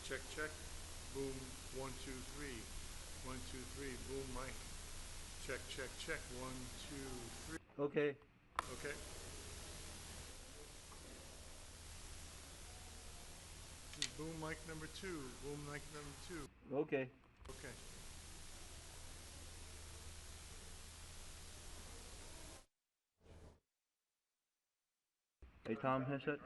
Check, check. Boom, 1, 2, 3. 1, 2, 3. Boom, mic. Check, check, check. 1, 2, 3. Okay. Okay. This is boom mic number 2. Boom mic number 2. Okay. Okay. Hey Tom, headset.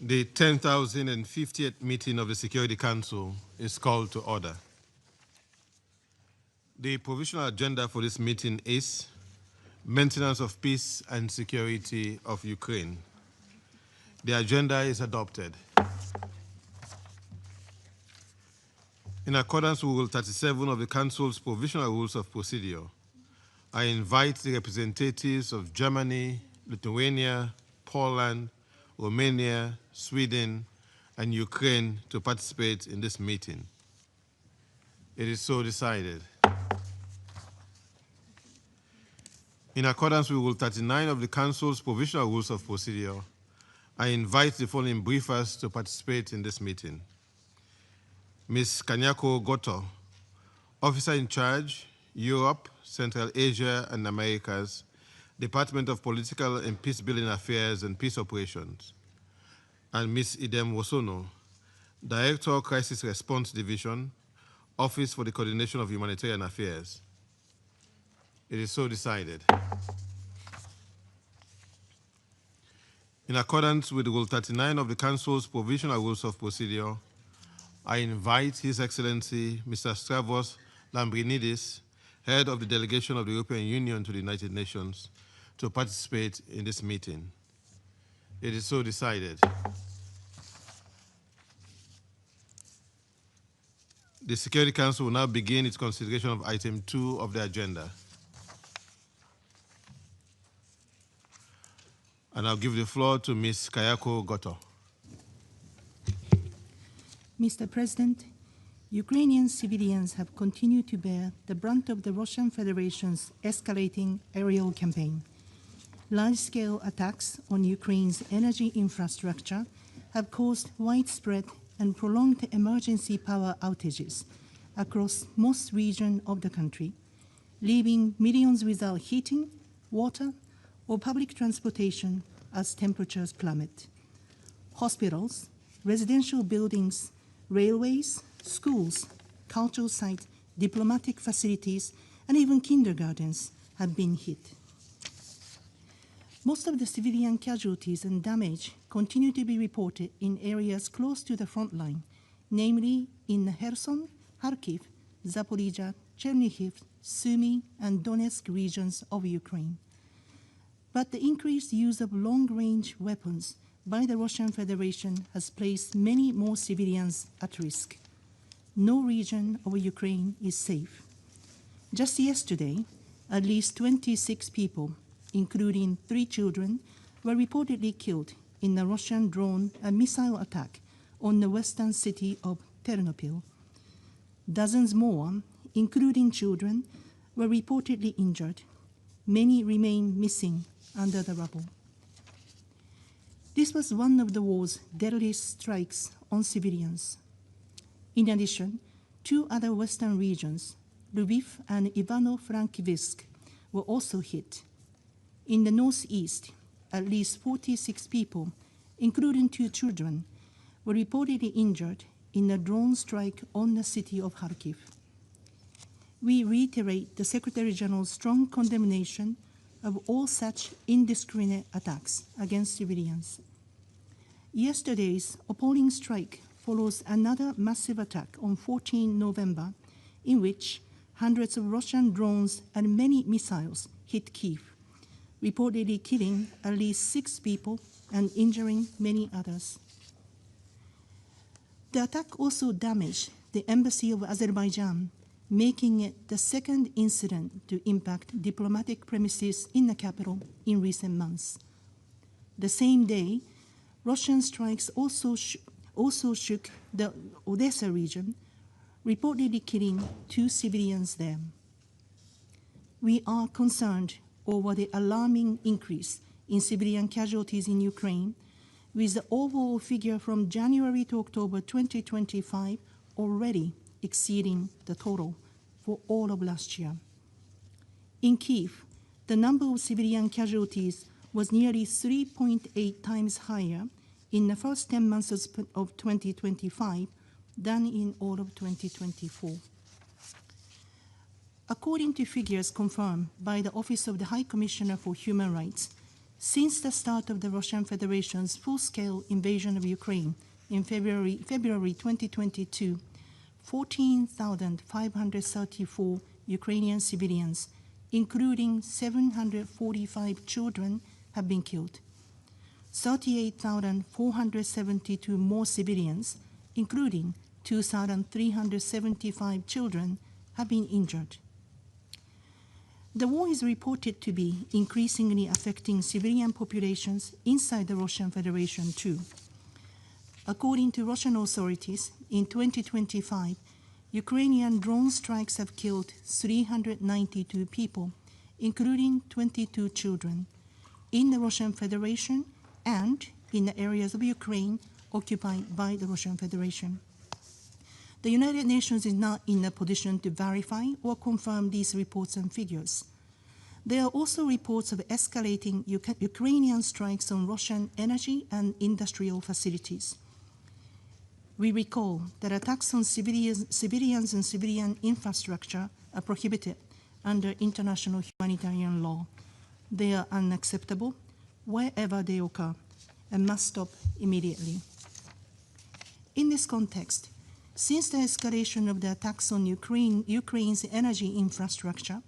The 10,050th meeting of the Security Council is called to order. The provisional agenda for this meeting is maintenance of peace and security of Ukraine. The agenda is adopted. In accordance with Rule 37 of the Council's Provisional Rules of Procedure, I invite the representatives of Germany, Lithuania, Poland, Romania, Sweden, and Ukraine to participate in this meeting. It is so decided. In accordance with Rule 39 of the Council's Provisional Rules of Procedure, I invite the following briefers to participate in this meeting. Ms. Kanyako Goto, Officer in Charge, Europe, Central Asia, and Americas, Department of Political and Peace-Building Affairs and Peace Operations, and Ms. Idem Wosono, Director, Crisis Response Division, Office for the Coordination of Humanitarian Affairs. It is so decided. In accordance with Rule 39 of the Council's Provisional Rules of Procedure, I invite His Excellency Mr. Stavros Lambrinidis, Head of the Delegation of the European Union to the United Nations, to participate in this meeting. It is so decided. The Security Council will now begin its consideration of item 2 of the agenda. And I'll give the floor to Ms. Kayako Goto. Mr. President, Ukrainian civilians have continued to bear the brunt of the Russian Federation's escalating aerial campaign. Large-scale attacks on Ukraine's energy infrastructure have caused widespread and prolonged emergency power outages across most regions of the country, leaving millions without heating, water, or public transportation as temperatures plummet. Hospitals, residential buildings, railways, schools, cultural sites, diplomatic facilities, and even kindergartens have been hit. Most of the civilian casualties and damage continue to be reported in areas close to the front line, namely in Kherson, Kharkiv, Zaporizhzhia, Chernihiv, Sumy, and Donetsk regions of Ukraine. But the increased use of long-range weapons by the Russian Federation has placed many more civilians at risk. No region of Ukraine is safe. Just yesterday, at least 26 people, including 3 children, were reportedly killed in a Russian drone and missile attack on the western city of Ternopil. Dozens more, including children, were reportedly injured. Many remain missing under the rubble. This was one of the war's deadliest strikes on civilians. In addition, 2 other western regions, Lviv and Ivano-Frankivsk, were also hit. In the northeast, at least 46 people, including 2 children, were reportedly injured in a drone strike on the city of Kharkiv. We reiterate the Secretary General's strong condemnation of all such indiscriminate attacks against civilians. Yesterday's appalling strike follows another massive attack on 14 November, in which hundreds of Russian drones and many missiles hit Kyiv, reportedly killing at least 6 people and injuring many others. The attack also damaged the embassy of Azerbaijan, making it the second incident to impact diplomatic premises in the capital in recent months. The same day, Russian strikes also shook the Odessa region, reportedly killing 2 civilians there. We are concerned over the alarming increase in civilian casualties in Ukraine, with the overall figure from January to October 2025 already exceeding the total for all of last year. In Kyiv, the number of civilian casualties was nearly 3.8 times higher in the first 10 months of 2025 than in all of 2024. According to figures confirmed by the Office of the High Commissioner for Human Rights, Since the start of the Russian Federation's full-scale invasion of Ukraine in February 2022, 14,534 Ukrainian civilians, including 745 children, have been killed. 38,472 more civilians, including 2,375 children, have been injured. The war is reported to be increasingly affecting civilian populations inside the Russian Federation too. According to Russian authorities, in 2025, Ukrainian drone strikes have killed 392 people, including 22 children, in the Russian Federation and in the areas of Ukraine occupied by the Russian Federation. The United Nations is not in a position to verify or confirm these reports and figures. There are also reports of escalating Ukrainian strikes on Russian energy and industrial facilities. We recall that attacks on civilians and civilian infrastructure are prohibited under international humanitarian law. They are unacceptable wherever they occur and must stop immediately. In this context, since the escalation of the attacks on Ukraine's energy infrastructure,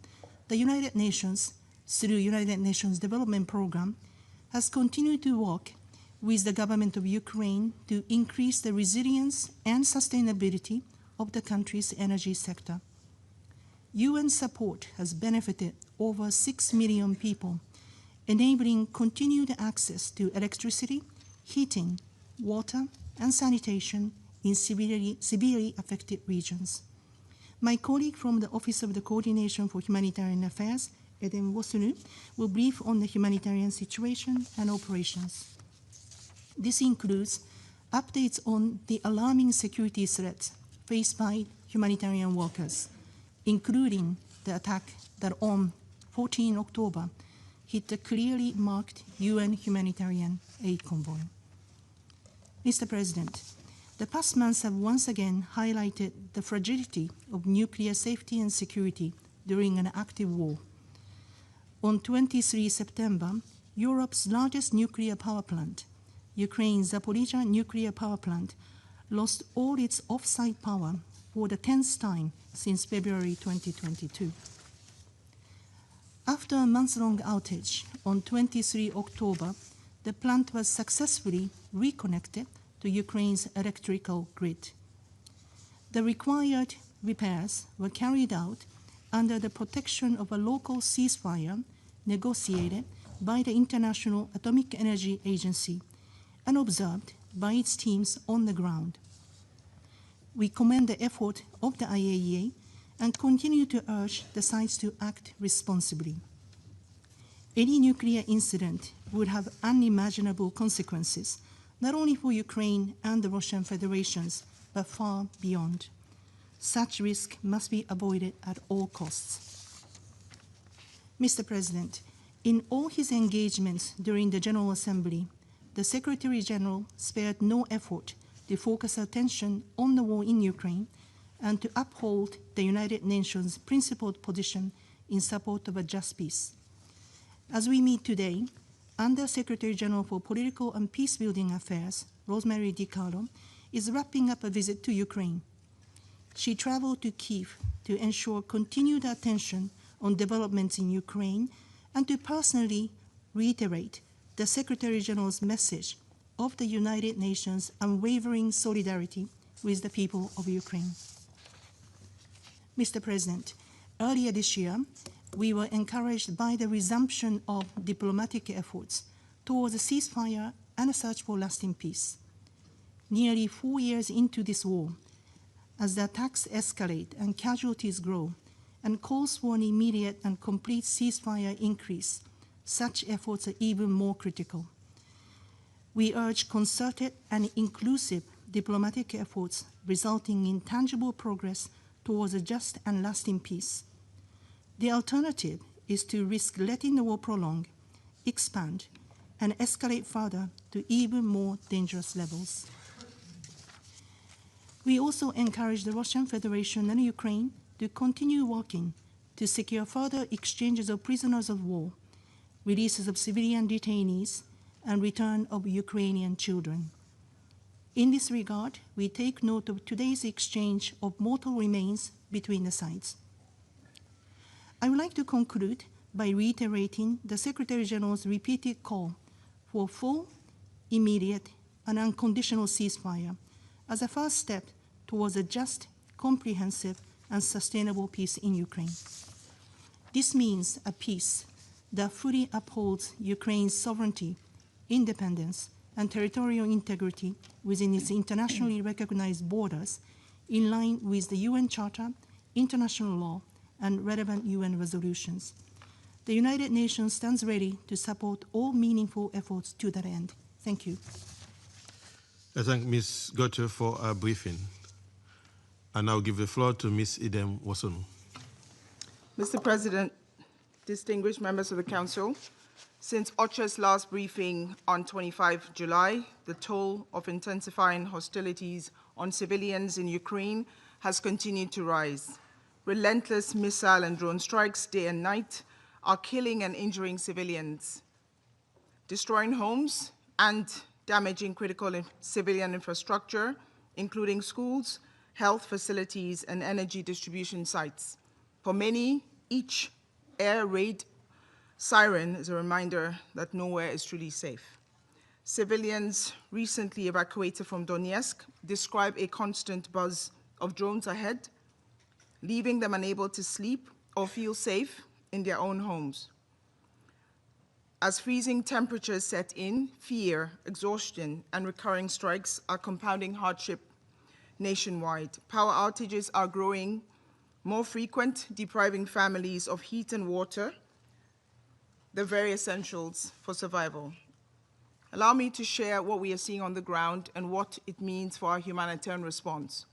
the United Nations, through United Nations Development Program, has continued to work with the government of Ukraine to increase the resilience and sustainability of the country's energy sector. UN support has benefited over 6 million people, enabling continued access to electricity, heating, water, and sanitation in severely affected regions. My colleague from the Office of the Coordination for Humanitarian Affairs, Eden Wosunu, will brief on the humanitarian situation and operations. This includes updates on the alarming security threats faced by humanitarian workers, including the attack that on 14 October hit the clearly marked UN humanitarian aid convoy. Mr. President, the past months have once again highlighted the fragility of nuclear safety and security during an active war. On 23 September, Europe's largest nuclear power plant, Ukraine's Zaporizhzhia nuclear power plant, lost all its off-site power for the 10th time since February 2022. After a month-long outage on 23 October, the plant was successfully reconnected to Ukraine's electrical grid. The required repairs were carried out under the protection of a local ceasefire negotiated by the International Atomic Energy Agency and observed by its teams on the ground. We commend the effort of the IAEA and continue to urge the sides to act responsibly. Any nuclear incident would have unimaginable consequences, not only for Ukraine and the Russian Federations, but far beyond. Such risk must be avoided at all costs. Mr. President, in all his engagements during the General Assembly, the Secretary General spared no effort to focus attention on the war in Ukraine and to uphold the United Nations' principled position in support of a just peace. As we meet today, Under Secretary General for Political and Peacebuilding Affairs, Rosemary DiCarlo, is wrapping up a visit to Ukraine. She traveled to Kyiv to ensure continued attention on developments in Ukraine and to personally reiterate the Secretary General's message of the United Nations' unwavering solidarity with the people of Ukraine. Mr. President, earlier this year, we were encouraged by the resumption of diplomatic efforts towards a ceasefire and a search for lasting peace. Nearly 4 years into this war, as the attacks escalate and casualties grow, and calls for an immediate and complete ceasefire increase, such efforts are even more critical. We urge concerted and inclusive diplomatic efforts resulting in tangible progress towards a just and lasting peace. The alternative is to risk letting the war prolong, expand, and escalate further to even more dangerous levels. We also encourage the Russian Federation and Ukraine to continue working to secure further exchanges of prisoners of war releases of civilian detainees, and return of Ukrainian children. In this regard, we take note of today's exchange of mortal remains between the sides. I would like to conclude by reiterating the Secretary General's repeated call for full, immediate, and unconditional ceasefire as a first step towards a just, comprehensive, and sustainable peace in Ukraine. This means a peace that fully upholds Ukraine's sovereignty, independence, and territorial integrity within its internationally recognized borders in line with the UN Charter, international law, and relevant UN resolutions. The United Nations stands ready to support all meaningful efforts to that end. Thank you. I thank Ms. Gotte for our briefing. And I'll give the floor to Ms. Idem Wasonu. Mr. President, distinguished members of the Council, since OCHA's last briefing on 25 July, the toll of intensifying hostilities on civilians in Ukraine has continued to rise. Relentless missile and drone strikes day and night are killing and injuring civilians, destroying homes and damaging critical civilian infrastructure, including schools, health facilities, and energy distribution sites. For many, each air raid siren is a reminder that nowhere is truly safe. Civilians recently evacuated from Donetsk describe a constant buzz of drones ahead, leaving them unable to sleep or feel safe in their own homes. As freezing temperatures set in, fear, exhaustion, and recurring strikes are compounding hardship nationwide. Power outages are growing more frequent, depriving families of heat and water, the very essentials for survival. Allow me to share what we are seeing on the ground and what it means for our humanitarian response.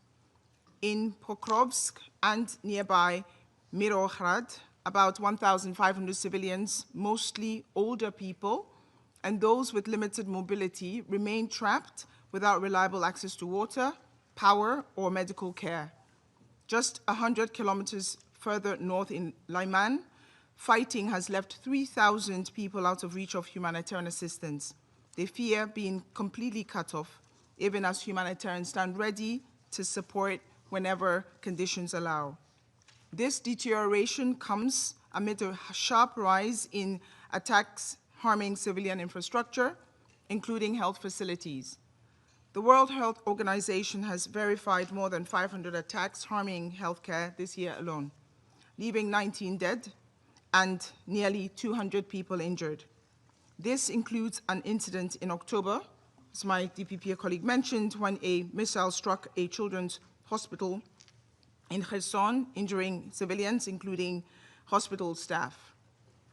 In Pokrovsk and nearby Mirohrad, about 1,500 civilians, mostly older people, and those with limited mobility remain trapped without reliable access to water, power, or medical care. Just 100 kilometers further north in Lyman, fighting has left 3,000 people out of reach of humanitarian assistance. They fear being completely cut off, even as humanitarians stand ready to support whenever conditions allow. This deterioration comes amid a sharp rise in attacks harming civilian infrastructure, including health facilities. The World Health Organization has verified more than 500 attacks harming healthcare this year alone, leaving 19 dead and nearly 200 people injured. This includes an incident in October, as my DPP colleague mentioned, when a missile struck a children's hospital in Kherson, injuring civilians, including hospital staff.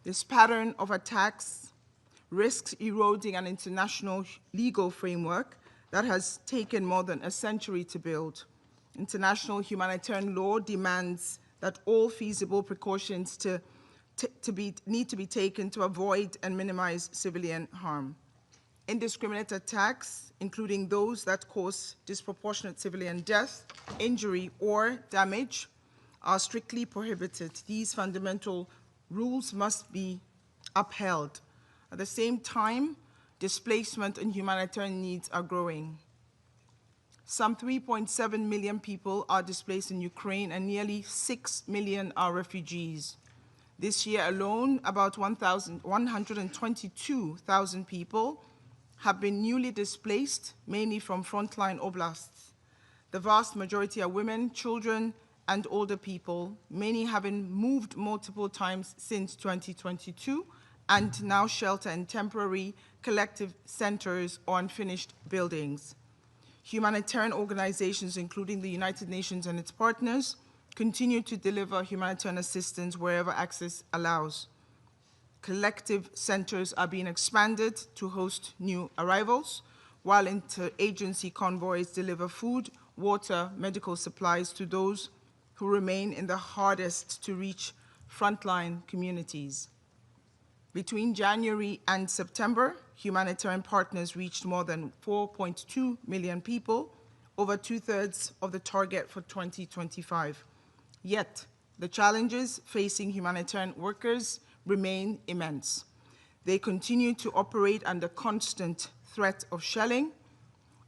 This pattern of attacks risks eroding an international legal framework that has taken more than a century to build. International humanitarian law demands that all feasible precautions need to be taken to avoid and minimize civilian harm. Indiscriminate attacks, including those that cause disproportionate civilian death, injury, or damage, are strictly prohibited. These fundamental rules must be upheld. At the same time, displacement and humanitarian needs are growing. Some 3.7 million people are displaced in Ukraine, and nearly 6 million are refugees. This year alone, about 122,000 people have been newly displaced, mainly from frontline oblasts. The vast majority are women, children, and older people, many having moved multiple times since 2022, and now shelter in temporary collective centers or unfinished buildings. Humanitarian organizations, including the United Nations and its partners, continue to deliver humanitarian assistance wherever access allows. Collective centers are being expanded to host new arrivals, while interagency convoys deliver food, water, medical supplies to those who remain in the hardest to reach frontline communities. Between January and September, humanitarian partners reached more than 4.2 million people, over 2/3 of the target for 2025. Yet, the challenges facing humanitarian workers remain immense. They continue to operate under constant threat of shelling,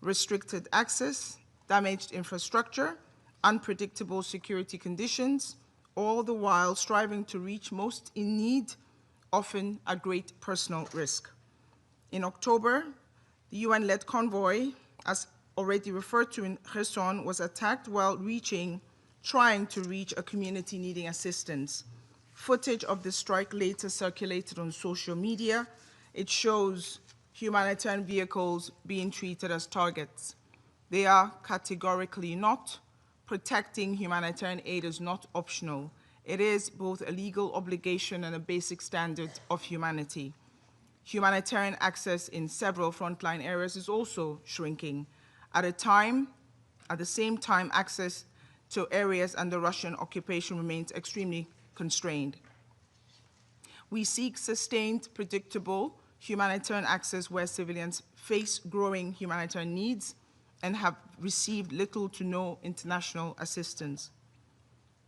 restricted access, damaged infrastructure, unpredictable security conditions, all the while striving to reach most in need, often at great personal risk. In October, the UN-led convoy, as already referred to in Kherson, was attacked while trying to reach a community needing assistance. Footage of the strike later circulated on social media. It shows humanitarian vehicles being treated as targets. They are categorically not. Protecting humanitarian aid is not optional. It is both a legal obligation and a basic standard of humanity. Humanitarian access in several frontline areas is also shrinking. At the same time, access to areas under Russian occupation remains extremely constrained. We seek sustained, predictable humanitarian access where civilians face growing humanitarian needs and have received little to no international assistance.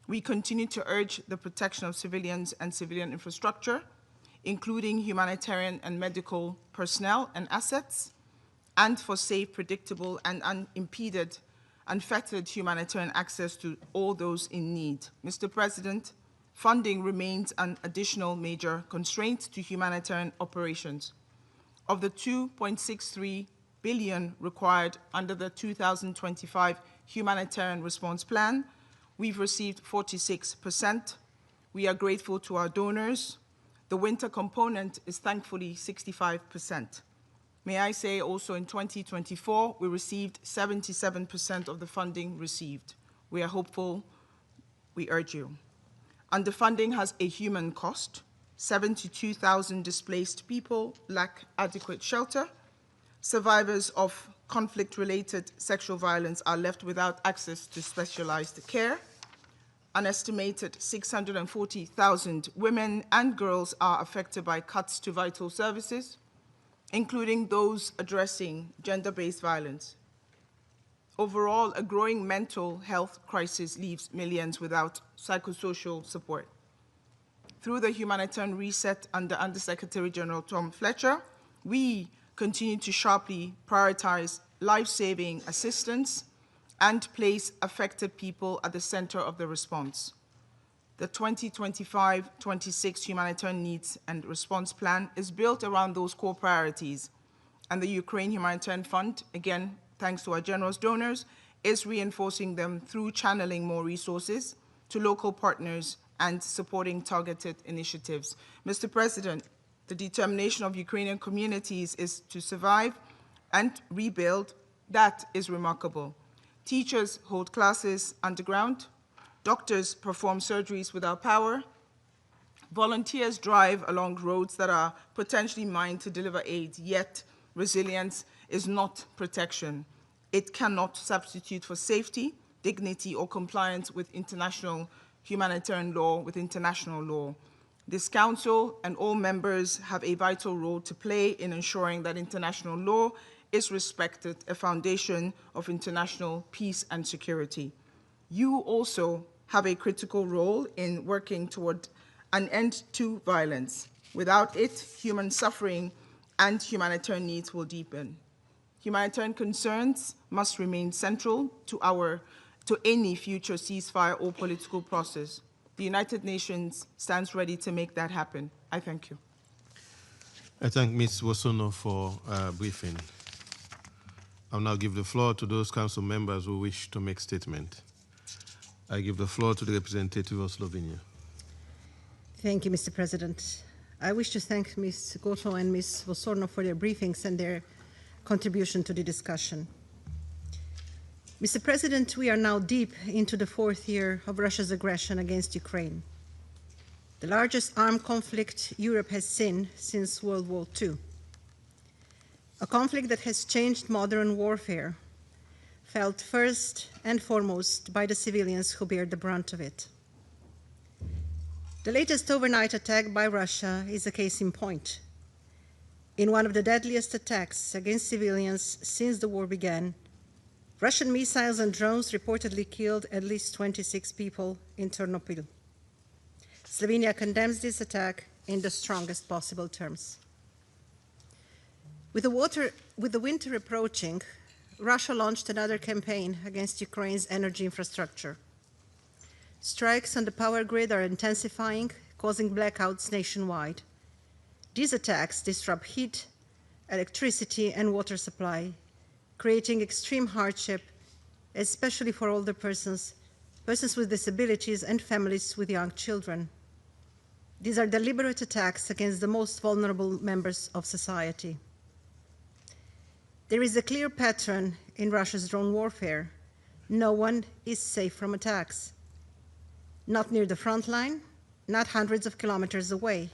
We continue to urge the protection of civilians and civilian infrastructure, including humanitarian and medical personnel and assets, and for safe, predictable, and unimpeded, unfettered humanitarian access to all those in need. Mr. President, funding remains an additional major constraint to humanitarian operations. Of the $2.63 billion required under the 2025 Humanitarian Response Plan, we've received 46%. We are grateful to our donors. The winter component is thankfully 65%. May I say also in 2024, we received 77% of the funding received. We are hopeful. We urge you. Underfunding has a human cost. 72,000 displaced people lack adequate shelter. Survivors of conflict-related sexual violence are left without access to specialized care. An estimated 640,000 women and girls are affected by cuts to vital services, including those addressing gender-based violence. Overall, a growing mental health crisis leaves millions without psychosocial support. Through the humanitarian reset under Undersecretary General Tom Fletcher, we continue to sharply prioritize life-saving assistance and place affected people at the center of the response. The 2025-26 Humanitarian Needs and Response Plan is built around those core priorities, and the Ukraine Humanitarian Fund, again, thanks to our generous donors, is reinforcing them through channeling more resources to local partners and supporting targeted initiatives. Mr. President, the determination of Ukrainian communities is to survive and rebuild. That is remarkable. Teachers hold classes underground. Doctors perform surgeries without power. Volunteers drive along roads that are potentially mined to deliver aid, yet resilience is not protection. It cannot substitute for safety, dignity, or compliance with international humanitarian law, with international law. This Council and all members have a vital role to play in ensuring that international law is respected, a foundation of international peace and security. You also have a critical role in working toward an end to violence. Without it, human suffering and humanitarian needs will deepen. Humanitarian concerns must remain central to any future ceasefire or political process. The United Nations stands ready to make that happen. I thank you. I thank Ms. Wosono for briefing. I'll now give the floor to those council members who wish to make statement. I give the floor to the representative of Slovenia. Thank you, Mr. President. I wish to thank Ms. Goto and Ms. Wosorno for their briefings and their contribution to the discussion. Mr. President, we are now deep into the 4th year of Russia's aggression against Ukraine, the largest armed conflict Europe has seen since World War II. A conflict that has changed modern warfare, felt first and foremost by the civilians who bear the brunt of it. The latest overnight attack by Russia is a case in point. In one of the deadliest attacks against civilians since the war began, Russian missiles and drones reportedly killed at least 26 people in Ternopil. Slovenia condemns this attack in the strongest possible terms. With the winter approaching, Russia launched another campaign against Ukraine's energy infrastructure. Strikes on the power grid are intensifying, causing blackouts nationwide. These attacks disrupt heat, electricity, and water supply, creating extreme hardship, especially for older persons, persons with disabilities, and families with young children. These are deliberate attacks against the most vulnerable members of society. There is a clear pattern in Russia's drone warfare. No one is safe from attacks. Not near the front line, not hundreds of kilometers away.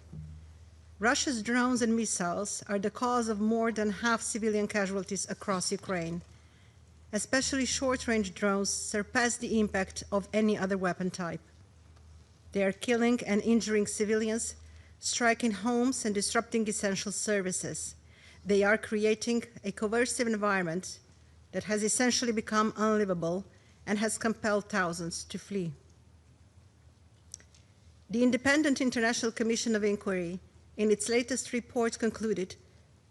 Russia's drones and missiles are the cause of more than half civilian casualties across Ukraine. Especially short-range drones surpass the impact of any other weapon type. They are killing and injuring civilians, striking homes and disrupting essential services. They are creating a coercive environment that has essentially become unlivable and has compelled thousands to flee. The Independent International Commission of Inquiry, in its latest report, concluded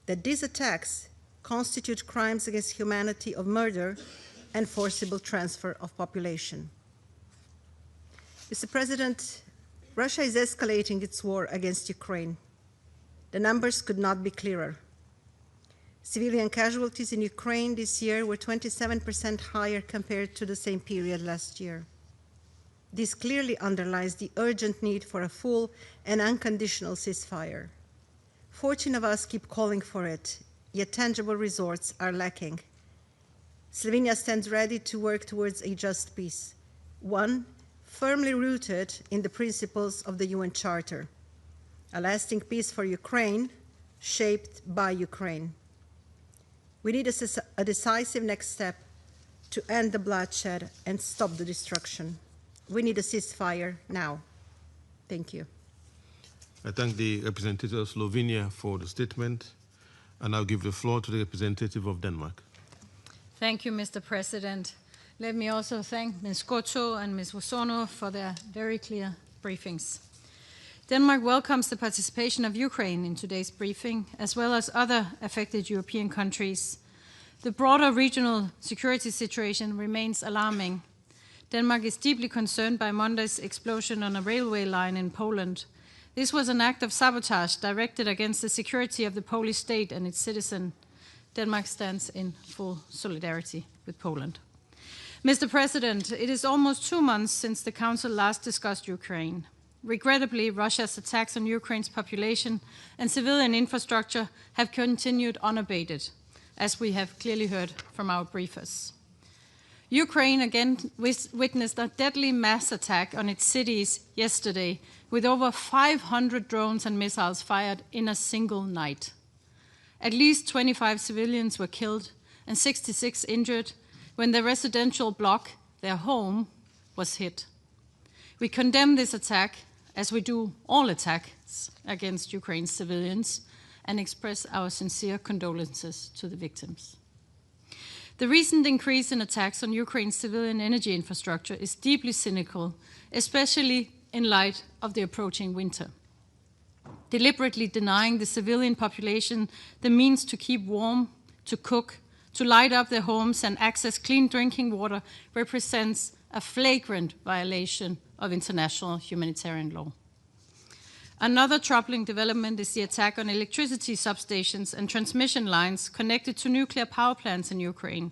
that these attacks constitute crimes against humanity of murder and forcible transfer of population. Mr. President, Russia is escalating its war against Ukraine. The numbers could not be clearer. Civilian casualties in Ukraine this year were 27% higher compared to the same period last year. This clearly underlies the urgent need for a full and unconditional ceasefire. 14 of us keep calling for it, yet tangible results are lacking. Slovenia stands ready to work towards a just peace, one firmly rooted in the principles of the UN Charter, a lasting peace for Ukraine, shaped by Ukraine. We need a decisive next step to end the bloodshed and stop the destruction. We need a ceasefire now. Thank you. I thank the representative of Slovenia for the statement, and I'll give the floor to the representative of Denmark. Thank you, Mr. President. Let me also thank Ms. Goto and Ms. Wosono for their very clear briefings. Denmark welcomes the participation of Ukraine in today's briefing, as well as other affected European countries. The broader regional security situation remains alarming. Denmark is deeply concerned by Monday's explosion on a railway line in Poland. This was an act of sabotage directed against the security of the Polish state and its citizens. Denmark stands in full solidarity with Poland. Mr. President, it is almost 2 months since the Council last discussed Ukraine. Regrettably, Russia's attacks on Ukraine's population and civilian infrastructure have continued unabated, as we have clearly heard from our briefers. Ukraine again witnessed a deadly mass attack on its cities yesterday, with over 500 drones and missiles fired in a single night. At least 25 civilians were killed and 66 injured when their residential block, their home, was hit. We condemn this attack, as we do all attacks against Ukraine's civilians, and express our sincere condolences to the victims. The recent increase in attacks on Ukraine's civilian energy infrastructure is deeply cynical, especially in light of the approaching winter. Deliberately denying the civilian population the means to keep warm, to cook, to light up their homes and access clean drinking water represents a flagrant violation of international humanitarian law. Another troubling development is the attack on electricity substations and transmission lines connected to nuclear power plants in Ukraine.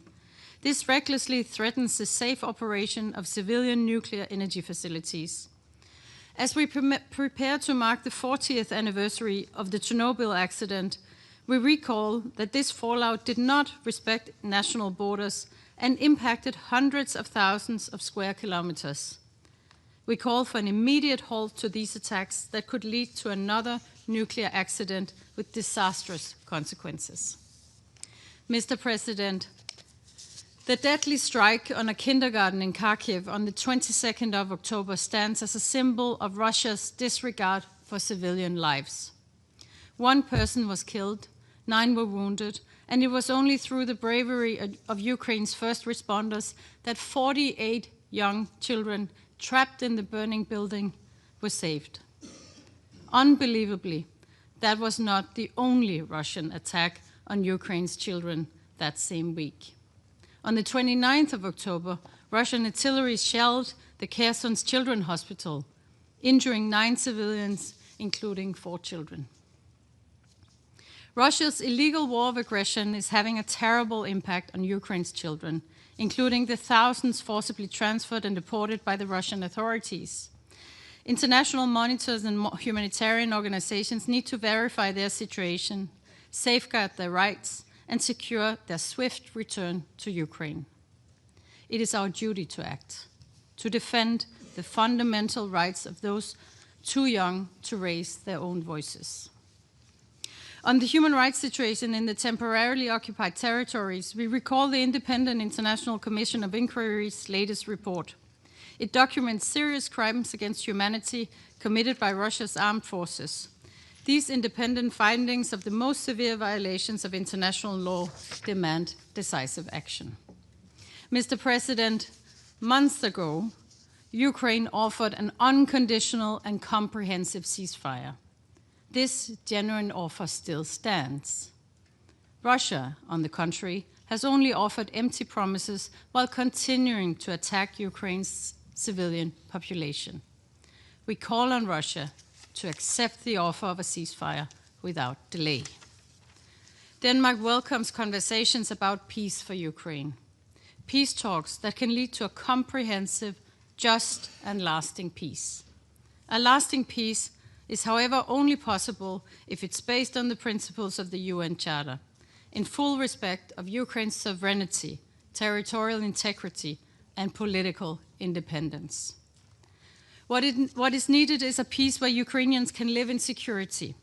This recklessly threatens the safe operation of civilian nuclear energy facilities. As we prepare to mark the 40th anniversary of the Chernobyl accident, we recall that this fallout did not respect national borders and impacted hundreds of thousands of square kilometers. We call for an immediate halt to these attacks that could lead to another nuclear accident with disastrous consequences. Mr. President, the deadly strike on a kindergarten in Kharkiv on the 22nd of October stands as a symbol of Russia's disregard for civilian lives. 1 person was killed, 9 were wounded, and it was only through the bravery of Ukraine's first responders that 48 young children trapped in the burning building were saved. Unbelievably, that was not the only Russian attack on Ukraine's children that same week. On the 29th of October, Russian artillery shelled the Kherson's Children's Hospital, injuring 9 civilians, including 4 children. Russia's illegal war of aggression is having a terrible impact on Ukraine's children, including the thousands forcibly transferred and deported by the Russian authorities. International monitors and humanitarian organizations need to verify their situation, safeguard their rights, and secure their swift return to Ukraine. It is our duty to act, to defend the fundamental rights of those too young to raise their own voices. On the human rights situation in the temporarily occupied territories, we recall the Independent International Commission of Inquiry's latest report. It documents serious crimes against humanity committed by Russia's armed forces. These independent findings of the most severe violations of international law demand decisive action. Mr. President, months ago, Ukraine offered an unconditional and comprehensive ceasefire. This genuine offer still stands. Russia, on the contrary, has only offered empty promises while continuing to attack Ukraine's civilian population. We call on Russia to accept the offer of a ceasefire without delay. Denmark welcomes conversations about peace for Ukraine. Peace talks that can lead to a comprehensive, just, and lasting peace. A lasting peace is, however, only possible if it's based on the principles of the UN Charter, in full respect of Ukraine's sovereignty, territorial integrity, and political independence. What is needed is a peace where Ukrainians can live in security,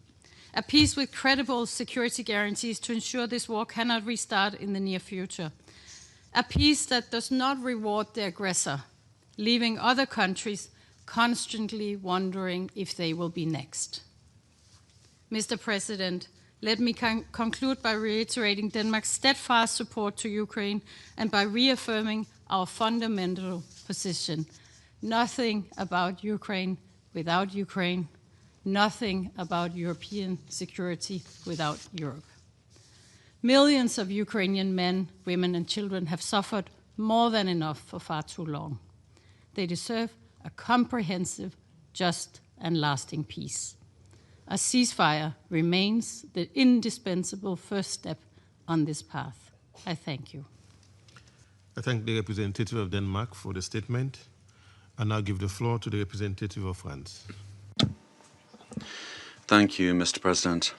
a peace with credible security guarantees to ensure this war cannot restart in the near future, a peace that does not reward the aggressor, leaving other countries constantly wondering if they will be next. Mr. President, let me conclude by reiterating Denmark's steadfast support to Ukraine and by reaffirming our fundamental position. Nothing about Ukraine without Ukraine. Nothing about European security without Europe. Millions of Ukrainian men, women, and children have suffered more than enough for far too long. They deserve a comprehensive, just, and lasting peace. A ceasefire remains the indispensable first step on this path. I thank you. I thank the representative of Denmark for the statement. I now give the floor to the representative of France. Thank you, Mr. President.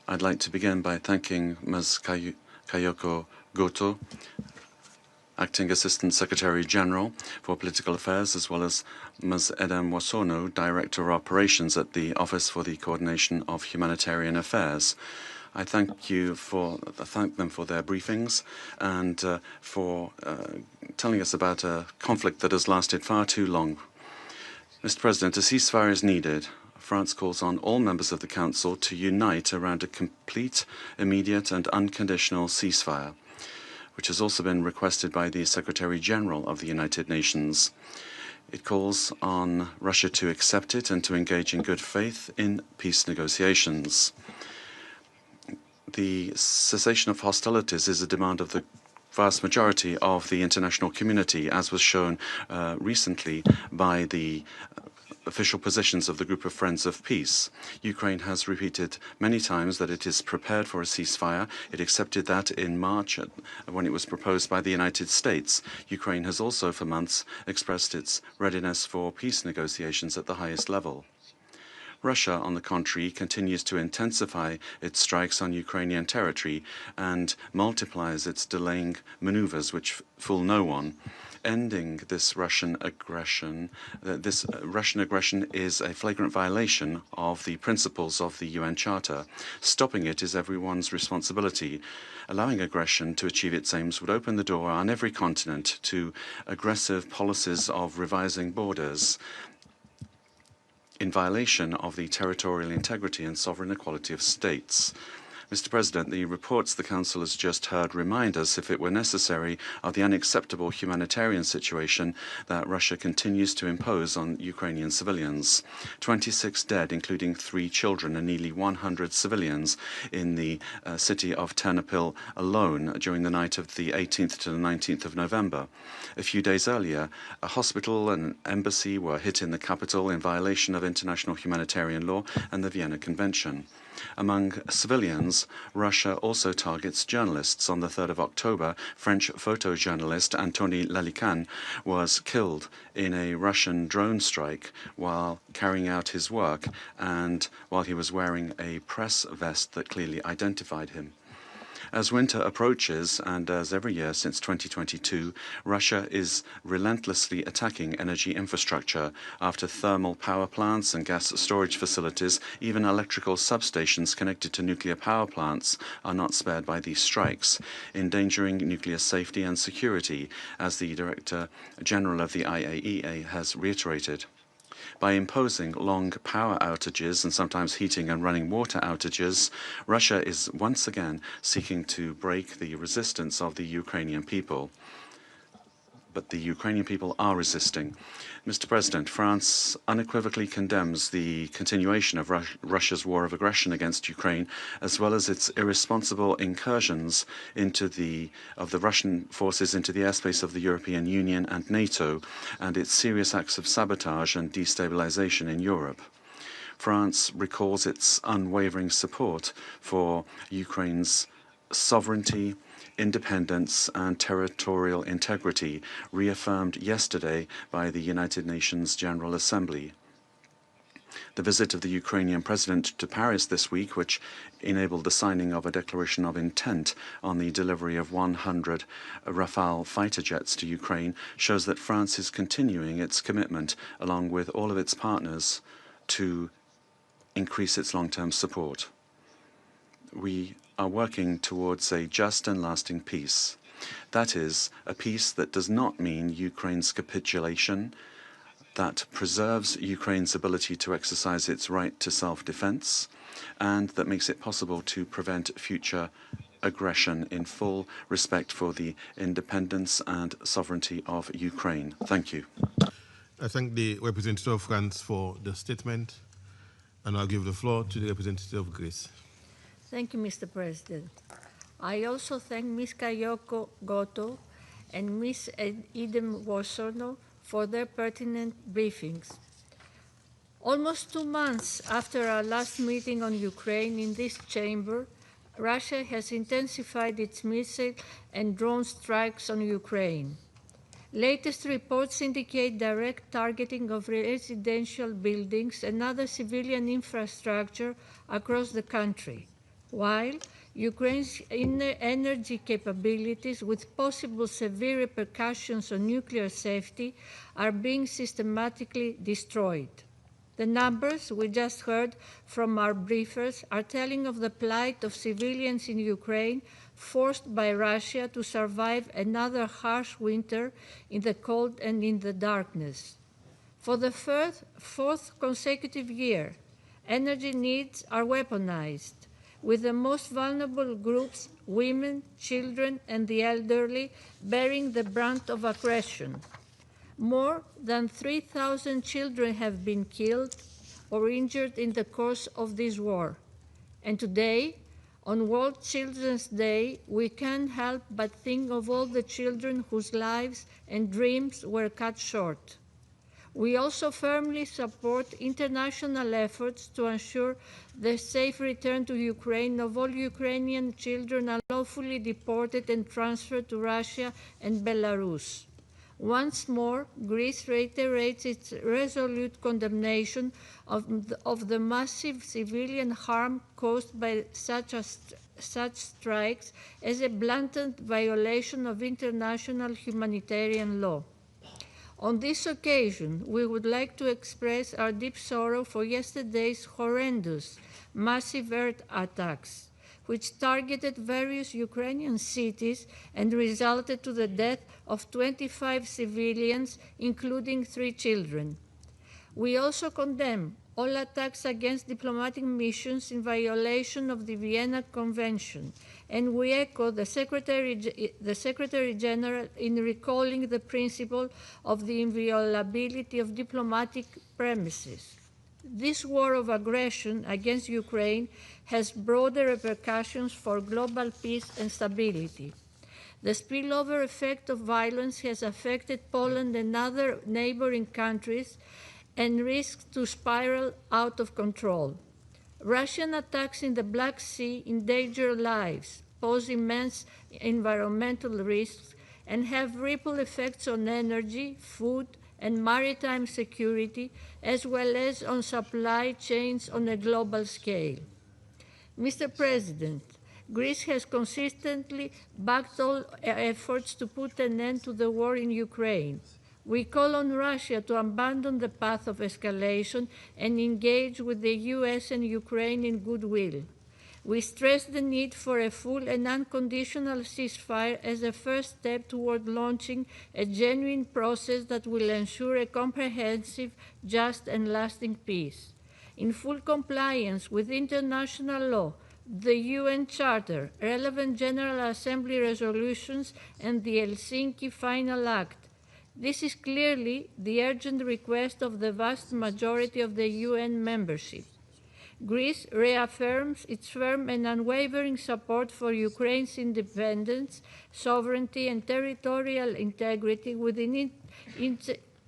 I'd like to begin by thanking Ms. Kayoko Goto, Acting Assistant Secretary General for Political Affairs, as well as Ms. Edem Wasono, Director of Operations at the Office for the Coordination of Humanitarian Affairs. I thank them for their briefings and for telling us about a conflict that has lasted far too long. Mr. President, a ceasefire is needed. France calls on all members of the Council to unite around a complete, immediate and unconditional ceasefire, which has also been requested by the Secretary General of the United Nations. It calls on Russia to accept it and to engage in good faith in peace negotiations. The cessation of hostilities is a demand of the vast majority of the international community, as was shown recently by the official positions of the Group of Friends of Peace. Ukraine has repeated many times that it is prepared for a ceasefire. It accepted that in March when it was proposed by the United States. Ukraine has also for months expressed its readiness for peace negotiations at the highest level. Russia, on the contrary, continues to intensify its strikes on Ukrainian territory and multiplies its delaying maneuvers which fool no one. Ending this Russian aggression is a flagrant violation of the principles of the UN Charter. Stopping it is everyone's responsibility. Allowing aggression to achieve its aims would open the door on every continent to aggressive policies of revising borders, in violation of the territorial integrity and sovereign equality of states. Mr. President, the reports the Council has just heard remind us, if it were necessary, of the unacceptable humanitarian situation that Russia continues to impose on Ukrainian civilians. 26 dead, including 3 children and nearly 100 civilians in the city of Ternopil alone during the night of the 18th to the 19th of November. A few days earlier, a hospital and an embassy were hit in the capital in violation of international humanitarian law and the Vienna Convention. Among civilians, Russia also targets journalists. On the 3rd of October, French photojournalist Antony Lalican was killed in a Russian drone strike while carrying out his work and while he was wearing a press vest that clearly identified him. As winter approaches, and as every year since 2022, Russia is relentlessly attacking energy infrastructure. After thermal power plants and gas storage facilities, even electrical substations connected to nuclear power plants are not spared by these strikes, endangering nuclear safety and security, as the Director General of the IAEA has reiterated. By imposing long power outages and sometimes heating and running water outages, Russia is once again seeking to break the resistance of the Ukrainian people. But the Ukrainian people are resisting. Mr. President, France unequivocally condemns the continuation of Russia's war of aggression against Ukraine, as well as its irresponsible incursions of the Russian forces into the airspace of the European Union and NATO, and its serious acts of sabotage and destabilization in Europe. France recalls its unwavering support for Ukraine's sovereignty, independence and territorial integrity, reaffirmed yesterday by the United Nations General Assembly. The visit of the Ukrainian president to Paris this week, which enabled the signing of a declaration of intent on the delivery of 100 Rafale fighter jets to Ukraine, shows that France is continuing its commitment, along with all of its partners, to increase its long-term support. We are working towards a just and lasting peace. That is, a peace that does not mean Ukraine's capitulation, that preserves Ukraine's ability to exercise its right to self-defense, and that makes it possible to prevent future aggression in full respect for the independence and sovereignty of Ukraine. Thank you. I thank the representative of France for the statement, and I'll give the floor to the representative of Greece. Thank you, Mr. President. I also thank Ms. Kayoko Goto and Ms. Idem Wosono for their pertinent briefings. Almost 2 months after our last meeting on Ukraine in this chamber, Russia has intensified its missile and drone strikes on Ukraine. Latest reports indicate direct targeting of residential buildings and other civilian infrastructure across the country, while Ukraine's energy capabilities, with possible severe repercussions on nuclear safety, are being systematically destroyed. The numbers we just heard from our briefers are telling of the plight of civilians in Ukraine forced by Russia to survive another harsh winter in the cold and in the darkness. For the fourth consecutive year, energy needs are weaponized, with the most vulnerable groups, women, children, and the elderly, bearing the brunt of aggression. More than 3,000 children have been killed or injured in the course of this war. And today, on World Children's Day, we can't help but think of all the children whose lives and dreams were cut short. We also firmly support international efforts to ensure the safe return to Ukraine of all Ukrainian children unlawfully deported and transferred to Russia and Belarus. Once more, Greece reiterates its resolute condemnation of the massive civilian harm caused by such strikes as a blatant violation of international humanitarian law. On this occasion, we would like to express our deep sorrow for yesterday's horrendous, massive earth attacks, which targeted various Ukrainian cities and resulted to the death of 25 civilians, including 3 children. We also condemn all attacks against diplomatic missions in violation of the Vienna Convention, and we echo the Secretary General in recalling the principle of the inviolability of diplomatic premises. This war of aggression against Ukraine has broader repercussions for global peace and stability. The spillover effect of violence has affected Poland and other neighboring countries and risks to spiral out of control. Russian attacks in the Black Sea endanger lives, pose immense environmental risks, and have ripple effects on energy, food, and maritime security, as well as on supply chains on a global scale. Mr. President, Greece has consistently backed all efforts to put an end to the war in Ukraine. We call on Russia to abandon the path of escalation and engage with the US and Ukraine in goodwill. We stress the need for a full and unconditional ceasefire as a first step toward launching a genuine process that will ensure a comprehensive, just, and lasting peace. In full compliance with international law, the UN Charter, relevant General Assembly resolutions, and the Helsinki Final Act. This is clearly the urgent request of the vast majority of the UN membership. Greece reaffirms its firm and unwavering support for Ukraine's independence, sovereignty, and territorial integrity within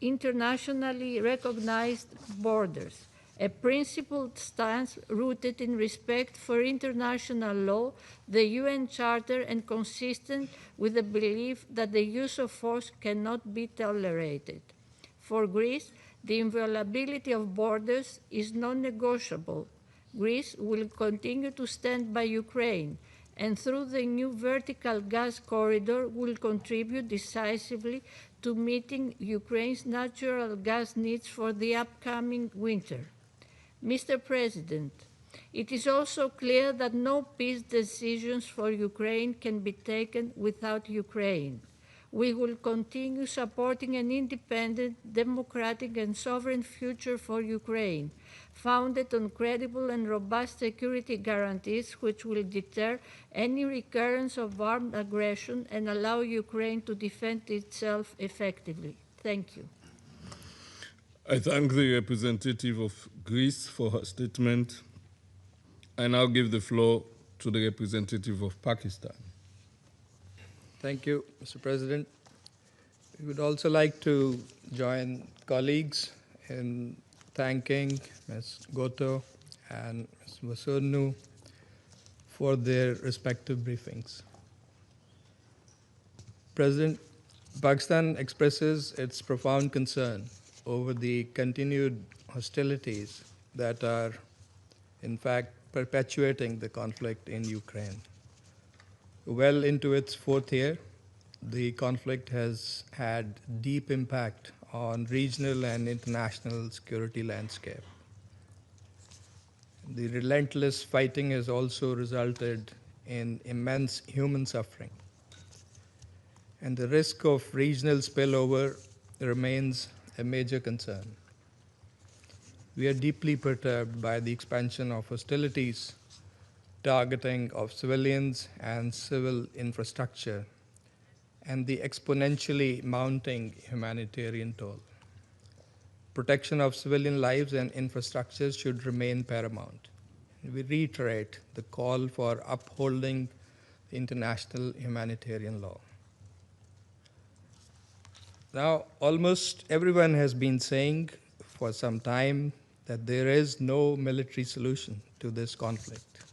internationally recognized borders, a principled stance rooted in respect for international law, the UN Charter, and consistent with the belief that the use of force cannot be tolerated. For Greece, the inviolability of borders is non-negotiable. Greece will continue to stand by Ukraine, and through the new vertical gas corridor will contribute decisively to meeting Ukraine's natural gas needs for the upcoming winter. Mr. President, it is also clear that no peace decisions for Ukraine can be taken without Ukraine. We will continue supporting an independent, democratic, and sovereign future for Ukraine, founded on credible and robust security guarantees which will deter any recurrence of armed aggression and allow Ukraine to defend itself effectively. Thank you. I thank the representative of Greece for her statement. I now give the floor to the representative of Pakistan. Thank you, Mr. President. We would also like to join colleagues in thanking Ms. Goto and Ms. Vasonu for their respective briefings. President, Pakistan expresses its profound concern over the continued hostilities that are, in fact, perpetuating the conflict in Ukraine. Well into its fourth year, the conflict has had deep impact on regional and international security landscape. The relentless fighting has also resulted in immense human suffering. And the risk of regional spillover remains a major concern. We are deeply perturbed by the expansion of hostilities, targeting of civilians and civil infrastructure, and the exponentially mounting humanitarian toll. Protection of civilian lives and infrastructures should remain paramount. We reiterate the call for upholding international humanitarian law. Now, almost everyone has been saying for some time that there is no military solution to this conflict.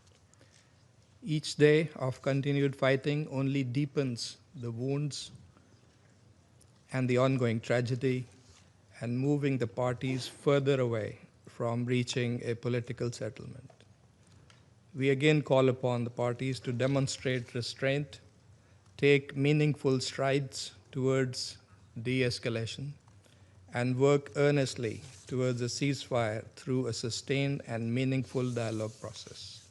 Each day of continued fighting only deepens the wounds and the ongoing tragedy and moving the parties further away from reaching a political settlement. We again call upon the parties to demonstrate restraint, take meaningful strides towards de-escalation, and work earnestly towards a ceasefire through a sustained and meaningful dialogue process.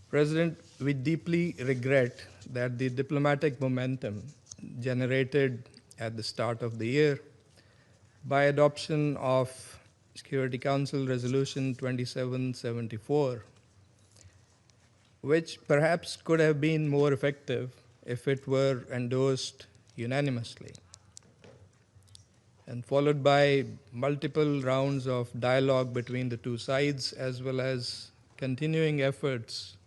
President, we deeply regret that the diplomatic momentum generated at the start of the year by adoption of Security Council Resolution 2774, which perhaps could have been more effective if it were endorsed unanimously, and followed by multiple rounds of dialogue between the two sides, as well as continuing efforts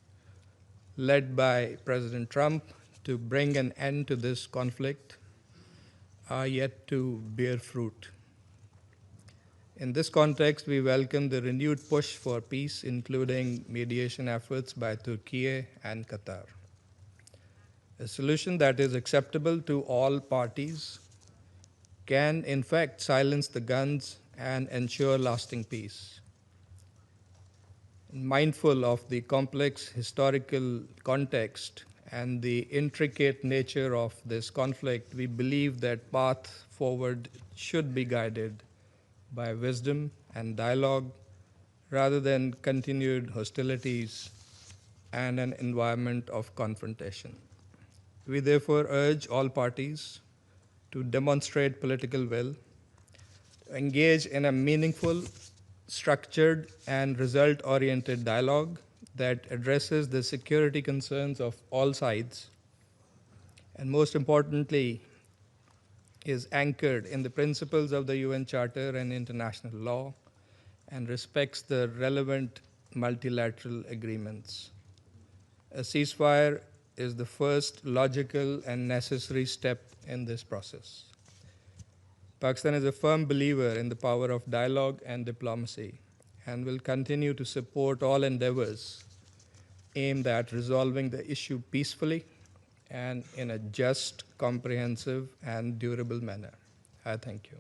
led by President Trump to bring an end to this conflict, are yet to bear fruit. In this context, we welcome the renewed push for peace, including mediation efforts by Turkey and Qatar. A solution that is acceptable to all parties can, in fact, silence the guns and ensure lasting peace. Mindful of the complex historical context and the intricate nature of this conflict, we believe that path forward should be guided by wisdom and dialogue rather than continued hostilities and an environment of confrontation. We therefore urge all parties to demonstrate political will, engage in a meaningful, structured, and result-oriented dialogue that addresses the security concerns of all sides, and most importantly, is anchored in the principles of the UN Charter and international law, and respects the relevant multilateral agreements. A ceasefire is the first logical and necessary step in this process. Pakistan is a firm believer in the power of dialogue and diplomacy, and will continue to support all endeavors aimed at resolving the issue peacefully and in a just, comprehensive, and durable manner. I thank you.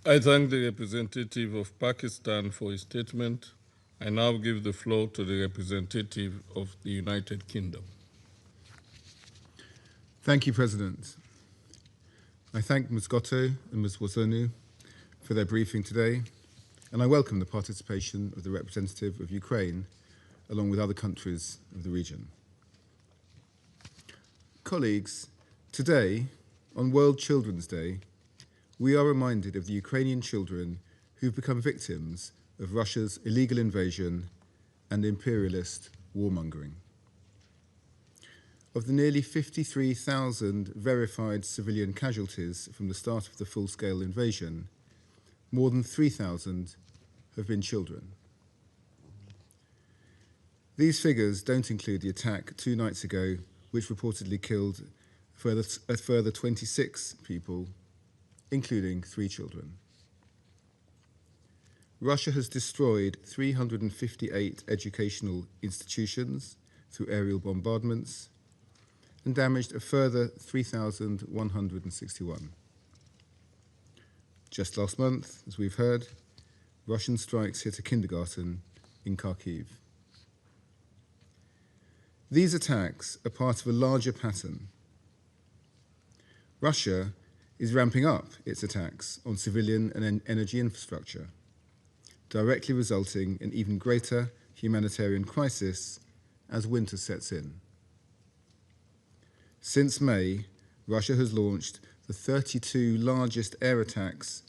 I thank the representative of Pakistan for his statement. I now give the floor to the representative of the United Kingdom. Thank you, President. I thank Ms. Gotto and Ms. Wosonu for their briefing today, and I welcome the participation of the representative of Ukraine, along with other countries of the region. Colleagues, today, on World Children's Day, we are reminded of the Ukrainian children who've become victims of Russia's illegal invasion and imperialist warmongering. Of the nearly 53,000 verified civilian casualties from the start of the full-scale invasion, more than 3,000 have been children. These figures don't include the attack 2 nights ago, which reportedly killed a further 26 people, including 3 children. Russia has destroyed 358 educational institutions through aerial bombardments and damaged a further 3,161. Just last month, as we've heard, Russian strikes hit a kindergarten in Kharkiv. These attacks are part of a larger pattern. Russia is ramping up its attacks on civilian and energy infrastructure, directly resulting in even greater humanitarian crisis as winter sets in. Since May, Russia has launched the 32 largest air attacks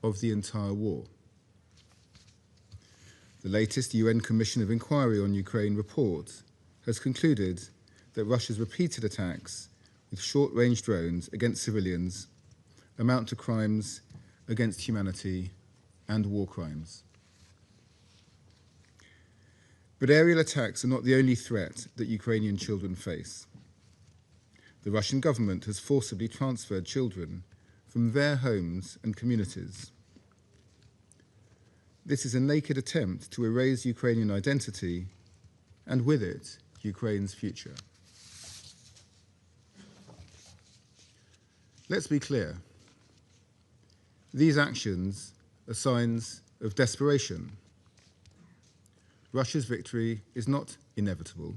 of the entire war. The latest UN Commission of Inquiry on Ukraine report has concluded that Russia's repeated attacks with short-range drones against civilians amount to crimes against humanity and war crimes. But aerial attacks are not the only threat that Ukrainian children face. The Russian government has forcibly transferred children from their homes and communities. This is a naked attempt to erase Ukrainian identity and with it, Ukraine's future. Let's be clear. These actions are signs of desperation. Russia's victory is not inevitable.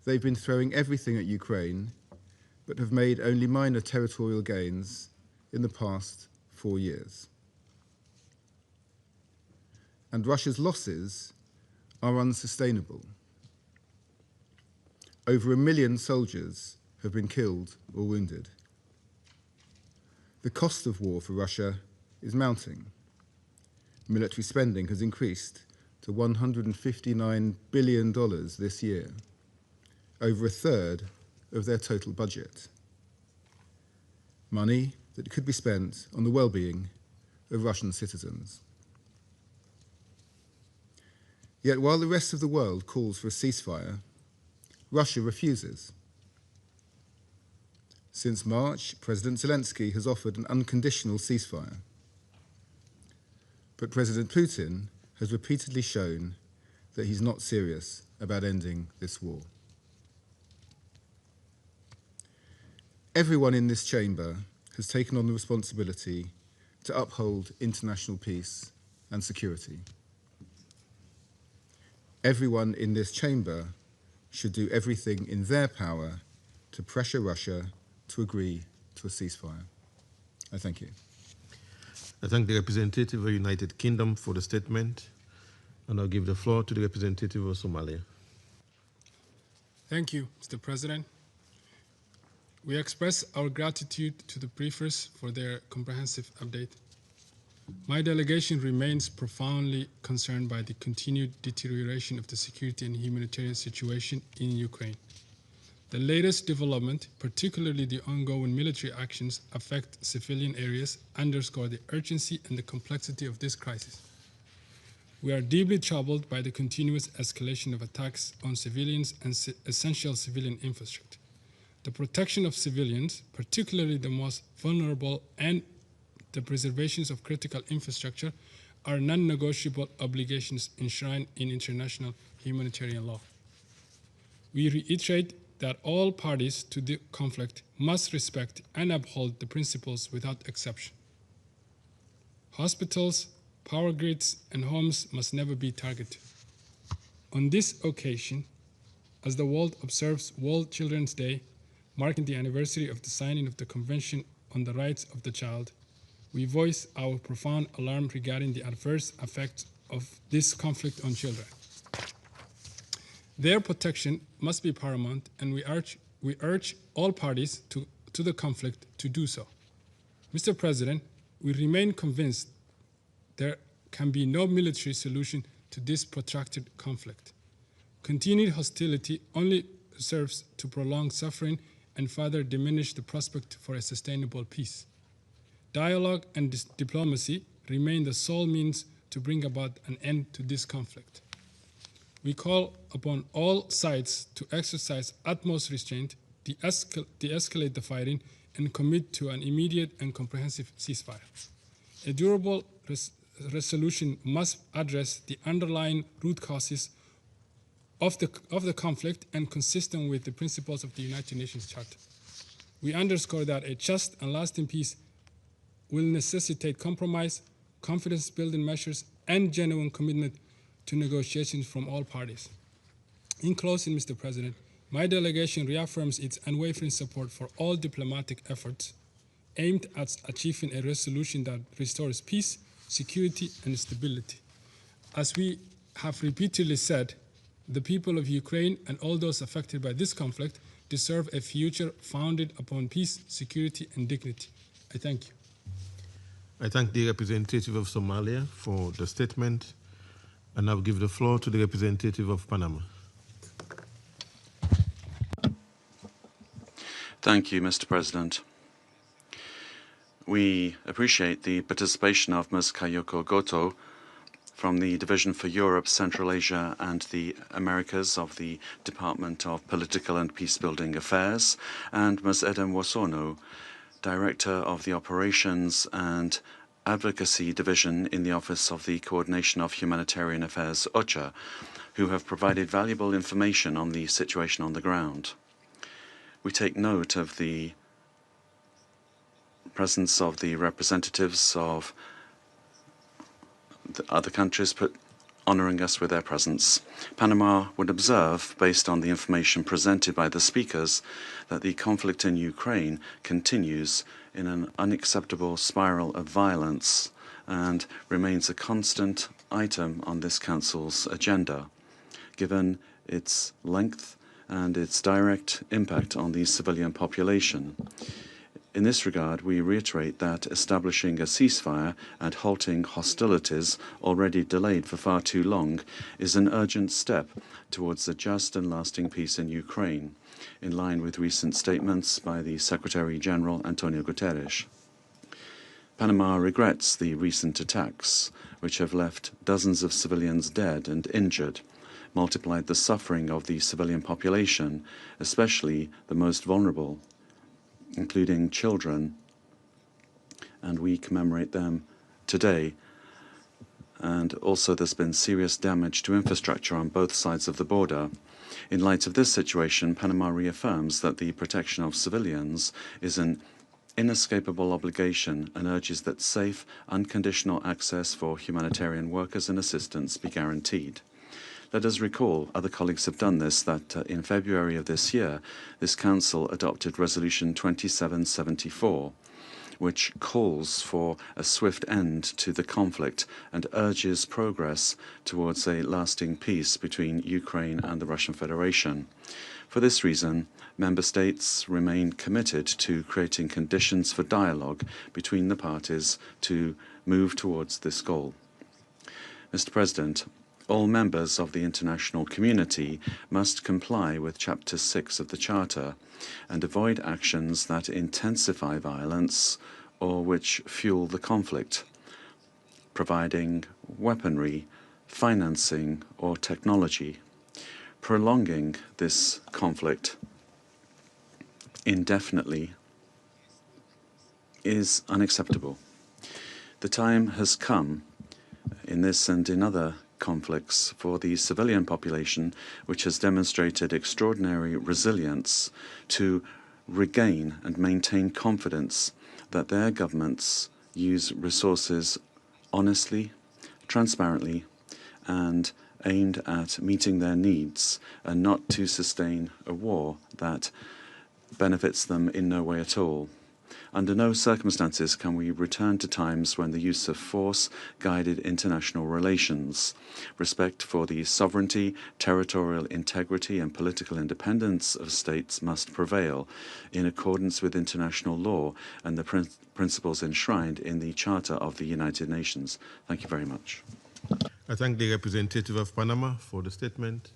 They've been throwing everything at Ukraine, but have made only minor territorial gains in the past 4 years. And Russia's losses are unsustainable. Over 1 million soldiers have been killed or wounded. The cost of war for Russia is mounting. Military spending has increased to $159 billion this year, over a third of their total budget. Money that could be spent on the well-being of Russian citizens. Yet while the rest of the world calls for a ceasefire, Russia refuses. Since March, President Zelensky has offered an unconditional ceasefire. But President Putin has repeatedly shown that he's not serious about ending this war. Everyone in this chamber has taken on the responsibility to uphold international peace and security. Everyone in this chamber should do everything in their power to pressure Russia to agree to a ceasefire. I thank you. I thank the representative of the United Kingdom for the statement, and I'll give the floor to the representative of Somalia. Thank you, Mr. President. We express our gratitude to the briefers for their comprehensive update. My delegation remains profoundly concerned by the continued deterioration of the security and humanitarian situation in Ukraine. The latest development, particularly the ongoing military actions, affect civilian areas, underscore the urgency and the complexity of this crisis. We are deeply troubled by the continuous escalation of attacks on civilians and essential civilian infrastructure. The protection of civilians, particularly the most vulnerable, and the preservation of critical infrastructure are non-negotiable obligations enshrined in international humanitarian law. We reiterate that all parties to the conflict must respect and uphold the principles without exception. Hospitals, power grids, and homes must never be targeted. On this occasion, as the world observes World Children's Day, marking the anniversary of the signing of the Convention on the Rights of the Child, we voice our profound alarm regarding the adverse effects of this conflict on children. Their protection must be paramount, and we urge all parties to the conflict to do so. Mr. President, we remain convinced there can be no military solution to this protracted conflict. Continued hostility only serves to prolong suffering and further diminish the prospect for a sustainable peace. Dialogue and diplomacy remain the sole means to bring about an end to this conflict. We call upon all sides to exercise utmost restraint, de-escalate the fighting, and commit to an immediate and comprehensive ceasefire. A durable resolution must address the underlying root causes of the conflict and consistent with the principles of the United Nations Charter. We underscore that a just and lasting peace will necessitate compromise, confidence-building measures, and genuine commitment to negotiations from all parties. In closing, Mr. President, my delegation reaffirms its unwavering support for all diplomatic efforts aimed at achieving a resolution that restores peace, security, and stability. As we have repeatedly said, the people of Ukraine and all those affected by this conflict deserve a future founded upon peace, security, and dignity. I thank you. I thank the representative of Somalia for the statement, and I'll give the floor to the representative of Panama. Thank you, Mr. President. We appreciate the participation of Ms. Kayoko Goto from the Division for Europe, Central Asia and the Americas of the Department of Political and Peacebuilding Affairs, and Ms. Edem Wosono, Director of the Operations and Advocacy Division in the Office of the Coordination of Humanitarian Affairs, OCHA, who have provided valuable information on the situation on the ground. We take note of the presence of the representatives of the other countries honoring us with their presence. Panama would observe, based on the information presented by the speakers, that the conflict in Ukraine continues in an unacceptable spiral of violence and remains a constant item on this Council's agenda, given its length and its direct impact on the civilian population. In this regard, we reiterate that establishing a ceasefire and halting hostilities already delayed for far too long is an urgent step towards a just and lasting peace in Ukraine, in line with recent statements by the Secretary-General Antonio Guterres. Panama regrets the recent attacks, which have left dozens of civilians dead and injured, multiplied the suffering of the civilian population, especially the most vulnerable, including children, and we commemorate them today. And also there's been serious damage to infrastructure on both sides of the border. In light of this situation, Panama reaffirms that the protection of civilians is an inescapable obligation and urges that safe, unconditional access for humanitarian workers and assistance be guaranteed. Let us recall, other colleagues have done this, that in February of this year, this Council adopted Resolution 2774, which calls for a swift end to the conflict and urges progress towards a lasting peace between Ukraine and the Russian Federation. For this reason, Member States remain committed to creating conditions for dialogue between the parties to move towards this goal. Mr. President, all members of the international community must comply with Chapter 6 of the Charter and avoid actions that intensify violence or which fuel the conflict, providing weaponry, financing, or technology. Prolonging this conflict indefinitely is unacceptable. The time has come in this and in other conflicts for the civilian population, which has demonstrated extraordinary resilience, to regain and maintain confidence that their governments use resources honestly, transparently, and aimed at meeting their needs, and not to sustain a war that benefits them in no way at all. Under no circumstances can we return to times when the use of force guided international relations. Respect for the sovereignty, territorial integrity, and political independence of states must prevail in accordance with international law and the principles enshrined in the Charter of the United Nations. Thank you very much. I thank the representative of Panama for the statement,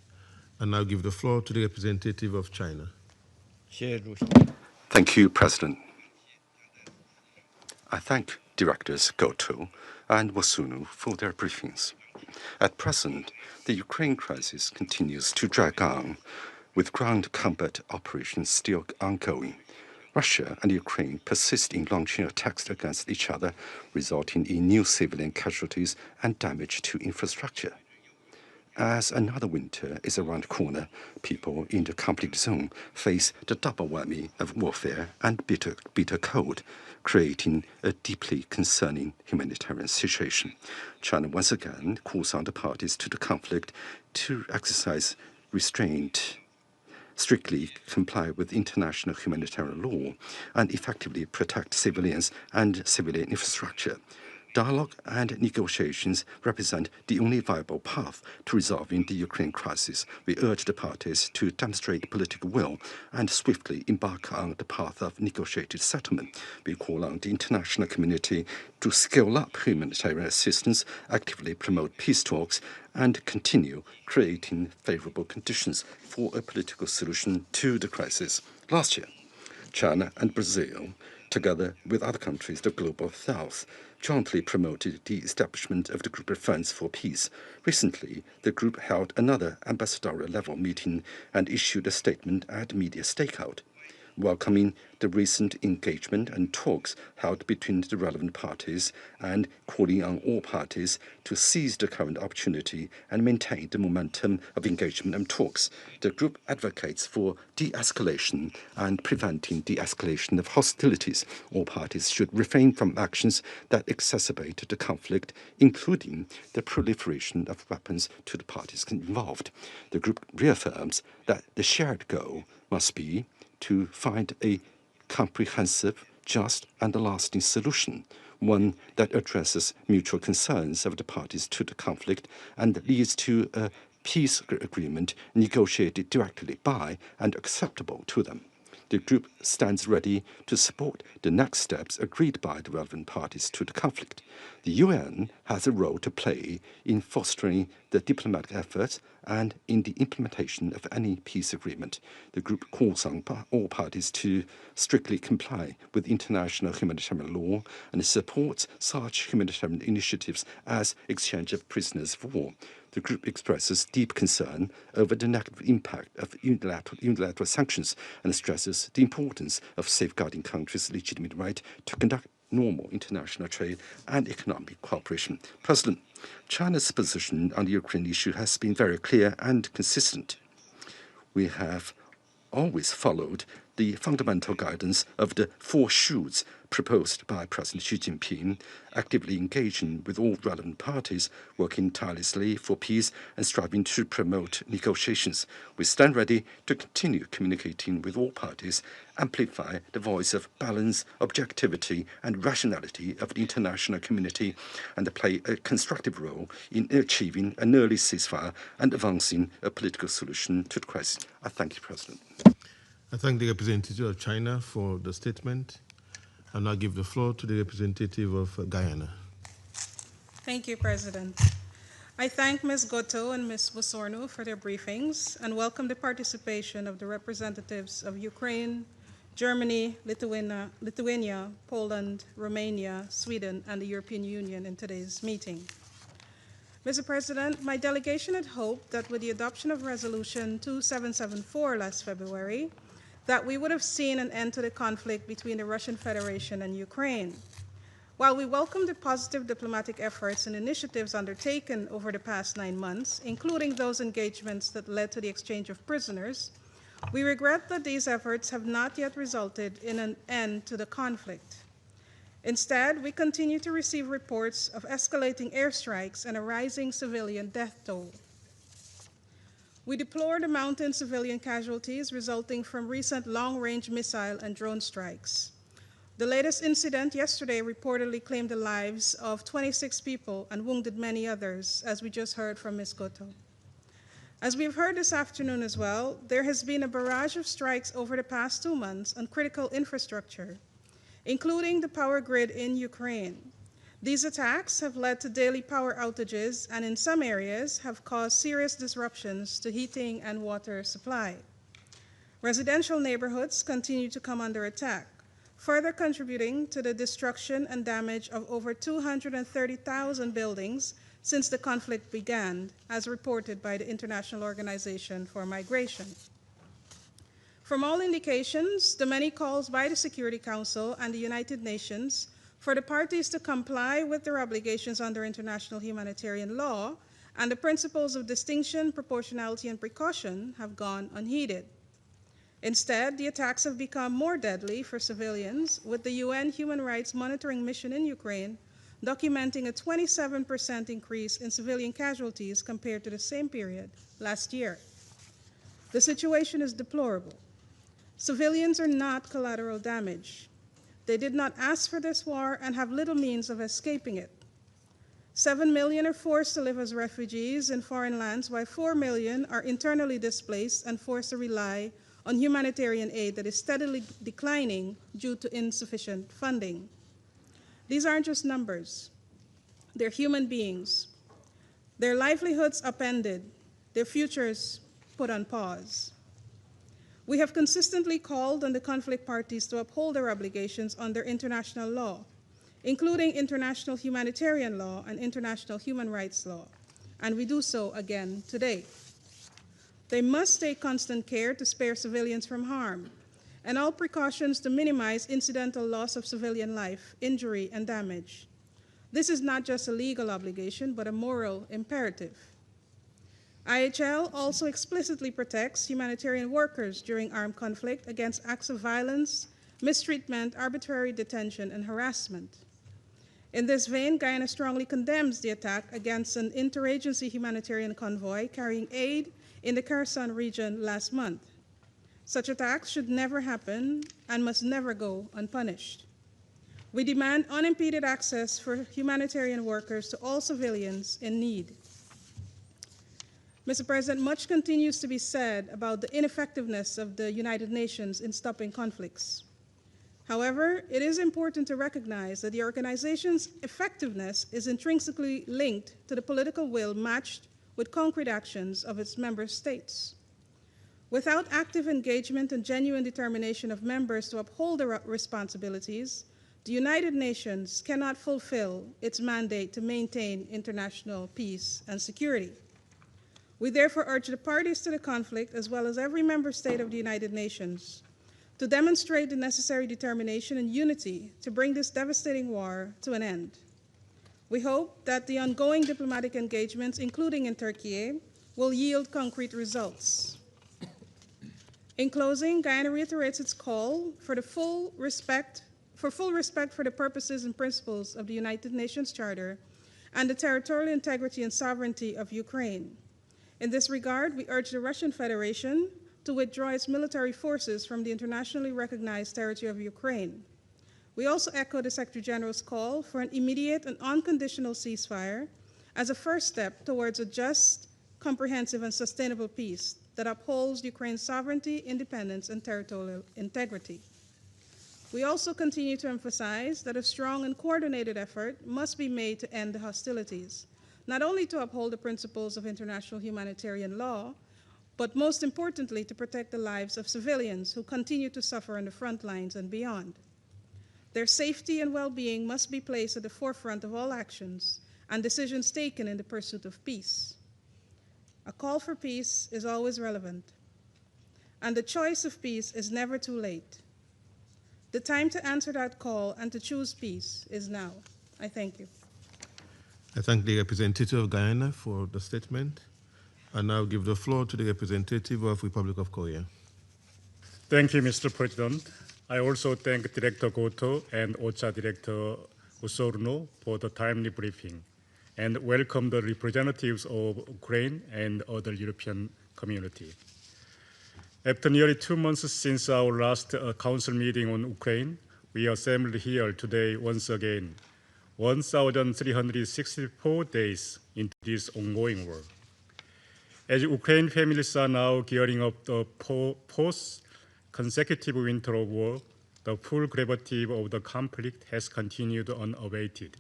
and now give the floor to the representative of China. Thank you, President. I thank Directors Goto and Wasunu for their briefings. At present, the Ukraine crisis continues to drag on, with ground combat operations still ongoing. Russia and Ukraine persist in launching attacks against each other, resulting in new civilian casualties and damage to infrastructure. As another winter is around the corner, people in the conflict zone face the double whammy of warfare and bitter cold, creating a deeply concerning humanitarian situation. China once again calls on the parties to the conflict to exercise restraint, strictly comply with international humanitarian law, and effectively protect civilians and civilian infrastructure. Dialogue and negotiations represent the only viable path to resolving the Ukraine crisis. We urge the parties to demonstrate political will and swiftly embark on the path of negotiated settlement. We call on the international community to scale up humanitarian assistance, actively promote peace talks, and continue creating favorable conditions for a political solution to the crisis. Last year, China and Brazil, together with other countries, the Global South, jointly promoted the establishment of the Group of Funds for Peace. Recently, the group held another ambassadorial-level meeting and issued a statement at media stakeout, welcoming the recent engagement and talks held between the relevant parties and calling on all parties to seize the current opportunity and maintain the momentum of engagement and talks. The group advocates for de-escalation and preventing the escalation of hostilities. All parties should refrain from actions that exacerbate the conflict, including the proliferation of weapons to the parties involved. The group reaffirms that the shared goal must be to find a comprehensive, just, and lasting solution, one that addresses mutual concerns of the parties to the conflict and leads to a peace agreement negotiated directly by and acceptable to them. The group stands ready to support the next steps agreed by the relevant parties to the conflict. The UN has a role to play in fostering the diplomatic efforts and in the implementation of any peace agreement. The group calls on all parties to strictly comply with international humanitarian law and supports such humanitarian initiatives as exchange of prisoners of war. The group expresses deep concern over the negative impact of unilateral sanctions and stresses the importance of safeguarding countries' legitimate right to conduct normal international trade and economic cooperation. President, China's position on the Ukraine issue has been very clear and consistent. We have always followed the fundamental guidance of the 4 shoots proposed by President Xi Jinping, actively engaging with all relevant parties, working tirelessly for peace and striving to promote negotiations. We stand ready to continue communicating with all parties, amplify the voice of balance, objectivity, and rationality of the international community, and play a constructive role in achieving an early ceasefire and advancing a political solution to the crisis. I thank you, President. I thank the representative of China for the statement. I'll now give the floor to the representative of Guyana. Thank you, President. I thank Ms. Goto and Ms. Wosorno for their briefings and welcome the participation of the representatives of Ukraine, Germany, Lithuania, Poland, Romania, Sweden, and the European Union in today's meeting. Mr. President, my delegation had hoped that with the adoption of Resolution 2774 last February, that we would have seen an end to the conflict between the Russian Federation and Ukraine. While we welcome the positive diplomatic efforts and initiatives undertaken over the past 9 months, including those engagements that led to the exchange of prisoners, we regret that these efforts have not yet resulted in an end to the conflict. Instead, we continue to receive reports of escalating airstrikes and a rising civilian death toll. We deplore the mounting civilian casualties resulting from recent long-range missile and drone strikes. The latest incident yesterday reportedly claimed the lives of 26 people and wounded many others, as we just heard from Ms. Goto. As we've heard this afternoon as well, there has been a barrage of strikes over the past 2 months on critical infrastructure, including the power grid in Ukraine. These attacks have led to daily power outages and in some areas have caused serious disruptions to heating and water supply. Residential neighborhoods continue to come under attack, further contributing to the destruction and damage of over 230,000 buildings since the conflict began, as reported by the International Organization for Migration. From all indications, the many calls by the Security Council and the United Nations for the parties to comply with their obligations under international humanitarian law and the principles of distinction, proportionality, and precaution have gone unheeded. Instead, the attacks have become more deadly for civilians, with the UN Human Rights Monitoring Mission in Ukraine documenting a 27% increase in civilian casualties compared to the same period last year. The situation is deplorable. Civilians are not collateral damage. They did not ask for this war and have little means of escaping it. 7 million are forced to live as refugees in foreign lands, while 4 million are internally displaced and forced to rely on humanitarian aid that is steadily declining due to insufficient funding. These aren't just numbers. They're human beings. Their livelihoods upended, their futures put on pause. We have consistently called on the conflict parties to uphold their obligations under international law, including international humanitarian law and international human rights law, and we do so again today. They must take constant care to spare civilians from harm, and all precautions to minimize incidental loss of civilian life, injury, and damage. This is not just a legal obligation, but a moral imperative. IHL also explicitly protects humanitarian workers during armed conflict against acts of violence, mistreatment, arbitrary detention, and harassment. In this vein, Guyana strongly condemns the attack against an interagency humanitarian convoy carrying aid in the Kherson region last month. Such attacks should never happen and must never go unpunished. We demand unimpeded access for humanitarian workers to all civilians in need. Mr. President, much continues to be said about the ineffectiveness of the United Nations in stopping conflicts. However, it is important to recognize that the organization's effectiveness is intrinsically linked to the political will matched with concrete actions of its member states. Without active engagement and genuine determination of members to uphold their responsibilities, the United Nations cannot fulfill its mandate to maintain international peace and security. We therefore urge the parties to the conflict, as well as every member state of the United Nations, to demonstrate the necessary determination and unity to bring this devastating war to an end. We hope that the ongoing diplomatic engagements, including in Turkey, will yield concrete results. In closing, Guyana reiterates its call for full respect for the purposes and principles of the United Nations Charter and the territorial integrity and sovereignty of Ukraine. In this regard, we urge the Russian Federation to withdraw its military forces from the internationally recognized territory of Ukraine. We also echo the Secretary General's call for an immediate and unconditional ceasefire as a first step towards a just, comprehensive, and sustainable peace that upholds Ukraine's sovereignty, independence, and territorial integrity. We also continue to emphasize that a strong and coordinated effort must be made to end the hostilities, not only to uphold the principles of international humanitarian law, but most importantly, to protect the lives of civilians who continue to suffer on the front lines and beyond. Their safety and well-being must be placed at the forefront of all actions and decisions taken in the pursuit of peace. A call for peace is always relevant, and the choice of peace is never too late. The time to answer that call and to choose peace is now. I thank you. I thank the representative of Guyana for the statement. I now give the floor to the representative of Republic of Korea. Thank you, Mr. President. I also thank Director Goto and OCHA Director Usorno for the timely briefing, and welcome the representatives of Ukraine and other European community. After nearly 2 months since our last council meeting on Ukraine, we assembled here today once again, 1,364 days into this ongoing war. As Ukraine families are now gearing up the post-consecutive winter of war, the full gravity of the conflict has continued unabated.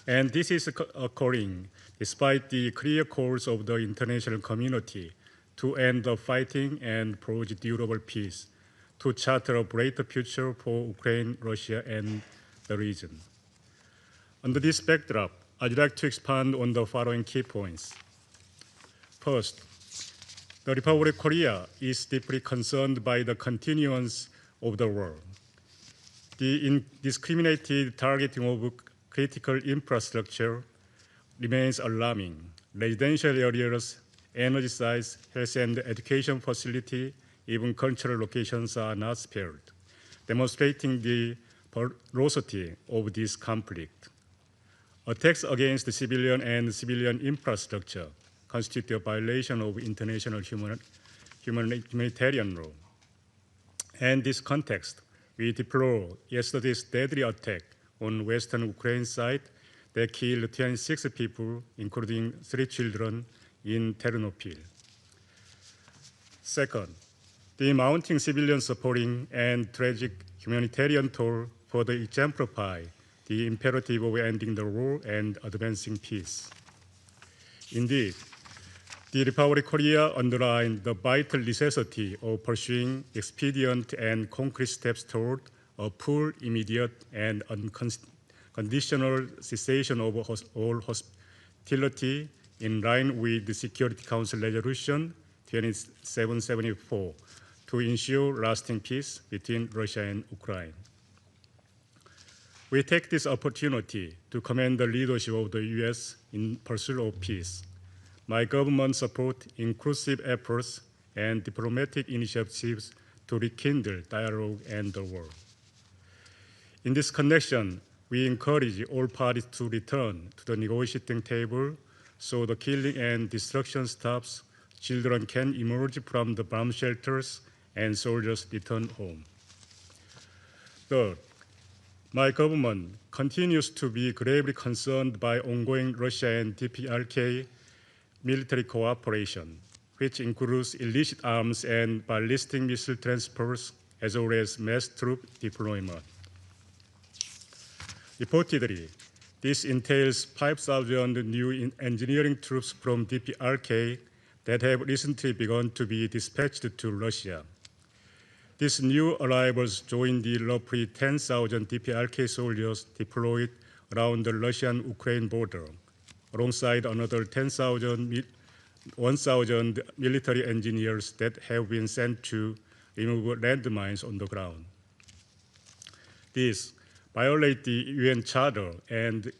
And this is occurring despite the clear calls of the international community to end the fighting and forge durable peace, to charter a brighter future for Ukraine, Russia, and the region. Under this backdrop, I'd like to expand on the following key points. First, the Republic of Korea is deeply concerned by the continuance of the war. The indiscriminated targeting of critical infrastructure remains alarming. Residential areas, energy sites, health and education facilities, even cultural locations are not spared, demonstrating the ferocity of this conflict. Attacks against the civilian and civilian infrastructure constitute a violation of international humanitarian law. In this context, we deplore yesterday's deadly attack on western Ukraine side that killed 26 people, including 3 children, in Ternopil. Second, the mounting civilian suffering and tragic humanitarian toll further exemplify the imperative of ending the war and advancing peace. Indeed, the Republic of Korea underlined the vital necessity of pursuing expedient and concrete steps toward a full, immediate, and unconditional cessation of all hostility in line with the Security Council Resolution 2774 to ensure lasting peace between Russia and Ukraine. We take this opportunity to commend the leadership of the U.S. in pursuit of peace. My government supports inclusive efforts and diplomatic initiatives to rekindle dialogue and the war. In this connection, we encourage all parties to return to the negotiating table so the killing and destruction stops, children can emerge from the bomb shelters, and soldiers return home. Third, my government continues to be gravely concerned by ongoing Russia and DPRK military cooperation, which includes illicit arms and ballistic missile transports, as well as mass troop deployment. Reportedly, this entails 5,000 new engineering troops from DPRK that have recently begun to be dispatched to Russia. These new arrivals join the roughly 10,000 DPRK soldiers deployed around the Russian-Ukraine border, alongside another 1,000 military engineers that have been sent to remove landmines on the ground. These violate the UN Charter and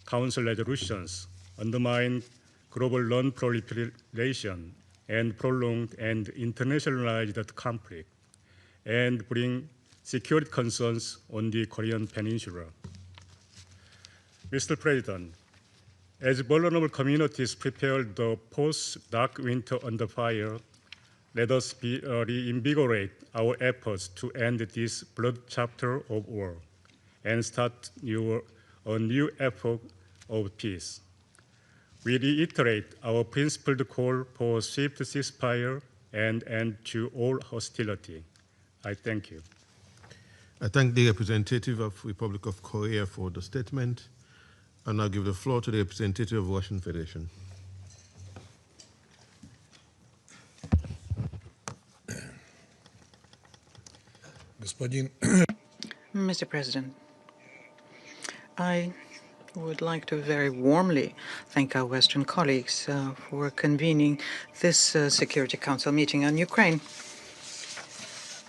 Council resolutions, undermine global non-proliferation, and prolonged and internationalized conflict, and bring security concerns on the Korean Peninsula. Mr. President, as vulnerable communities prepare the post-dark winter under fire, let us reinvigorate our efforts to end this blood chapter of war and start a new effort of peace. We reiterate our principled call for swift ceasefire and end to all hostility. I thank you. I thank the representative of Republic of Korea for the statement. I now give the floor to the representative of Russian Federation. Mr. President, I would like to very warmly thank our Western colleagues for convening this Security Council meeting on Ukraine,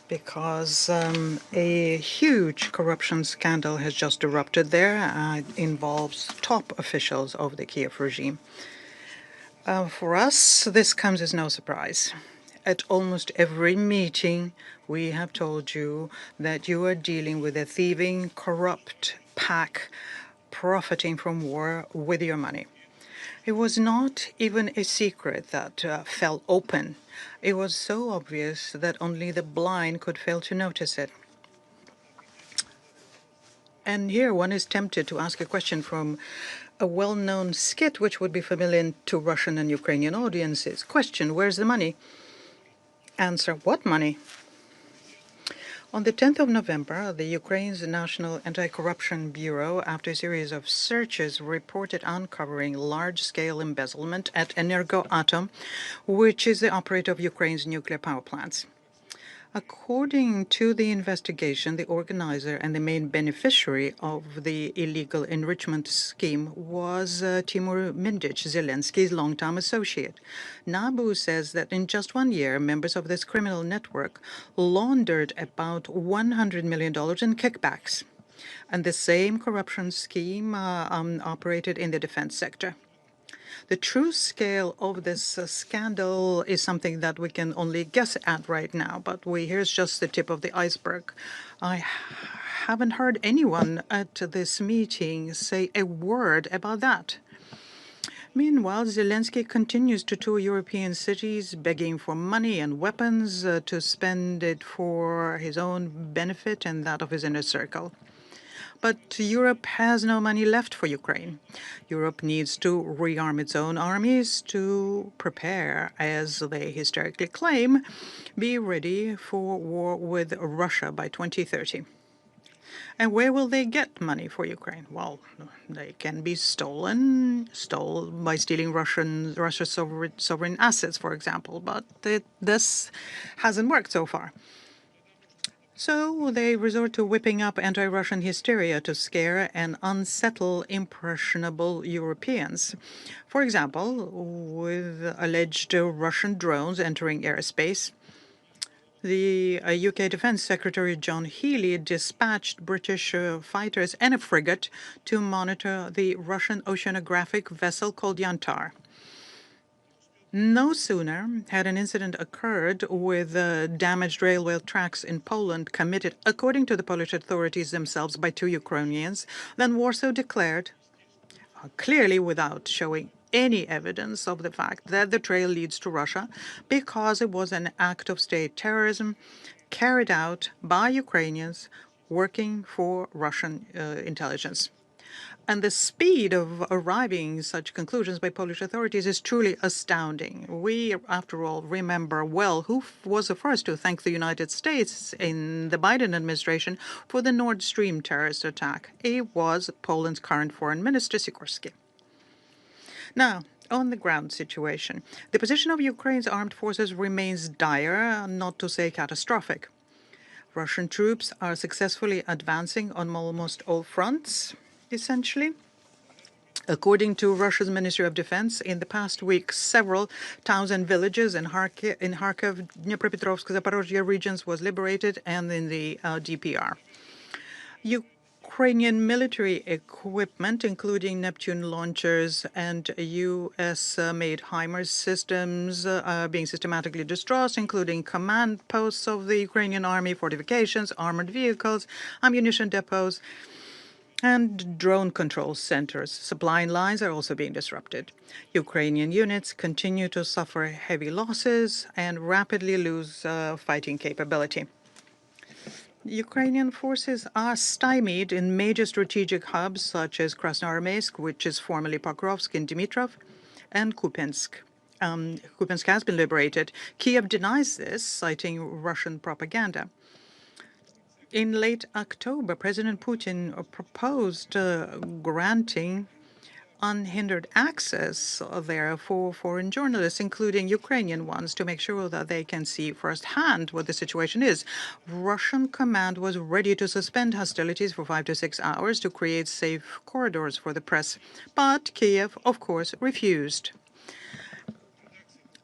because a huge corruption scandal has just erupted there. It involves top officials of the Kiev regime. For us, this comes as no surprise. At almost every meeting, we have told you that you are dealing with a thieving, corrupt pack profiting from war with your money. It was not even a secret that fell open. It was so obvious that only the blind could fail to notice it. And here one is tempted to ask a question from a well-known skit which would be familiar to Russian and Ukrainian audiences. Question, where's the money? Answer, what money? On the 10th of November, the Ukraine's National Anti-Corruption Bureau, after a series of searches, reported uncovering large-scale embezzlement at Energoatom, which is the operator of Ukraine's nuclear power plants. According to the investigation, the organizer and the main beneficiary of the illegal enrichment scheme was Timur Mindich, Zelensky's longtime associate. NABU says that in just 1 year, members of this criminal network laundered about $100 million in kickbacks. And the same corruption scheme operated in the defense sector. The true scale of this scandal is something that we can only guess at right now, but here's just the tip of the iceberg. I haven't heard anyone at this meeting say a word about that. Meanwhile, Zelensky continues to tour European cities, begging for money and weapons to spend it for his own benefit and that of his inner circle. But Europe has no money left for Ukraine. Europe needs to rearm its own armies to prepare, as they hysterically claim, be ready for war with Russia by 2030. And where will they get money for Ukraine? Well, they can be stolen by stealing Russia's sovereign assets, for example, but this hasn't worked so far. So they resort to whipping up anti-Russian hysteria to scare and unsettle impressionable Europeans. For example, with alleged Russian drones entering airspace, the UK Defence Secretary John Healey dispatched British fighters and a frigate to monitor the Russian oceanographic vessel called Yantar. No sooner had an incident occurred with damaged railway tracks in Poland committed, according to the Polish authorities themselves, by 2 Ukrainians, than Warsaw declared, clearly without showing any evidence of the fact that the trail leads to Russia, because it was an act of state terrorism carried out by Ukrainians working for Russian intelligence. And the speed of arriving such conclusions by Polish authorities is truly astounding. We, after all, remember well who was the first to thank the United States in the Biden administration for the Nord Stream terrorist attack. It was Poland's current foreign minister, Sikorski. Now, on the ground situation, the position of Ukraine's armed forces remains dire, not to say catastrophic. Russian troops are successfully advancing on almost all fronts, essentially. According to Russia's Ministry of Defense, in the past week, several towns and villages in Kharkiv, Dnipropetrovsk, Zaporozhye regions was liberated, and in the DPR. Ukrainian military equipment, including Neptune launchers and U.S.-made HIMARS systems, being systematically destroyed, including command posts of the Ukrainian army, fortifications, armored vehicles, ammunition depots, and drone control centers. Supply lines are also being disrupted. Ukrainian units continue to suffer heavy losses and rapidly lose fighting capability. Ukrainian forces are stymied in major strategic hubs such as Krasnoarmeysk, which is formerly Pokrovsk, in Dimitrov, and Kupiansk. Kupiansk has been liberated. Kiev denies this, citing Russian propaganda. In late October, President Putin proposed granting unhindered access there for foreign journalists, including Ukrainian ones, to make sure that they can see firsthand what the situation is. Russian command was ready to suspend hostilities for 5 to 6 hours to create safe corridors for the press, but Kiev, of course, refused.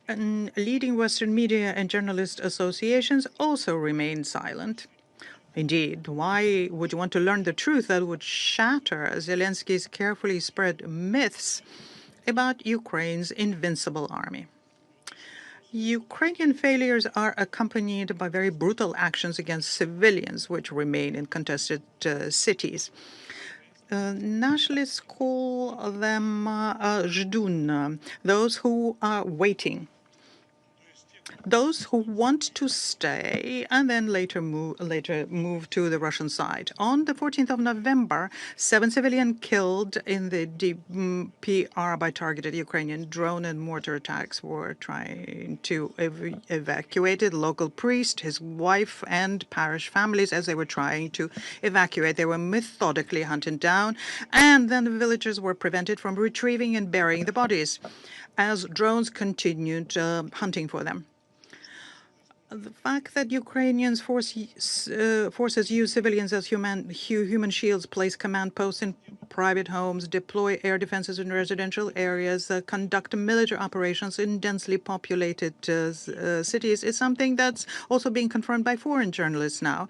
And leading Western media and journalist associations also remained silent. Indeed, why would you want to learn the truth that would shatter Zelensky's carefully spread myths about Ukraine's invincible army? Ukrainian failures are accompanied by very brutal actions against civilians, which remain in contested cities. Nationalists call them zhdun, those who are waiting. Those who want to stay and then later move to the Russian side. On the 14th of November, 7 civilians killed in the DPR by targeted Ukrainian drone and mortar attacks were trying to evacuate a local priest, his wife, and parish families as they were trying to evacuate. They were methodically hunted down, and then the villagers were prevented from retrieving and burying the bodies as drones continued hunting for them. The fact that Ukrainian forces use civilians as human shields, place command posts in private homes, deploy air defenses in residential areas, conduct military operations in densely populated cities is something that's also being confirmed by foreign journalists now,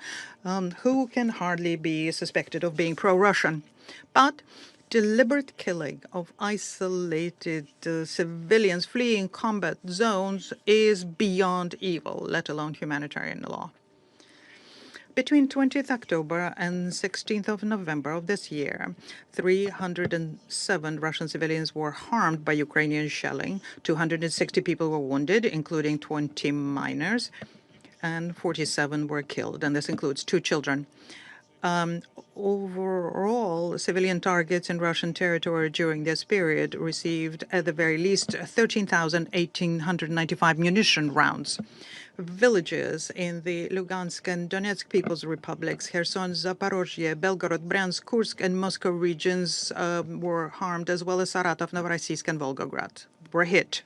who can hardly be suspected of being pro-Russian. But deliberate killing of isolated civilians fleeing combat zones is beyond evil, let alone humanitarian law. Between 20th October and 16th of November of this year, 307 Russian civilians were harmed by Ukrainian shelling. 260 people were wounded, including 20 minors, and 47 were killed, and this includes 2 children. Overall, civilian targets in Russian territory during this period received, at the very least, 13,195 munition rounds. Villages in the Lugansk and Donetsk People's Republics, Kherson, Zaporozhye, Belgorod, Bryansk, Kursk, and Moscow regions were harmed, as well as Saratov, Novorossiysk, and Volgograd were hit.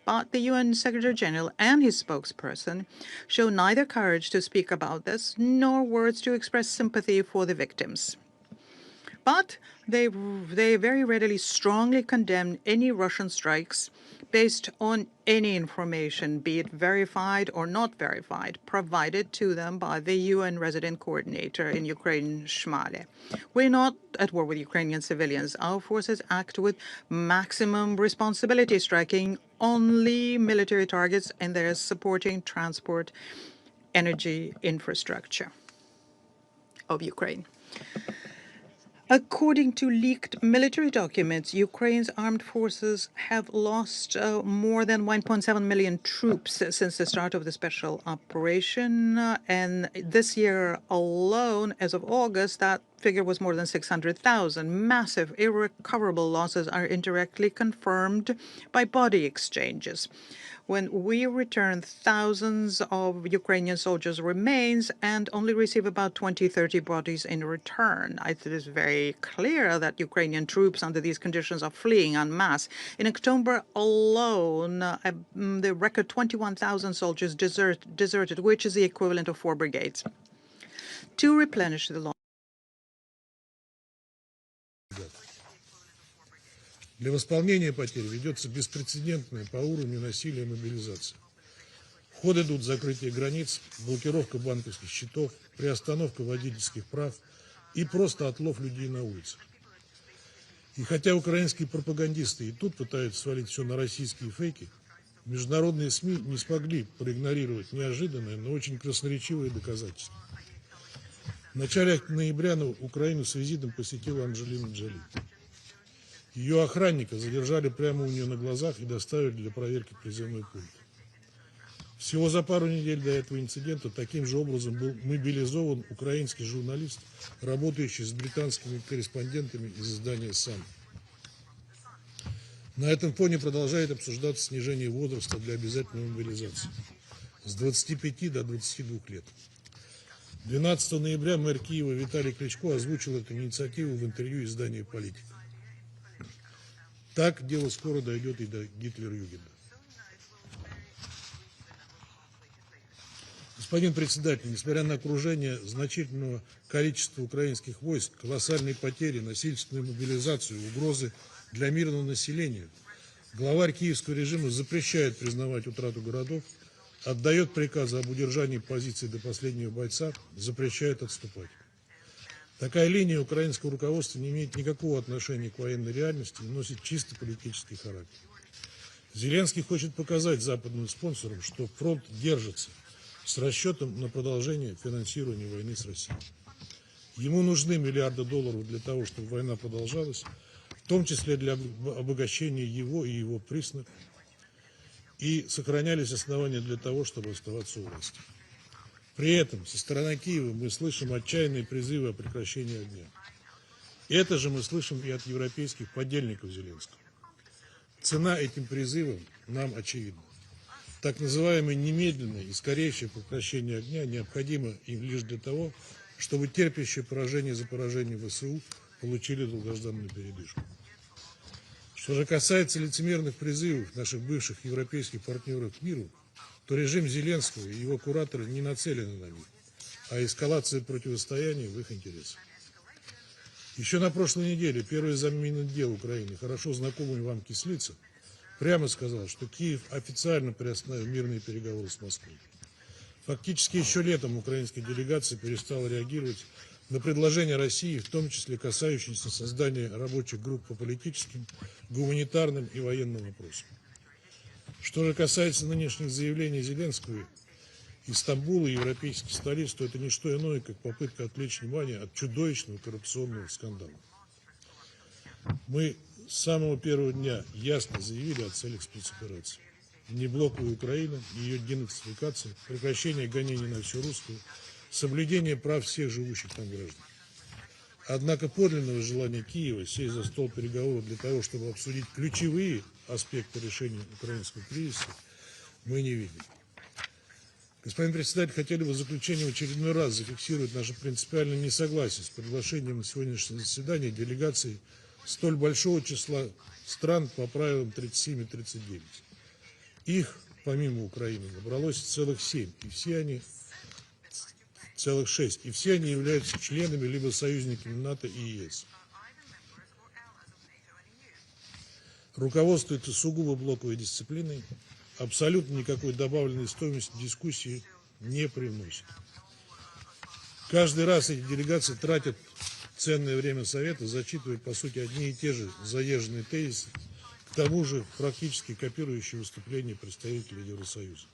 But the UN Secretary General and his spokesperson show neither courage to speak about this nor words to express sympathy for the victims. But they very readily strongly condemn any Russian strikes based on any information, be it verified or not verified, provided to them by the UN resident coordinator in Ukraine, Shmale. We're not at war with Ukrainian civilians. Our forces act with maximum responsibility, striking only military targets, and they're supporting transport, energy infrastructure of Ukraine. According to leaked military documents, Ukraine's armed forces have lost more than 1.7 million troops since the start of the special operation. And this year alone, as of August, that figure was more than 600,000. Massive, irrecoverable losses are indirectly confirmed by body exchanges. When we return thousands of Ukrainian soldiers' remains and only receive about 20-30 bodies in return, it is very clear that Ukrainian troops under these conditions are fleeing en masse. In October alone, the record 21,000 soldiers deserted, which is the equivalent of 4 brigades. To replenish the law. Для восполнения потерь ведется беспрецедентная по уровню насилия мобилизация. В ход идут закрытие границ, блокировка банковских счетов, приостановка водительских прав и просто отлов людей на улицах. И хотя украинские пропагандисты и тут пытаются свалить все на российские фейки, международные СМИ не смогли проигнорировать неожиданное, но очень красноречивое доказательство. В начале ноября Украину с визитом посетила Анджелина Джоли. Ее охранника задержали прямо у нее на глазах и доставили для проверки в призывной пункт. Всего за пару недель до этого инцидента таким же образом был мобилизован украинский журналист, работающий с британскими корреспондентами из издания «Сан». На этом фоне продолжает обсуждаться снижение возраста для обязательной мобилизации с 25 до 22 лет. 12 ноября мэр Киева Виталий Кличко озвучил эту инициативу в интервью изданию «Политика». Так дело скоро дойдет и до Гитлер-Югенда. Господин председатель, несмотря на окружение значительного количества украинских войск, колоссальные потери, насильственную мобилизацию, угрозы для мирного населения, главарь киевского режима запрещает признавать утрату городов, отдает приказы об удержании позиций до последнего бойца, запрещает отступать. Такая линия украинского руководства не имеет никакого отношения к военной реальности и носит чисто политический характер. Зеленский хочет показать западным спонсорам, что фронт держится с расчетом на продолжение финансирования войны с Россией. Ему нужны миллиарды долларов для того, чтобы война продолжалась, в том числе для обогащения его и его признаков, и сохранялись основания для того, чтобы оставаться у власти. При этом со стороны Киева мы слышим отчаянные призывы о прекращении огня. Это же мы слышим и от европейских подельников Зеленского. Цена этим призывам нам очевидна. Так называемое немедленное и скорейшее прекращение огня необходимо им лишь для того, чтобы терпящие поражение за поражением ВСУ получили долгожданную передышку. Что же касается лицемерных призывов наших бывших европейских партнеров к миру, то режим Зеленского и его кураторы не нацелены на мир, а эскалация противостояния в их интересах. Еще на прошлой неделе первый замминотдела Украины, хорошо знакомый вам Кислица, прямо сказал, что Киев официально приостановил мирные переговоры с Москвой. Фактически еще летом украинская делегация перестала реагировать на предложения России, в том числе касающиеся создания рабочих групп по политическим, гуманитарным и военным вопросам. Что же касается нынешних заявлений Зеленского из Стамбула и европейских столиц, то это не что иное, как попытка отвлечь внимание от чудовищного коррупционного скандала. Мы с самого первого дня ясно заявили о целях спецоперации. Неблоковая Украина, ее денацификация, прекращение гонений на все русское, соблюдение прав всех живущих там граждан. Однако подлинного желания Киева сесть за стол переговоров для того, чтобы обсудить ключевые аспекты решения украинского кризиса, мы не видим. Господин председатель, хотели бы в заключение в очередной раз зафиксировать наше принципиальное несогласие с приглашением на сегодняшнее заседание делегаций столь большого числа стран по правилам 37 и 39. Их, помимо Украины, набралось целых 7, и все они целых 6, и все они являются членами либо союзниками НАТО и ЕС. Руководствуется сугубо блоковой дисциплиной, абсолютно никакой добавленной стоимости дискуссии не привносит. Каждый раз эти делегации тратят ценное время Совета, зачитывая, по сути, одни и те же заезженные тезисы, к тому же практически копирующие выступления представителей Евросоюза.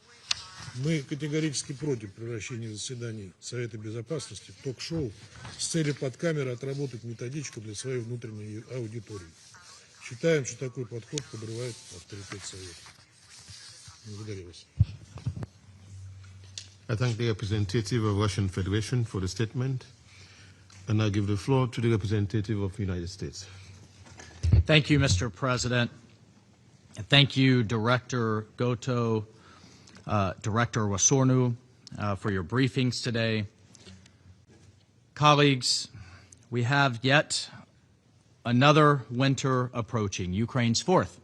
Мы категорически против превращения заседаний Совета Безопасности в ток-шоу с целью под камерой отработать методичку для своей внутренней аудитории. Считаем, что такой подход подрывает авторитет Совета. Благодарю вас. I thank the representative of Russian Federation for the statement. And I give the floor to the representative of the United States. Thank you, Mr. President. And thank you, Director Goto, Director Wosornu, for your briefings today. Colleagues, we have yet another winter approaching, Ukraine's fourth,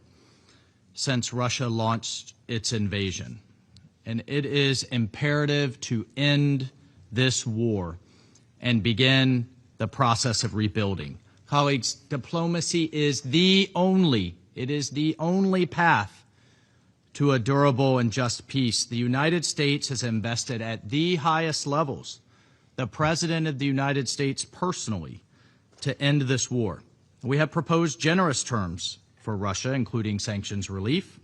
since Russia launched its invasion. And it is imperative to end this war and begin the process of rebuilding. Colleagues, diplomacy is the only path to a durable and just peace. The United States has invested at the highest levels, the President of the United States personally, to end this war. We have proposed generous terms for Russia, including sanctions relief.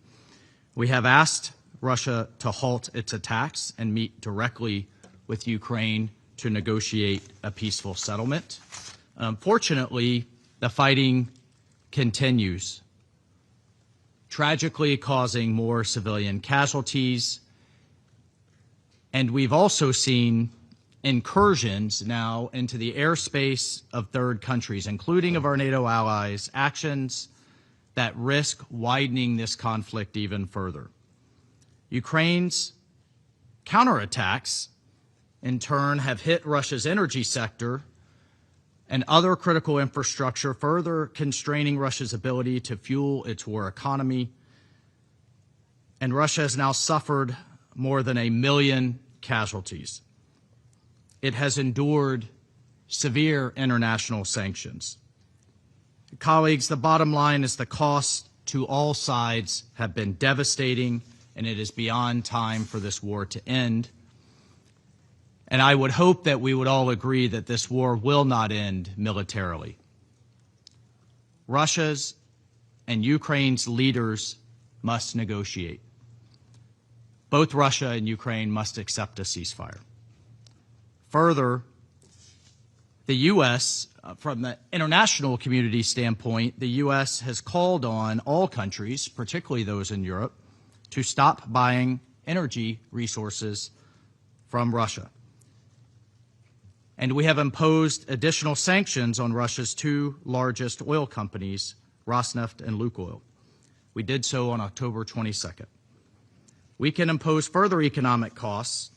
We have asked Russia to halt its attacks and meet directly with Ukraine to negotiate a peaceful settlement. Unfortunately, the fighting continues, tragically causing more civilian casualties. And we've also seen incursions now into the airspace of third countries, including of our NATO allies, actions that risk widening this conflict even further. Ukraine's counterattacks, in turn, have hit Russia's energy sector and other critical infrastructure, further constraining Russia's ability to fuel its war economy. And Russia has now suffered more than 1 million casualties. It has endured severe international sanctions. Colleagues, the bottom line is the costs to all sides have been devastating, and it is beyond time for this war to end. And I would hope that we would all agree that this war will not end militarily. Russia's and Ukraine's leaders must negotiate. Both Russia and Ukraine must accept a ceasefire. Further, the U.S., from the international community standpoint, the U.S. has called on all countries, particularly those in Europe, to stop buying energy resources from Russia. And we have imposed additional sanctions on Russia's two largest oil companies, Rosneft and Lukoil. We did so on October 22nd. We can impose further economic costs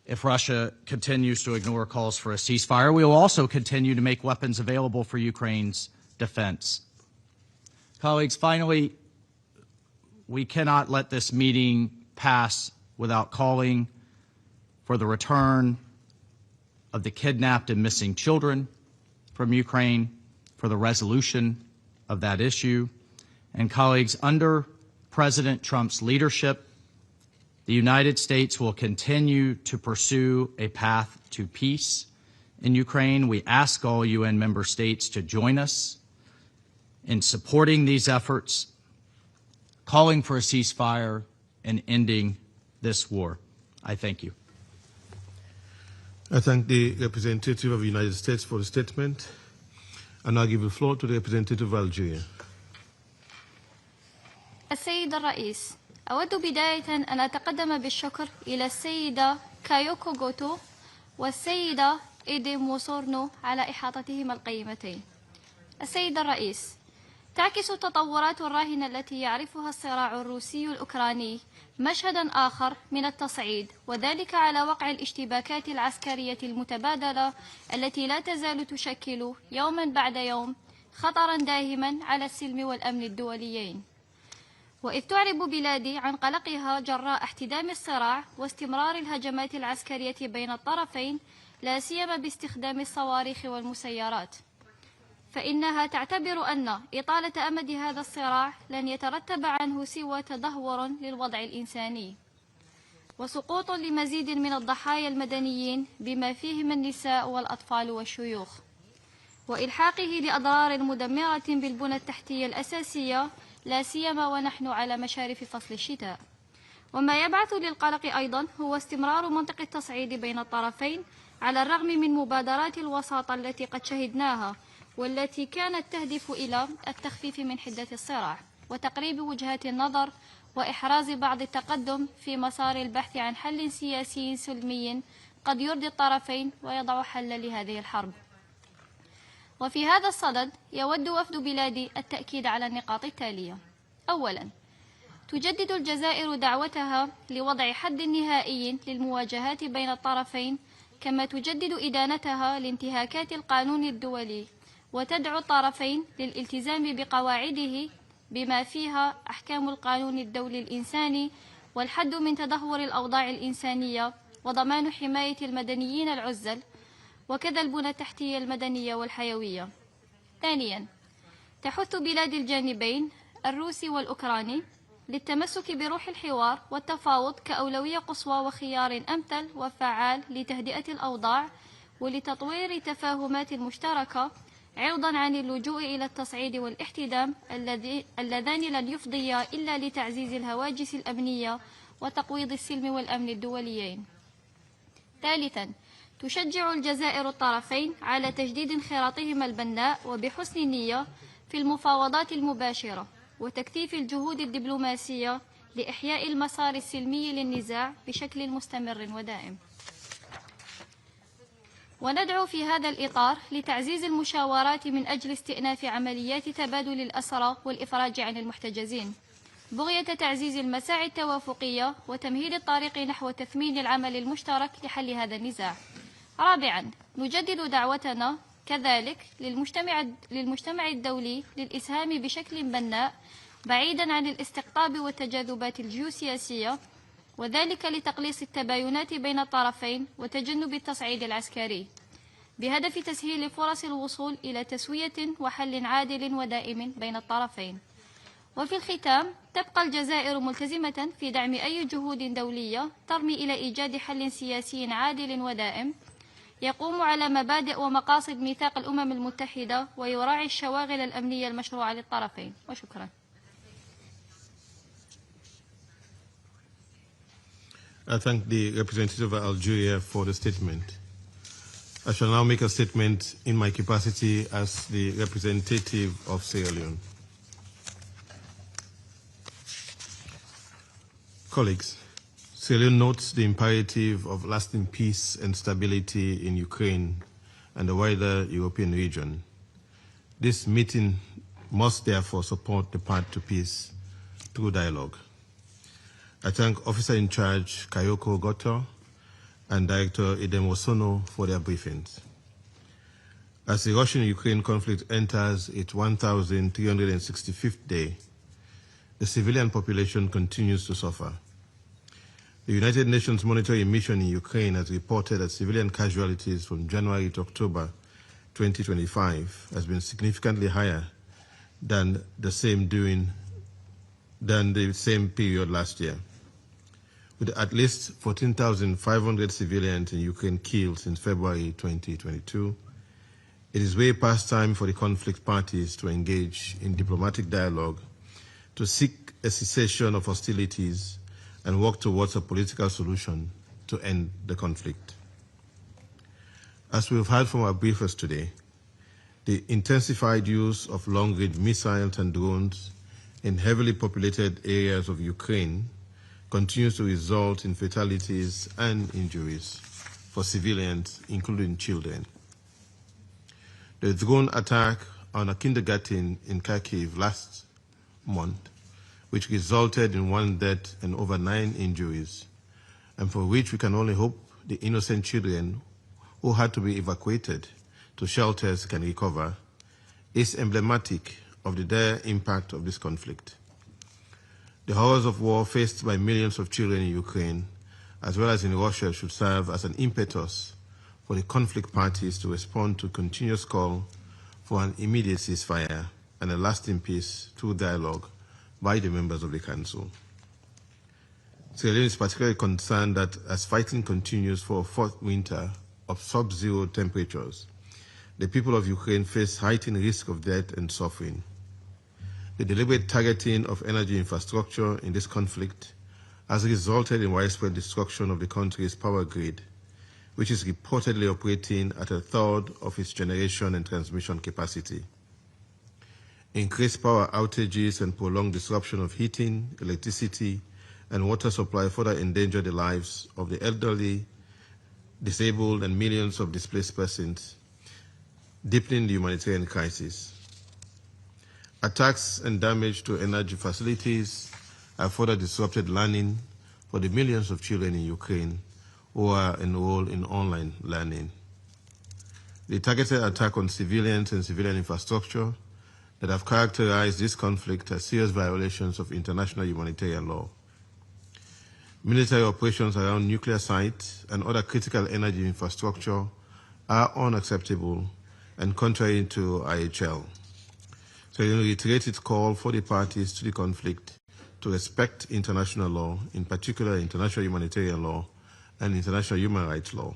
if Russia continues to ignore calls for a ceasefire. We will also continue to make weapons available for Ukraine's defense. Colleagues, finally, we cannot let this meeting pass without calling for the return of the kidnapped and missing children from Ukraine, for the resolution of that issue. And colleagues, under President Trump's leadership, the United States will continue to pursue a path to peace in Ukraine. We ask all UN member states to join us in supporting these efforts, calling for a ceasefire, and ending this war. I thank you. I thank the representative of the United States for the statement, and I give the floor to the representative of Algeria. السيد الرئيس، أود بداية أن أتقدم بالشكر إلى السيدة كايوكو غوتو والسيدة إيديم وسورنو على إحاطتهما القيمتين. السيد الرئيس، تعكس التطورات الراهنة التي يعرفها الصراع الروسي الأوكراني مشهدا آخر من التصعيد، وذلك على وقع الاشتباكات العسكرية المتبادلة التي لا تزال تشكل يوما بعد يوم خطرا داهما على السلم والأمن الدوليين. وإذ تعرب بلادي عن قلقها جراء احتدام الصراع واستمرار الهجمات العسكرية بين الطرفين، لا سيما باستخدام الصواريخ والمسيرات، فإنها تعتبر أن إطالة أمد هذا الصراع لن يترتب عنه سوى تدهور للوضع الإنساني وسقوط لمزيد من الضحايا المدنيين بما فيهم النساء والأطفال والشيوخ، وإلحاقه لأضرار مدمرة بالبنى التحتية الأساسية، لا سيما ونحن على مشارف فصل الشتاء. وما يبعث للقلق أيضا هو استمرار منطق التصعيد بين الطرفين على الرغم من مبادرات الوساطة التي قد شهدناها، والتي كانت تهدف إلى التخفيف من حدة الصراع وتقريب وجهات النظر وإحراز بعض التقدم في مسار البحث عن حل سياسي سلمي قد يرضي الطرفين ويضع حلا لهذه الحرب. وفي هذا الصدد يود وفد بلادي التأكيد على النقاط التالية. أولاً، تجدد الجزائر دعوتها لوضع حد نهائي للمواجهات بين الطرفين، كما تجدد إدانتها لانتهاكات القانون الدولي، وتدعو الطرفين للالتزام بقواعده بما فيها أحكام القانون الدولي الإنساني والحد من تدهور الأوضاع الإنسانية وضمان حماية المدنيين العزل، وكذا البنى التحتية المدنية والحيوية. ثانياً، تحث بلاد الجانبين الروسي والأوكراني للتمسك بروح الحوار والتفاوض كأولوية قصوى وخيار أمثل وفعال لتهدئة الأوضاع ولتطوير تفاهمات مشتركة، عوضاً عن اللجوء إلى التصعيد والاحتدام اللذان لن يفضيا إلا لتعزيز الهواجس الأمنية وتقويض السلم والأمن الدوليين. ثالثاً، تشجع الجزائر الطرفين على تجديد انخراطهما البناء وبحسن نية في المفاوضات المباشرة وتكثيف الجهود الدبلوماسية لإحياء المسار السلمي للنزاع بشكل مستمر ودائم. وندعو في هذا الإطار لتعزيز المشاورات من أجل استئناف عمليات تبادل الأسرى والإفراج عن المحتجزين، بغية تعزيز المساعي التوافقية وتمهيد الطريق نحو تثمين العمل المشترك لحل هذا النزاع. رابعاً، نجدد دعوتنا كذلك للمجتمع الدولي للإسهام بشكل بناء بعيداً عن الاستقطاب والتجاذبات الجيوسياسية، وذلك لتقليص التباينات بين الطرفين وتجنب التصعيد العسكري، بهدف تسهيل فرص الوصول إلى تسوية وحل عادل ودائم بين الطرفين. وفي الختام، تبقى الجزائر ملتزمة في دعم أي جهود دولية ترمي إلى إيجاد حل سياسي عادل ودائم يقوم على مبادئ ومقاصد ميثاق الأمم المتحدة ويراعي الشواغل الأمنية المشروعة للطرفين. وشكرا. I thank the representative of Algeria for the statement. I shall now make a statement in my capacity as the representative of Sierra Leone. Colleagues, Sierra Leone notes the imperative of lasting peace and stability in Ukraine and the wider European region. This meeting must therefore support the path to peace through dialogue. I thank Officer in Charge Kayoko Goto and Director Idem Osono for their briefings. As the Russian-Ukraine conflict enters its 1,365th day, the civilian population continues to suffer. The United Nations monitoring mission in Ukraine has reported that civilian casualties from January to October 2025 has been significantly higher than the same period last year, with at least 14,500 civilians in Ukraine killed since February 2022. It is way past time for the conflict parties to engage in diplomatic dialogue to seek a cessation of hostilities and work towards a political solution to end the conflict. As we have heard from our briefers today, the intensified use of long-range missiles and drones in heavily populated areas of Ukraine continues to result in fatalities and injuries for civilians, including children. The drone attack on a kindergarten in Kharkiv last month, which resulted in 1 death and over 9 injuries, and for which we can only hope the innocent children who had to be evacuated to shelters can recover, is emblematic of the dire impact of this conflict. The horrors of war faced by millions of children in Ukraine, as well as in Russia, should serve as an impetus for the conflict parties to respond to continuous call for an immediate ceasefire and a lasting peace through dialogue by the members of the Council. Sierra Leone is particularly concerned that as fighting continues for a fourth winter of sub-zero temperatures, the people of Ukraine face heightened risk of death and suffering. The deliberate targeting of energy infrastructure in this conflict has resulted in widespread destruction of the country's power grid, which is reportedly operating at a third of its generation and transmission capacity. Increased power outages and prolonged disruption of heating, electricity, and water supply further endanger the lives of the elderly, disabled, and millions of displaced persons deepening the humanitarian crisis. Attacks and damage to energy facilities have further disrupted learning for the millions of children in Ukraine who are enrolled in online learning. The targeted attack on civilians and civilian infrastructure that have characterized this conflict as serious violations of international humanitarian law. Military operations around nuclear sites and other critical energy infrastructure are unacceptable and contrary to IHL. So it reiterates its call for the parties to the conflict to respect international law, in particular international humanitarian law and international human rights law.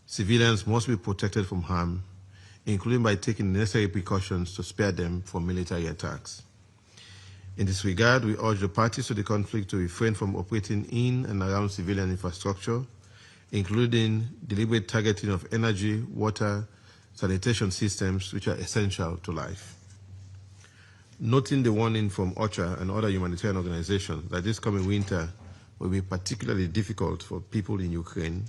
Civilians must be protected from harm, including by taking necessary precautions to spare them from military attacks. In this regard, we urge the parties to the conflict to refrain from operating in and around civilian infrastructure, including deliberate targeting of energy, water, sanitation systems which are essential to life. Noting the warning from OCHA and other humanitarian organizations that this coming winter will be particularly difficult for people in Ukraine,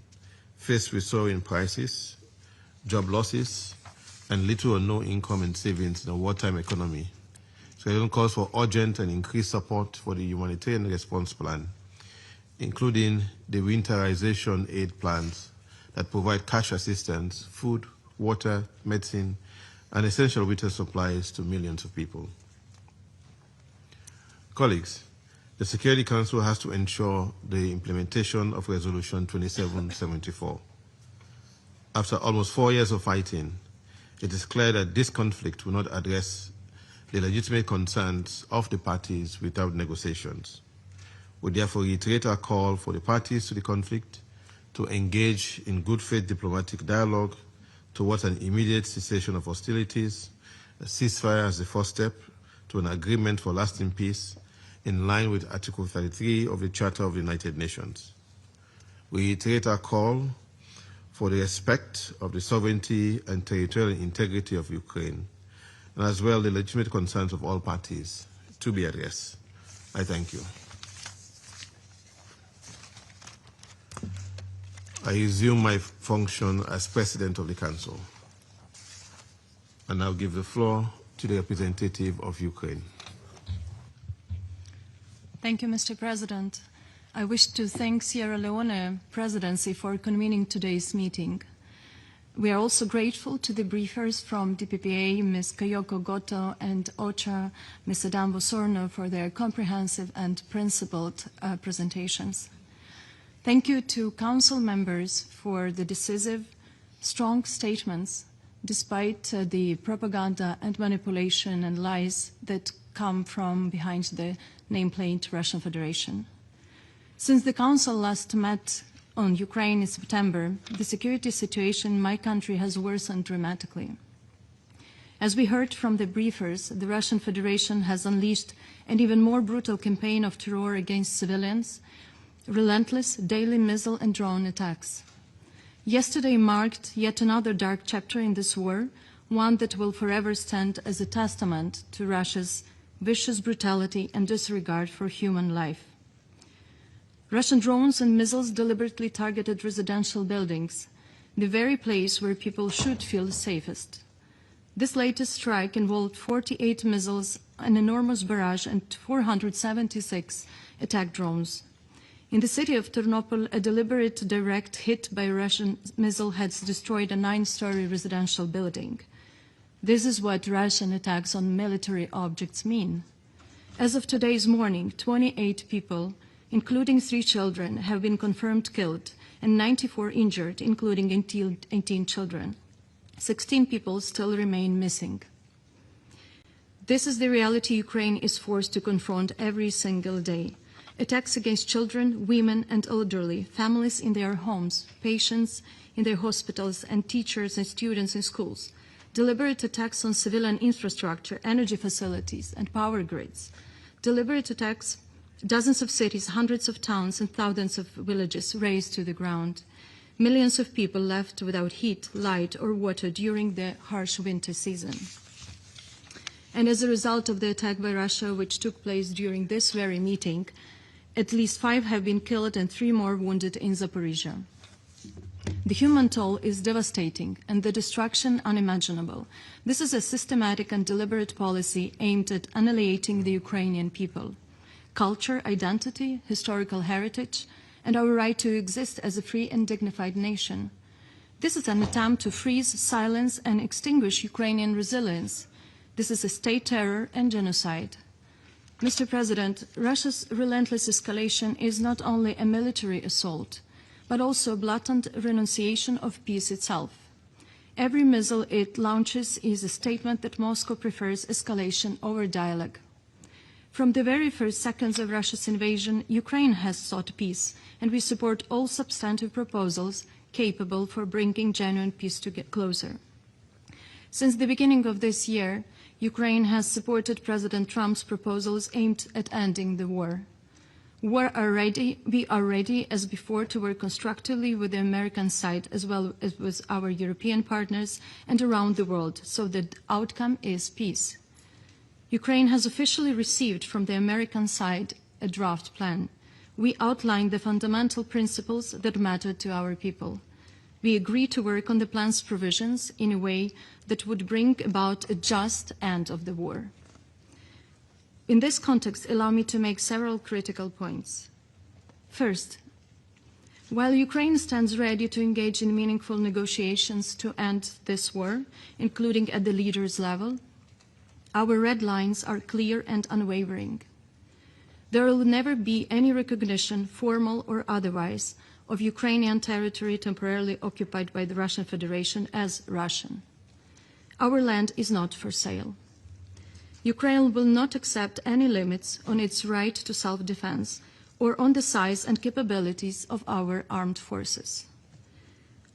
faced with soaring prices, job losses, and little or no income and savings in a wartime economy. So it calls for urgent and increased support for the humanitarian response plan, including the winterization aid plans that provide cash assistance, food, water, medicine, and essential winter supplies to millions of people. Colleagues, the Security Council has to ensure the implementation of Resolution 2774. After almost 4 years of fighting, it is clear that this conflict will not address the legitimate concerns of the parties without negotiations. We therefore reiterate our call for the parties to the conflict to engage in good faith diplomatic dialogue towards an immediate cessation of hostilities, a ceasefire as the first step to an agreement for lasting peace in line with Article 33 of the Charter of the United Nations. We reiterate our call for the respect of the sovereignty and territorial integrity of Ukraine, and as well the legitimate concerns of all parties to be addressed. I thank you. I resume my function as President of the Council, and I'll give the floor to the representative of Ukraine. Thank you, Mr. President. I wish to thank Sierra Leone Presidency for convening today's meeting. We are also grateful to the briefers from DPPA, Ms. Kayoko Goto, and OCHA, Ms. Adam Vosorno, for their comprehensive and principled presentations. Thank you to Council members for the decisive, strong statements, despite the propaganda and manipulation and lies that come from behind the nameplate Russian Federation. Since the Council last met on Ukraine in September, the security situation in my country has worsened dramatically. As we heard from the briefers, the Russian Federation has unleashed an even more brutal campaign of terror against civilians, relentless daily missile and drone attacks. Yesterday marked yet another dark chapter in this war, one that will forever stand as a testament to Russia's vicious brutality and disregard for human life. Russian drones and missiles deliberately targeted residential buildings, the very place where people should feel safest. This latest strike involved 48 missiles, an enormous barrage, and 476 attack drones. In the city of Ternopil, a deliberate direct hit by a Russian missile has destroyed a 9-story residential building. This is what Russian attacks on military objects mean. As of today's morning, 28 people, including 3 children, have been confirmed killed and 94 injured, including 18 children. 16 people still remain missing. This is the reality Ukraine is forced to confront every single day. Attacks against children, women, and elderly, families in their homes, patients in their hospitals, and teachers and students in schools. Deliberate attacks on civilian infrastructure, energy facilities, and power grids. Deliberate attacks, dozens of cities, hundreds of towns, and thousands of villages razed to the ground. Millions of people left without heat, light, or water during the harsh winter season. And as a result of the attack by Russia, which took place during this very meeting, at least 5 have been killed and 3 more wounded in Zaporizhia. The human toll is devastating and the destruction unimaginable. This is a systematic and deliberate policy aimed at annihilating the Ukrainian people, culture, identity, historical heritage, and our right to exist as a free and dignified nation. This is an attempt to freeze, silence, and extinguish Ukrainian resilience. This is a state terror and genocide. Mr. President, Russia's relentless escalation is not only a military assault, but also a blatant renunciation of peace itself. Every missile it launches is a statement that Moscow prefers escalation over dialogue. From the very first seconds of Russia's invasion, Ukraine has sought peace, and we support all substantive proposals capable for bringing genuine peace to get closer. Since the beginning of this year, Ukraine has supported President Trump's proposals aimed at ending the war. We are ready as before to work constructively with the American side as well as with our European partners and around the world, so that the outcome is peace. Ukraine has officially received from the American side a draft plan. We outlined the fundamental principles that matter to our people. We agree to work on the plan's provisions in a way that would bring about a just end of the war. In this context, allow me to make several critical points. First, while Ukraine stands ready to engage in meaningful negotiations to end this war, including at the leaders' level, our red lines are clear and unwavering. There will never be any recognition, formal or otherwise, of Ukrainian territory temporarily occupied by the Russian Federation as Russian. Our land is not for sale. Ukraine will not accept any limits on its right to self-defense or on the size and capabilities of our armed forces.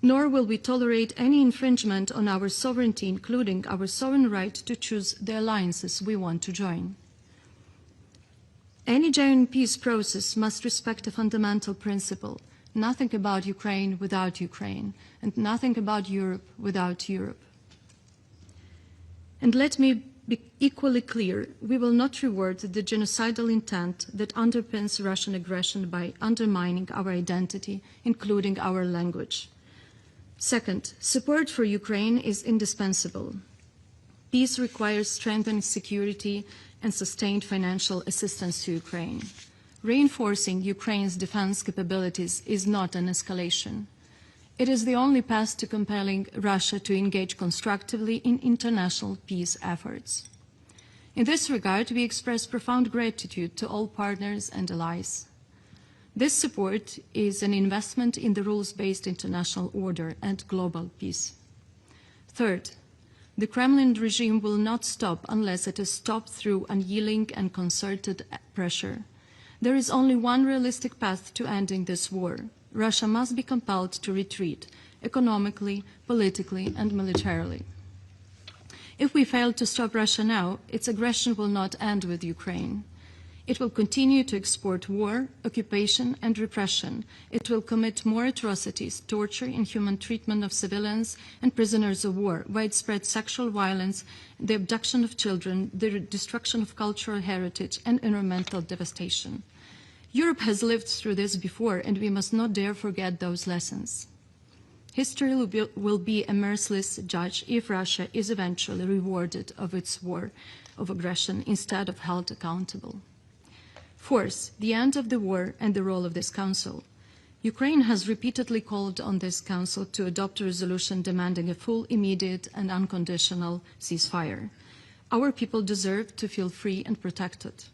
Nor will we tolerate any infringement on our sovereignty, including our sovereign right to choose the alliances we want to join. Any genuine peace process must respect a fundamental principle: nothing about Ukraine without Ukraine, and nothing about Europe without Europe. And let me be equally clear, we will not reward the genocidal intent that underpins Russian aggression by undermining our identity, including our language. Second, support for Ukraine is indispensable. Peace requires strengthened security and sustained financial assistance to Ukraine. Reinforcing Ukraine's defense capabilities is not an escalation. It is the only path to compelling Russia to engage constructively in international peace efforts. In this regard, we express profound gratitude to all partners and allies. This support is an investment in the rules-based international order and global peace. Third, the Kremlin regime will not stop unless it is stopped through unyielding and concerted pressure. There is only one realistic path to ending this war. Russia must be compelled to retreat economically, politically, and militarily. If we fail to stop Russia now, its aggression will not end with Ukraine. It will continue to export war, occupation, and repression. It will commit more atrocities, torture, inhuman treatment of civilians and prisoners of war, widespread sexual violence, the abduction of children, the destruction of cultural heritage, and environmental devastation. Europe has lived through this before, and we must not dare forget those lessons. History will be a merciless judge if Russia is eventually rewarded of its war of aggression instead of held accountable. Fourth, the end of the war and the role of this Council. Ukraine has repeatedly called on this Council to adopt a resolution demanding a full, immediate, and unconditional ceasefire. Our people deserve to feel free and protected.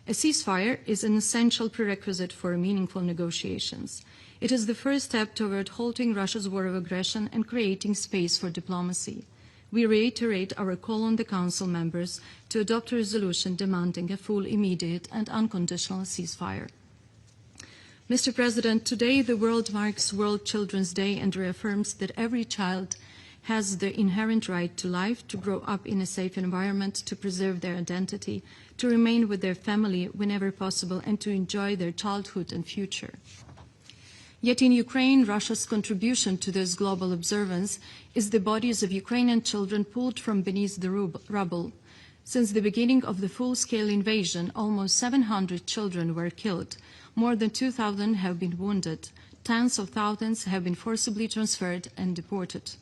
A ceasefire is an essential prerequisite for meaningful negotiations. It is the first step toward halting Russia's war of aggression and creating space for diplomacy. We reiterate our call on the Council members to adopt a resolution demanding a full, immediate, and unconditional ceasefire. Mr. President, today the world marks World Children's Day and reaffirms that every child has the inherent right to life, to grow up in a safe environment, to preserve their identity, to remain with their family whenever possible, and to enjoy their childhood and future. Yet in Ukraine, Russia's contribution to this global observance is the bodies of Ukrainian children pulled from beneath the rubble. Since the beginning of the full-scale invasion, almost 700 children were killed. More than 2,000 have been wounded. tens of thousands have been forcibly transferred and deported.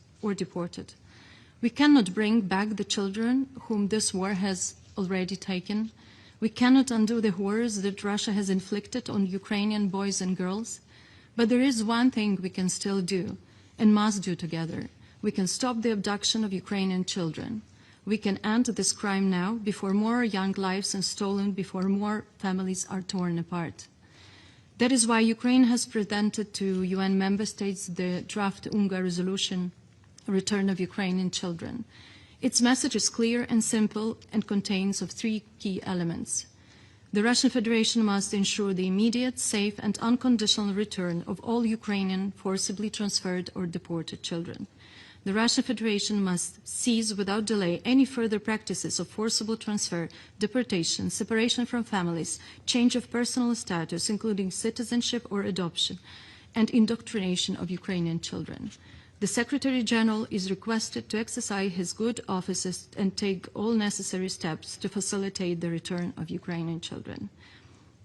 We cannot bring back the children whom this war has already taken. We cannot undo the horrors that Russia has inflicted on Ukrainian boys and girls. But there is one thing we can still do and must do together. We can stop the abduction of Ukrainian children. We can end this crime now before more young lives are stolen, before more families are torn apart. That is why Ukraine has presented to UN member states the draft UNGA resolution, Return of Ukrainian Children. Its message is clear and simple and contains of three key elements. The Russian Federation must ensure the immediate, safe and unconditional return of all Ukrainian forcibly transferred or deported children. The Russian Federation must cease without delay any further practices of forcible transfer, deportation, separation from families, change of personal status, including citizenship or adoption, and indoctrination of Ukrainian children. The Secretary General is requested to exercise his good offices and take all necessary steps to facilitate the return of Ukrainian children.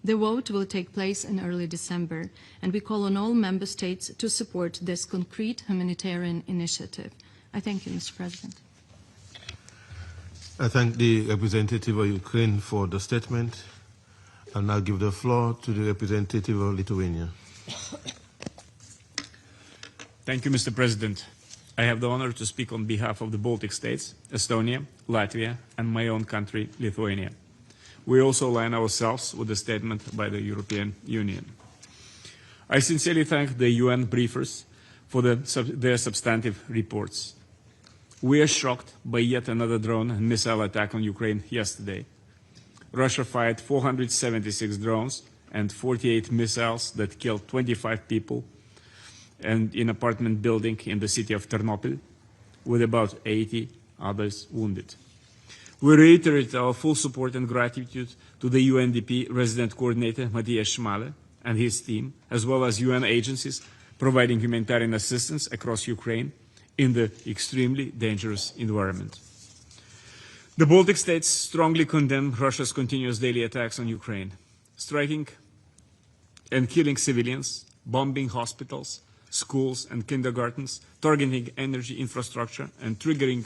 The vote will take place in early December, and we call on all member states to support this concrete humanitarian initiative. I thank you, Mr. President. I thank the representative of Ukraine for the statement. I'll now give the floor to the representative of Lithuania. Thank you, Mr. President. I have the honor to speak on behalf of the Baltic states, Estonia, Latvia, and my own country, Lithuania. We also align ourselves with the statement by the European Union. I sincerely thank the UN briefers for their substantive reports. We are shocked by yet another drone and missile attack on Ukraine yesterday. Russia fired 476 drones and 48 missiles that killed 25 people and in an apartment building in the city of Ternopil, with about 80 others wounded. We reiterate our full support and gratitude to the UNDP resident coordinator Matthias Schmale and his team, as well as UN agencies providing humanitarian assistance across Ukraine in the extremely dangerous environment. The Baltic states strongly condemn Russia's continuous daily attacks on Ukraine, striking and killing civilians, bombing hospitals, schools and kindergartens, targeting energy infrastructure and triggering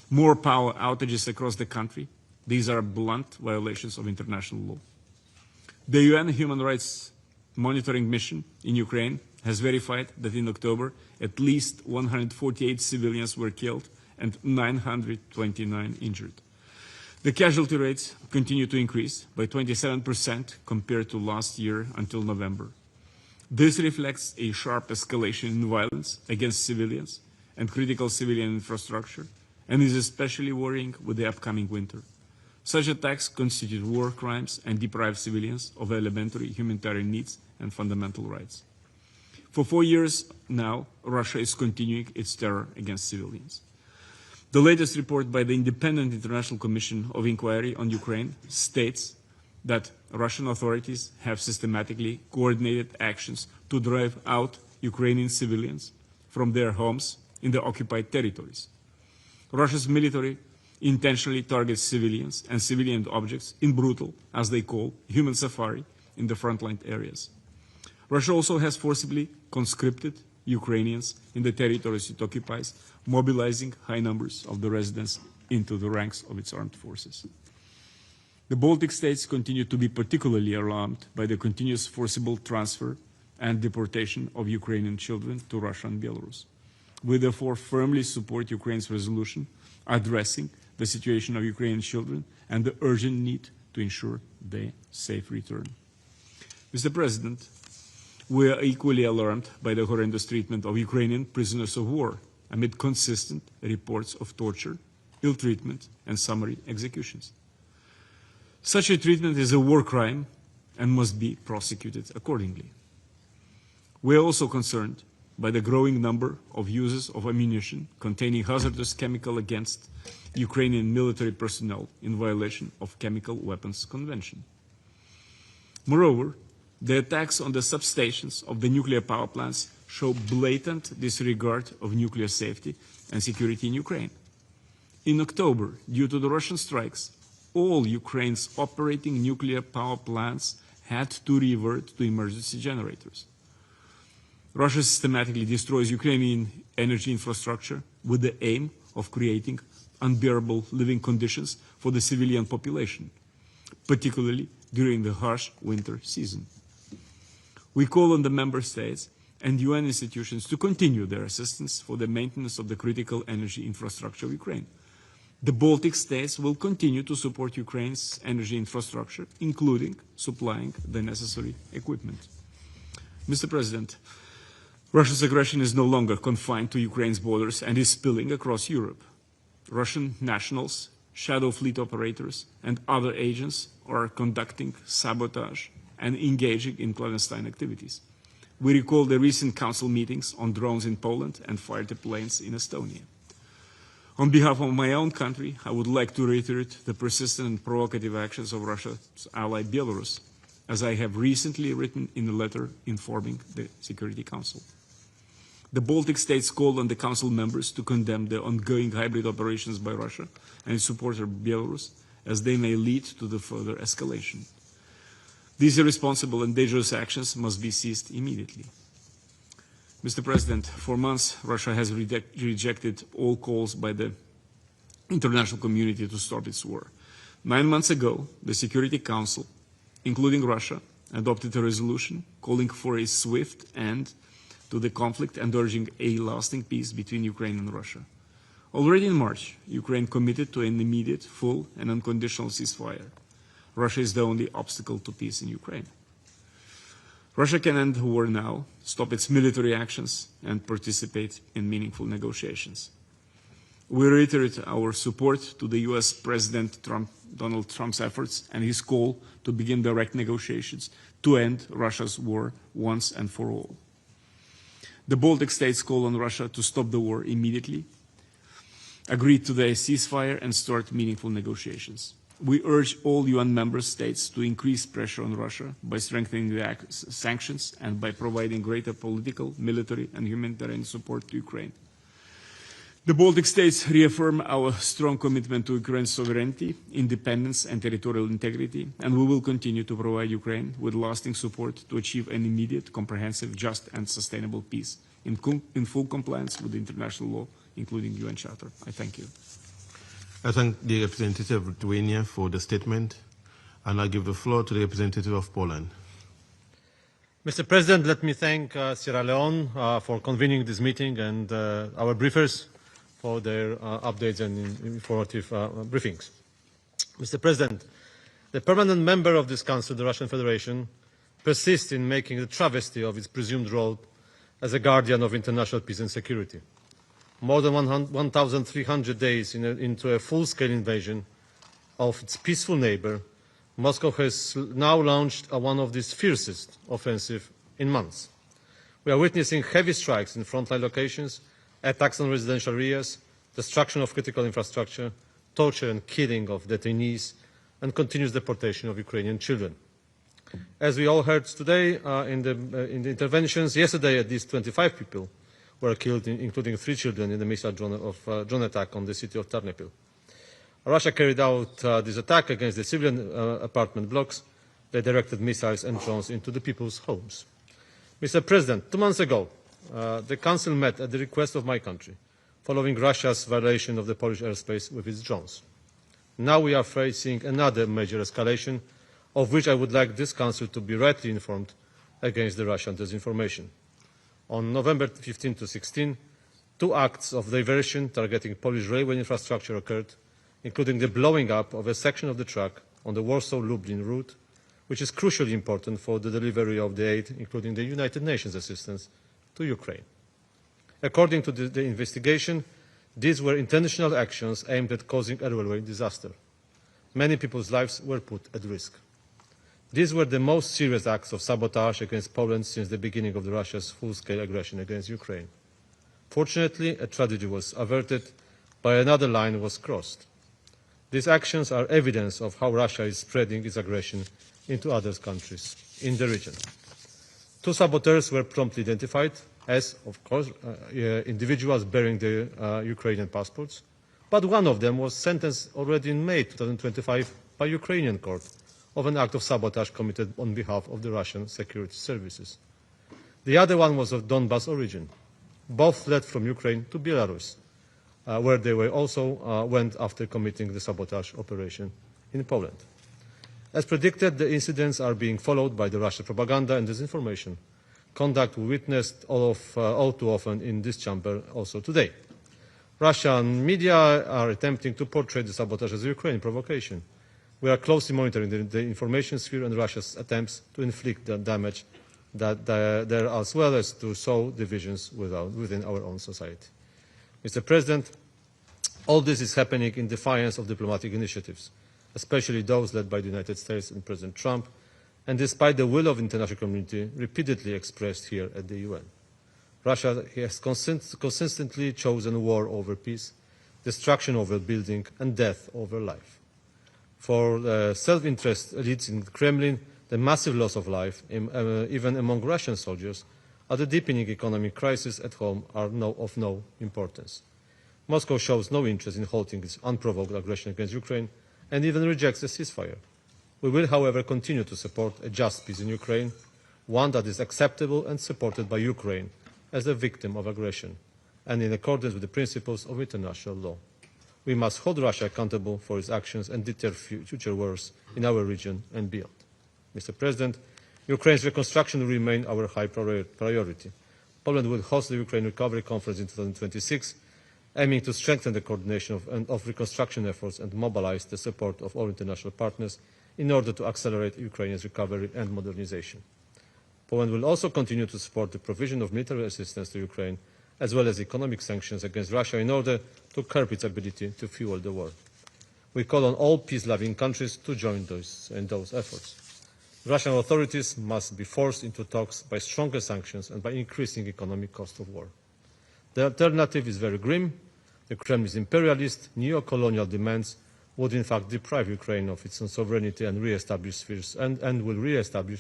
more power outages across the country. These are blunt violations of international law. The UN Human Rights Monitoring Mission in Ukraine has verified that in October, at least 148 civilians were killed and 929 injured. The casualty rates continue to increase by 27% compared to last year until November. This reflects a sharp escalation in violence against civilians and critical civilian infrastructure, and is especially worrying with the upcoming winter. Such attacks constitute war crimes and deprive civilians of elementary humanitarian needs and fundamental rights. For 4 years now, Russia is continuing its terror against civilians. The latest report by the Independent International Commission of Inquiry on Ukraine states that Russian authorities have systematically coordinated actions to drive out Ukrainian civilians from their homes in the occupied territories. Russia's military intentionally targets civilians and civilian objects in brutal, as they call, human safari in the frontline areas. Russia also has forcibly conscripted Ukrainians in the territories it occupies, mobilizing high numbers of the residents into the ranks of its armed forces. The Baltic states continue to be particularly alarmed by the continuous forcible transfer and deportation of Ukrainian children to Russia and Belarus. We therefore firmly support Ukraine's resolution addressing the situation of Ukrainian children and the urgent need to ensure their safe return. Mr. President, we are equally alarmed by the horrendous treatment of Ukrainian prisoners of war amid consistent reports of torture, ill treatment, and summary executions. Such a treatment is a war crime and must be prosecuted accordingly. We are also concerned by the growing number of uses of ammunition containing hazardous chemical against Ukrainian military personnel in violation of Chemical Weapons Convention. Moreover, the attacks on the substations of the nuclear power plants show blatant disregard of nuclear safety and security in Ukraine. In October, due to the Russian strikes, all Ukraine's operating nuclear power plants had to revert to emergency generators. Russia systematically destroys Ukrainian energy infrastructure with the aim of creating unbearable living conditions for the civilian population, particularly during the harsh winter season. We call on the member states and UN institutions to continue their assistance for the maintenance of the critical energy infrastructure of Ukraine. The Baltic states will continue to support Ukraine's energy infrastructure, including supplying the necessary equipment. Mr. President, Russia's aggression is no longer confined to Ukraine's borders and is spilling across Europe. Russian nationals, shadow fleet operators, and other agents are conducting sabotage and engaging in clandestine activities. We recall the recent council meetings on drones in Poland and fighter planes in Estonia. On behalf of my own country, I would like to reiterate the persistent and provocative actions of Russia's ally Belarus, as I have recently written in a letter informing the Security Council. The Baltic states called on the Council members to condemn the ongoing hybrid operations by Russia and its supporter Belarus, as they may lead to the further escalation. These irresponsible and dangerous actions must be ceased immediately. Mr. President, for months, Russia has rejected all calls by the international community to stop its war. 9 months ago, the Security Council, including Russia, adopted a resolution calling for a swift end to the conflict and urging a lasting peace between Ukraine and Russia. Already in March, Ukraine committed to an immediate, full, and unconditional ceasefire. Russia is the only obstacle to peace in Ukraine. Russia can end the war now, stop its military actions, and participate in meaningful negotiations. We reiterate our support to the US President Donald Trump's efforts and his call to begin direct negotiations to end Russia's war once and for all. The Baltic states call on Russia to stop the war immediately, agree to the ceasefire, and start meaningful negotiations. We urge all UN member states to increase pressure on Russia by strengthening the sanctions and by providing greater political, military, and humanitarian support to Ukraine. The Baltic states reaffirm our strong commitment to Ukraine's sovereignty, independence, and territorial integrity, and we will continue to provide Ukraine with lasting support to achieve an immediate, comprehensive, just, and sustainable peace in full compliance with international law, including UN Charter. I thank you. I thank the representative of Lithuania for the statement, and I give the floor to the representative of Poland. Mr. President, let me thank Sierra Leone for convening this meeting and our briefers for their updates and informative briefings. Mr. President, the permanent member of this Council, the Russian Federation, persists in making a travesty of its presumed role as a guardian of international peace and security. More than 1,300 days into a full-scale invasion of its peaceful neighbor, Moscow has now launched one of its fiercest offensives in months. We are witnessing heavy strikes in frontline locations, attacks on residential areas, destruction of critical infrastructure, torture and killing of detainees, and continuous deportation of Ukrainian children. As we all heard today in the interventions, yesterday at least 25 people were killed, including 3 children, in the missile drone attack on the city of Ternopil. Russia carried out this attack against the civilian apartment blocks. They directed missiles and drones into the people's homes. Mr. President, 2 months ago, the Council met at the request of my country, following Russia's violation of the Polish airspace with its drones. Now we are facing another major escalation, of which I would like this Council to be rightly informed against the Russian disinformation. On November 15 to 16, 2 acts of diversion targeting Polish railway infrastructure occurred, including the blowing up of a section of the track on the Warsaw-Lublin route, which is crucially important for the delivery of the aid, including the United Nations assistance, to Ukraine. According to the investigation, these were intentional actions aimed at causing a railway disaster. Many people's lives were put at risk. These were the most serious acts of sabotage against Poland since the beginning of Russia's full-scale aggression against Ukraine. Fortunately, a tragedy was averted, but another line was crossed. These actions are evidence of how Russia is spreading its aggression into other countries in the region. 2 saboteurs were promptly identified as, of course, individuals bearing the Ukrainian passports, but one of them was sentenced already in May 2025 by Ukrainian court of an act of sabotage committed on behalf of the Russian security services. The other one was of Donbas origin. Both fled from Ukraine to Belarus, where they were also went after committing the sabotage operation in Poland. As predicted, the incidents are being followed by the Russian propaganda and disinformation, conduct we witnessed all too often in this chamber also today. Russian media are attempting to portray the sabotage as a Ukrainian provocation. We are closely monitoring the information sphere and Russia's attempts to inflict the damage that there, as well as to sow divisions within our own society. Mr. President, all this is happening in defiance of diplomatic initiatives, especially those led by the United States and President Trump, and despite the will of the international community repeatedly expressed here at the UN. Russia has consistently chosen war over peace, destruction over building, and death over life. For self-interest elites in the Kremlin, the massive loss of life, even among Russian soldiers, and the deepening economic crisis at home are of no importance. Moscow shows no interest in halting its unprovoked aggression against Ukraine and even rejects a ceasefire. We will, however, continue to support a just peace in Ukraine, one that is acceptable and supported by Ukraine as a victim of aggression and in accordance with the principles of international law. We must hold Russia accountable for its actions and deter future wars in our region and beyond. Mr. President, Ukraine's reconstruction will remain our high priority. Poland will host the Ukraine Recovery Conference in 2026, aiming to strengthen the coordination of reconstruction efforts and mobilize the support of all international partners in order to accelerate Ukraine's recovery and modernization. Poland will also continue to support the provision of military assistance to Ukraine, as well as economic sanctions against Russia in order to curb its ability to fuel the war. We call on all peace-loving countries to join in those efforts. Russian authorities must be forced into talks by stronger sanctions and by increasing economic cost of war. The alternative is very grim. The Kremlin's imperialist, neo-colonial demands would in fact deprive Ukraine of its own sovereignty and will re-establish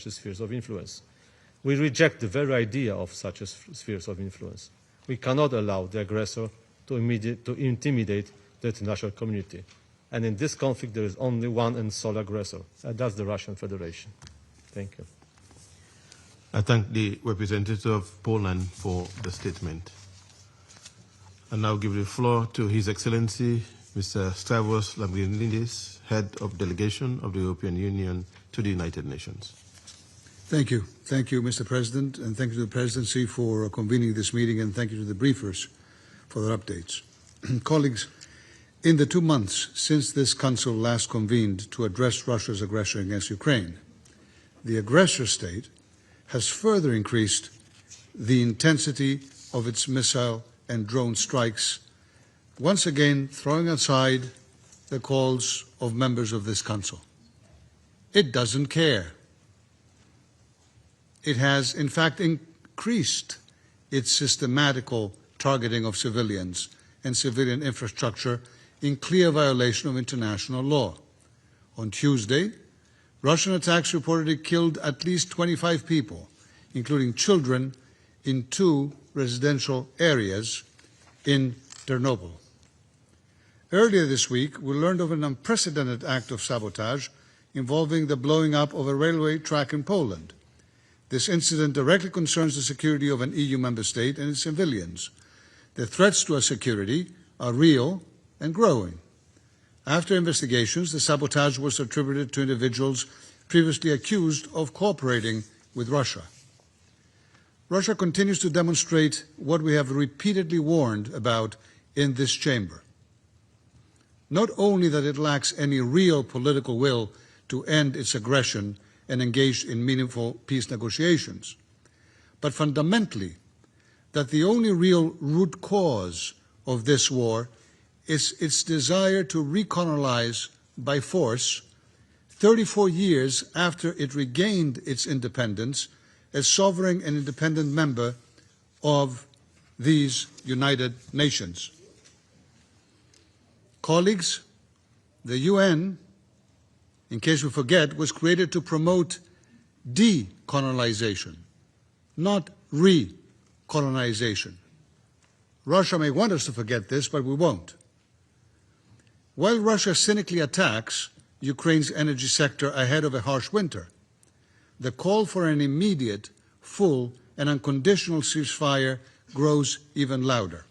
the spheres of influence. We reject the very idea of such spheres of influence. We cannot allow the aggressor to intimidate the international community. And in this conflict, there is only one and sole aggressor, and that's the Russian Federation. Thank you. I thank the representative of Poland for the statement. I now give the floor to His Excellency, Mr. Stavros Lambrinidis, Head of Delegation of the European Union to the United Nations. Thank you. Thank you, Mr. President, and thank you to the Presidency for convening this meeting, and thank you to the briefers for their updates. Colleagues, in the 2 months since this Council last convened to address Russia's aggression against Ukraine, the aggressor state has further increased the intensity of its missile and drone strikes, once again throwing aside the calls of members of this Council. It doesn't care. It has, in fact, increased its systematical targeting of civilians and civilian infrastructure in clear violation of international law. On Tuesday, Russian attacks reportedly killed at least 25 people, including children, in 2 residential areas in Chernobyl. Earlier this week, we learned of an unprecedented act of sabotage involving the blowing up of a railway track in Poland. This incident directly concerns the security of an EU member state and its civilians. The threats to our security are real and growing. After investigations, the sabotage was attributed to individuals previously accused of cooperating with Russia. Russia continues to demonstrate what we have repeatedly warned about in this chamber. Not only that it lacks any real political will to end its aggression and engage in meaningful peace negotiations, but fundamentally that the only real root cause of this war is its desire to recolonize by force 34 years after it regained its independence as sovereign and independent member of these United Nations. Colleagues, the UN, in case we forget, was created to promote decolonization, not recolonization. Russia may want us to forget this, but we won't. While Russia cynically attacks Ukraine's energy sector ahead of a harsh winter, the call for an immediate, full and unconditional ceasefire grows even louder.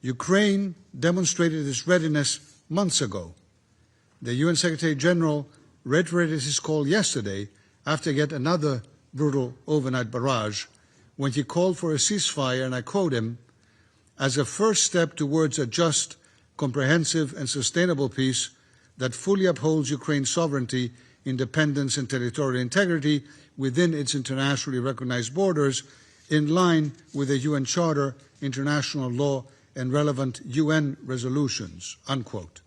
Ukraine demonstrated its readiness months ago. The UN Secretary General reiterated his call yesterday after yet another brutal overnight barrage when he called for a ceasefire, and I quote him, as a first step towards a just, comprehensive and sustainable peace that fully upholds Ukraine's sovereignty, independence and territorial integrity within its internationally recognized borders in line with the UN Charter, international law and relevant UN resolutions, unquote.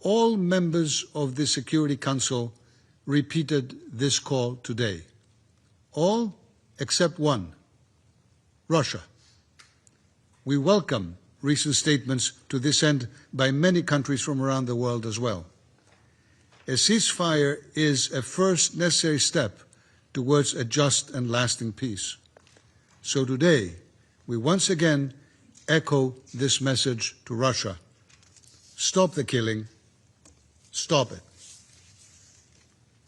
All members of the Security Council repeated this call today. All except one, Russia. We welcome recent statements to this end by many countries from around the world as well. A ceasefire is a first necessary step towards a just and lasting peace. So today, we once again echo this message to Russia. Stop the killing, stop it,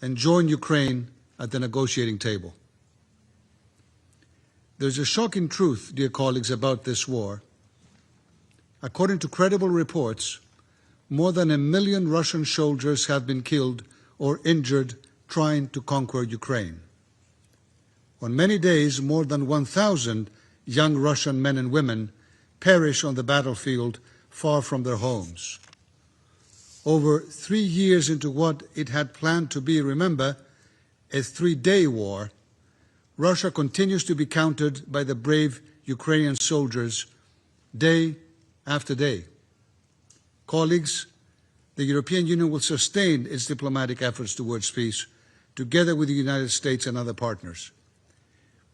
and join Ukraine at the negotiating table. There's a shocking truth, dear colleagues, about this war. According to credible reports, more than 1 million Russian soldiers have been killed or injured trying to conquer Ukraine. On many days, more than 1,000 young Russian men and women perish on the battlefield far from their homes. Over 3 years into what it had planned to be, remember, a 3-day war, Russia continues to be countered by the brave Ukrainian soldiers day after day. Colleagues, the European Union will sustain its diplomatic efforts towards peace, together with the United States and other partners.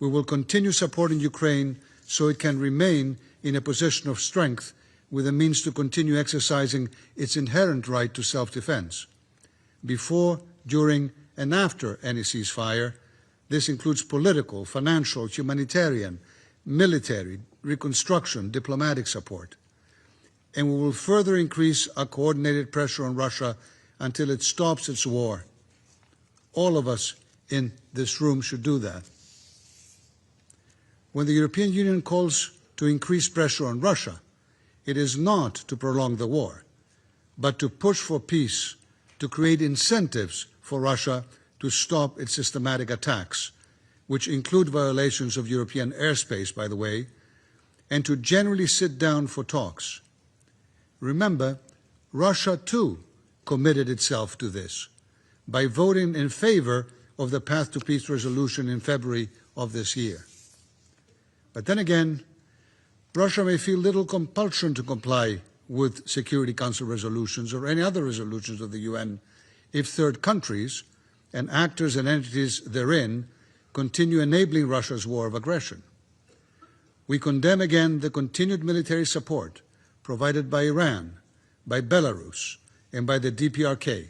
We will continue supporting Ukraine so it can remain in a position of strength with the means to continue exercising its inherent right to self-defense. Before, during, and after any ceasefire, this includes political, financial, humanitarian, military, reconstruction, diplomatic support. And we will further increase our coordinated pressure on Russia until it stops its war. All of us in this room should do that. When the European Union calls to increase pressure on Russia, it is not to prolong the war, but to push for peace, to create incentives for Russia to stop its systematic attacks, which include violations of European airspace, by the way, and to generally sit down for talks. Remember, Russia too committed itself to this by voting in favor of the Path to Peace resolution in February of this year. But then again, Russia may feel little compulsion to comply with Security Council resolutions or any other resolutions of the UN if third countries and actors and entities therein continue enabling Russia's war of aggression. We condemn again the continued military support provided by Iran, by Belarus, and by the DPRK,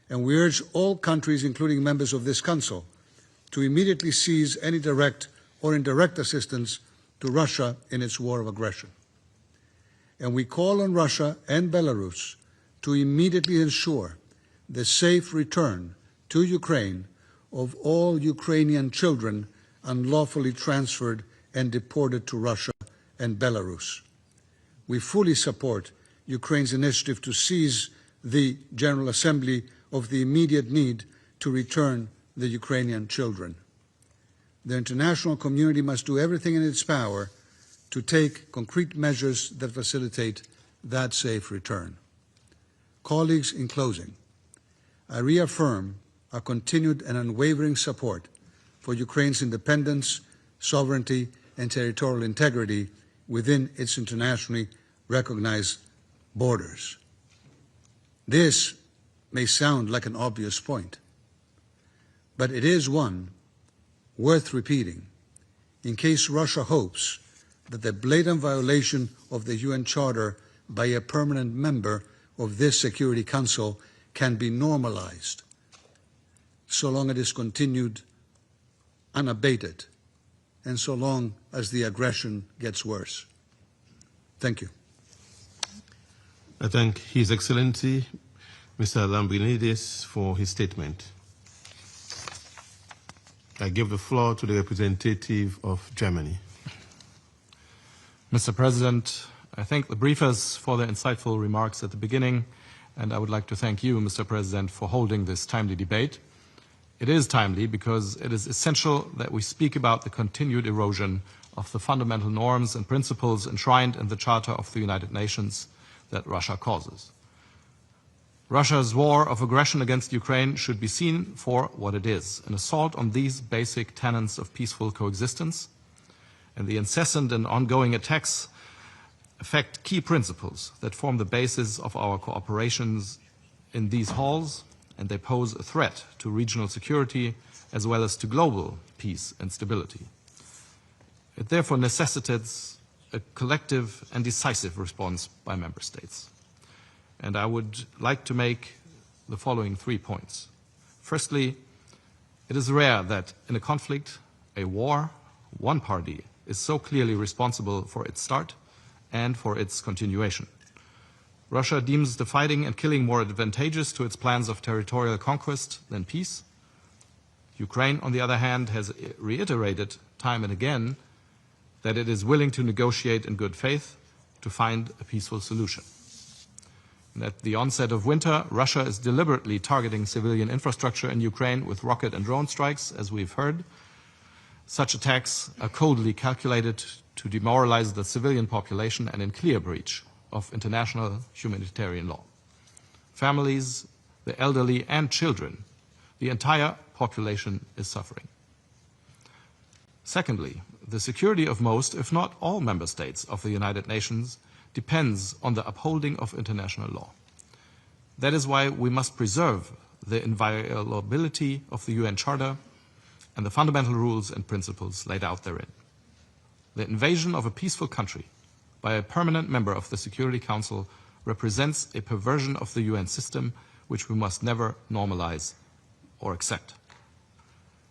and we urge all countries, including members of this Council, to immediately cease any direct or indirect assistance to Russia in its war of aggression. And we call on Russia and Belarus to immediately ensure the safe return to Ukraine of all Ukrainian children unlawfully transferred and deported to Russia and Belarus. We fully support Ukraine's initiative to seize the General Assembly of the immediate need to return the Ukrainian children. The international community must do everything in its power to take concrete measures that facilitate that safe return. Colleagues, in closing, I reaffirm our continued and unwavering support for Ukraine's independence, sovereignty, and territorial integrity within its internationally recognized borders. This may sound like an obvious point, but it is one worth repeating in case Russia hopes that the blatant violation of the UN Charter by a permanent member of this Security Council can be normalized, so long as it is continued unabated and so long as the aggression gets worse. Thank you. I thank His Excellency, Mr. Lambrinidis, for his statement. I give the floor to the representative of Germany. Mr. President, I thank the briefers for their insightful remarks at the beginning, and I would like to thank you, Mr. President, for holding this timely debate. It is timely because it is essential that we speak about the continued erosion of the fundamental norms and principles enshrined in the Charter of the United Nations that Russia causes. Russia's war of aggression against Ukraine should be seen for what it is, an assault on these basic tenets of peaceful coexistence, and the incessant and ongoing attacks affect key principles that form the basis of our cooperations in these halls, and they pose a threat to regional security as well as to global peace and stability. It therefore necessitates a collective and decisive response by member states. And I would like to make the following 3 points. Firstly, it is rare that in a conflict, a war, one party is so clearly responsible for its start and for its continuation. Russia deems the fighting and killing more advantageous to its plans of territorial conquest than peace. Ukraine, on the other hand, has reiterated time and again that it is willing to negotiate in good faith to find a peaceful solution. And at the onset of winter, Russia is deliberately targeting civilian infrastructure in Ukraine with rocket and drone strikes, as we've heard. Such attacks are coldly calculated to demoralize the civilian population and in clear breach of international humanitarian law. Families, the elderly and children, the entire population is suffering. Secondly, the security of most, if not all, member states of the United Nations depends on the upholding of international law. That is why we must preserve the inviolability of the UN Charter and the fundamental rules and principles laid out therein. The invasion of a peaceful country by a permanent member of the Security Council represents a perversion of the UN system which we must never normalize or accept.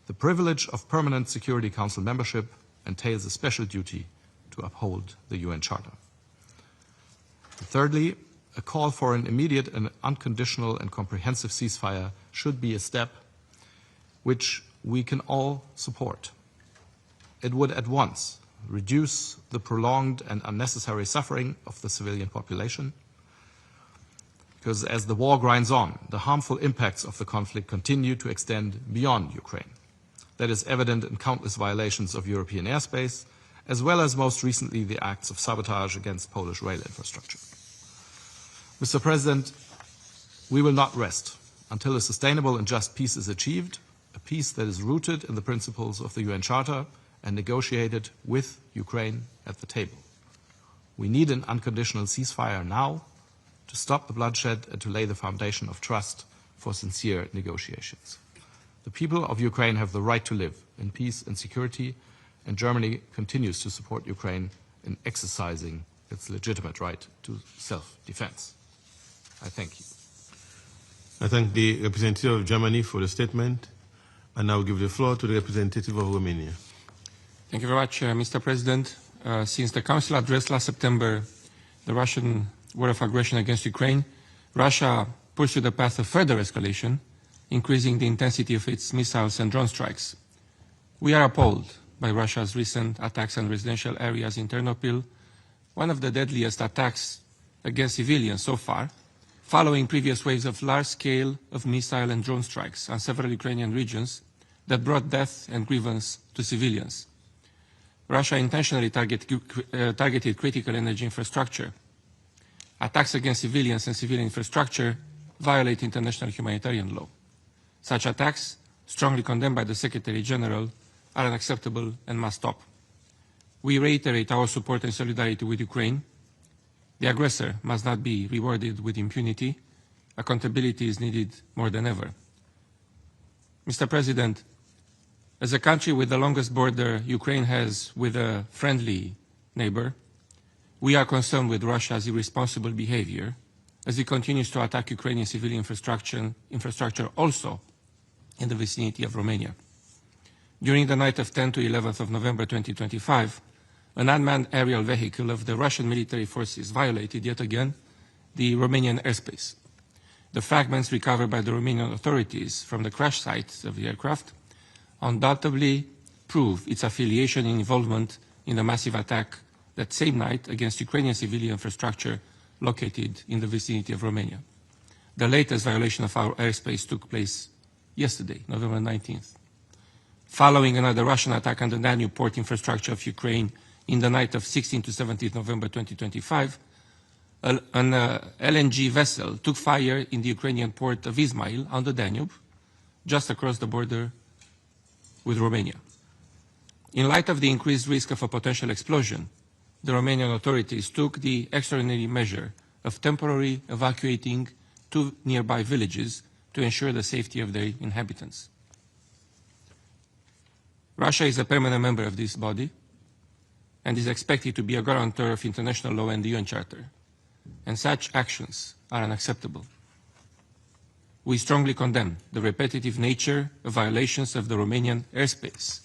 The privilege of permanent Security Council membership entails a special duty to uphold the UN Charter. Thirdly, a call for an immediate and unconditional and comprehensive ceasefire should be a step which we can all support. It would at once reduce the prolonged and unnecessary suffering of the civilian population, because as the war grinds on, the harmful impacts of the conflict continue to extend beyond Ukraine. That is evident in countless violations of European airspace, as well as most recently the acts of sabotage against Polish rail infrastructure. Mr. President, we will not rest until a sustainable and just peace is achieved, a peace that is rooted in the principles of the UN Charter and negotiated with Ukraine at the table. We need an unconditional ceasefire now to stop the bloodshed and to lay the foundation of trust for sincere negotiations. The people of Ukraine have the right to live in peace and security, and Germany continues to support Ukraine in exercising its legitimate right to self-defense. I thank you. I thank the representative of Germany for the statement, and now give the floor to the representative of Romania. Thank you very much, Mr. President. Since the Council addressed last September the Russian war of aggression against Ukraine, Russia pursued a path of further escalation, increasing the intensity of its missiles and drone strikes. We are appalled by Russia's recent attacks on residential areas in Ternopil, one of the deadliest attacks against civilians so far, following previous waves of large-scale missile and drone strikes on several Ukrainian regions that brought death and grievance to civilians. Russia intentionally targeted critical energy infrastructure. Attacks against civilians and civilian infrastructure violate international humanitarian law. Such attacks, strongly condemned by the Secretary General, are unacceptable and must stop. We reiterate our support and solidarity with Ukraine. The aggressor must not be rewarded with impunity. Accountability is needed more than ever. Mr. President, as a country with the longest border Ukraine has with a friendly neighbor, we are concerned with Russia's irresponsible behavior as it continues to attack Ukrainian civilian infrastructure also in the vicinity of Romania. During the night of 10 to 11th of November 2025, an unmanned aerial vehicle of the Russian military forces violated yet again the Romanian airspace. The fragments recovered by the Romanian authorities from the crash site of the aircraft undoubtedly prove its affiliation and involvement in the massive attack that same night against Ukrainian civilian infrastructure located in the vicinity of Romania. The latest violation of our airspace took place yesterday, November 19th. Following another Russian attack on the Danube port infrastructure of Ukraine in the night of 16 to 17 November 2025, an LNG vessel took fire in the Ukrainian port of Izmail on the Danube, just across the border with Romania. In light of the increased risk of a potential explosion, the Romanian authorities took the extraordinary measure of temporarily evacuating 2 nearby villages to ensure the safety of their inhabitants. Russia is a permanent member of this body and is expected to be a guarantor of international law and the UN Charter, and such actions are unacceptable. We strongly condemn the repetitive nature of violations of the Romanian airspace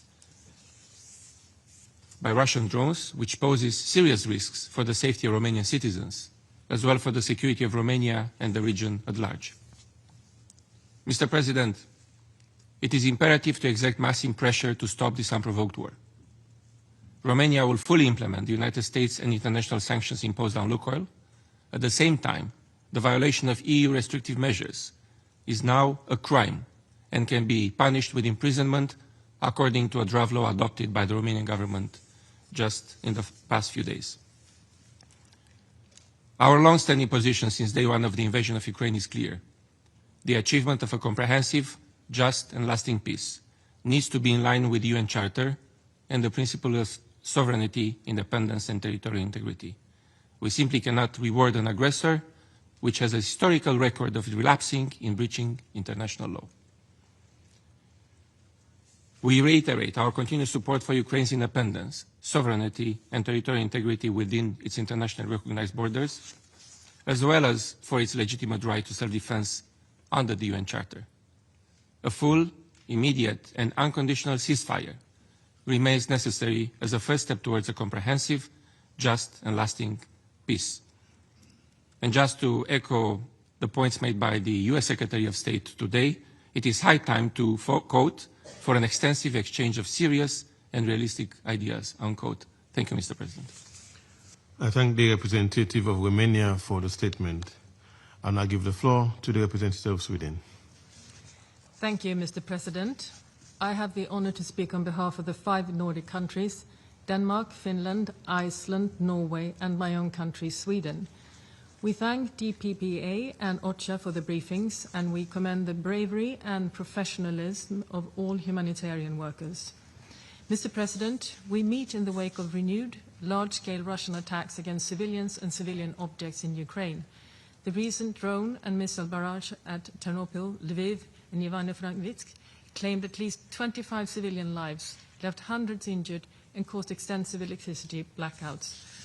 by Russian drones, which poses serious risks for the safety of Romanian citizens, as well for the security of Romania and the region at large. Mr. President, it is imperative to exert massive pressure to stop this unprovoked war. Romania will fully implement the United States and international sanctions imposed on Lukoil. At the same time, the violation of EU restrictive measures is now a crime and can be punished with imprisonment according to a draft law adopted by the Romanian government just in the past few days. Our long-standing position since day one of the invasion of Ukraine is clear. The achievement of a comprehensive, just and lasting peace needs to be in line with the UN Charter and the principle of sovereignty, independence and territorial integrity. We simply cannot reward an aggressor which has a historical record of relapsing in breaching international law. We reiterate our continued support for Ukraine's independence, sovereignty and territorial integrity within its internationally recognized borders, as well as for its legitimate right to self-defense under the UN Charter. A full, immediate and unconditional ceasefire remains necessary as a first step towards a comprehensive, just and lasting peace. And just to echo the points made by the US Secretary of State today, it is high time to, quote, for an extensive exchange of serious and realistic ideas, unquote. Thank you, Mr. President. I thank the representative of Romania for the statement. I'll now give the floor to the representative of Sweden. Thank you, Mr. President. I have the honor to speak on behalf of the 5 Nordic countries, Denmark, Finland, Iceland, Norway, and my own country, Sweden. We thank DPPA and OCHA for the briefings, and we commend the bravery and professionalism of all humanitarian workers. Mr. President, we meet in the wake of renewed, large-scale Russian attacks against civilians and civilian objects in Ukraine. The recent drone and missile barrage at Ternopil, Lviv, and Ivano-Frankivsk claimed at least 25 civilian lives, left hundreds injured, and caused extensive electricity blackouts.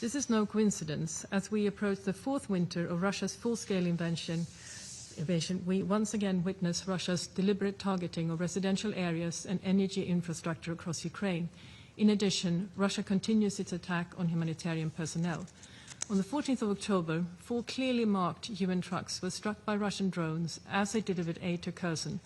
This is no coincidence. As we approach the 4th winter of Russia's full-scale invasion, we once again witness Russia's deliberate targeting of residential areas and energy infrastructure across Ukraine. In addition, Russia continues its attack on humanitarian personnel. On the 14th of October, 4 clearly marked UN trucks were struck by Russian drones as they delivered aid to Kherson.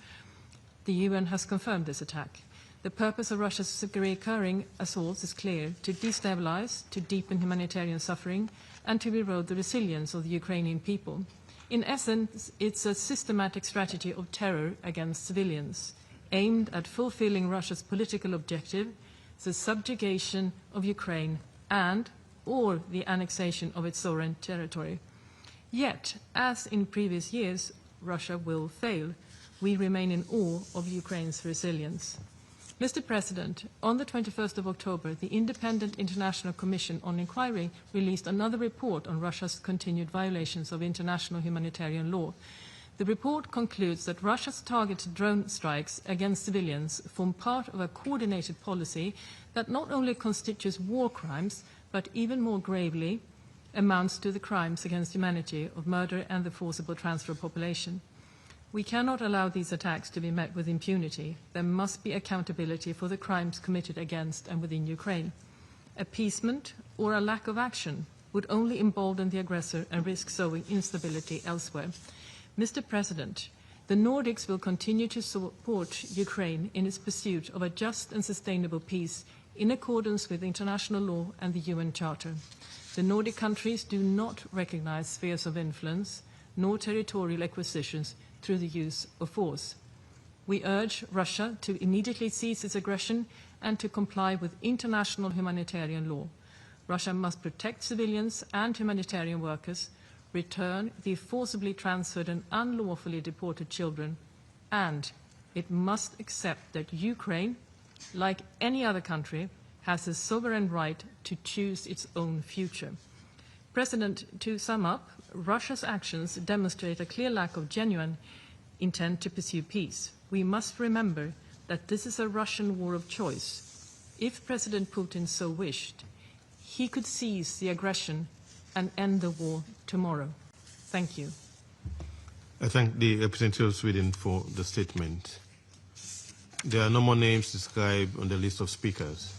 The UN has confirmed this attack. The purpose of Russia's recurring assaults is clear: to destabilize, to deepen humanitarian suffering, and to erode the resilience of the Ukrainian people. In essence, it's a systematic strategy of terror against civilians, aimed at fulfilling Russia's political objective, the subjugation of Ukraine or the annexation of its sovereign territory. Yet, as in previous years, Russia will fail. We remain in awe of Ukraine's resilience. Mr. President, on the 21st of October, the Independent International Commission on Inquiry released another report on Russia's continued violations of international humanitarian law. The report concludes that Russia's targeted drone strikes against civilians form part of a coordinated policy that not only constitutes war crimes, but even more gravely amounts to the crimes against humanity of murder and the forcible transfer of population. We cannot allow these attacks to be met with impunity. There must be accountability for the crimes committed against and within Ukraine. Appeasement or a lack of action would only embolden the aggressor and risk sowing instability elsewhere. Mr. President, The Nordics will continue to support Ukraine in its pursuit of a just and sustainable peace in accordance with international law and the UN Charter. The Nordic countries do not recognize spheres of influence nor territorial acquisitions through the use of force. We urge Russia to immediately cease its aggression and to comply with international humanitarian law. Russia must protect civilians and humanitarian workers, return the forcibly transferred and unlawfully deported children, and it must accept that Ukraine, like any other country, has a sovereign right to choose its own future. President, to sum up, Russia's actions demonstrate a clear lack of genuine intent to pursue peace. We must remember that this is a Russian war of choice. If President Putin so wished, he could cease the aggression and end the war tomorrow. Thank you. I thank the representative of Sweden for the statement. There are no more names described on the list of speakers.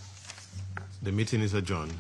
The meeting is adjourned.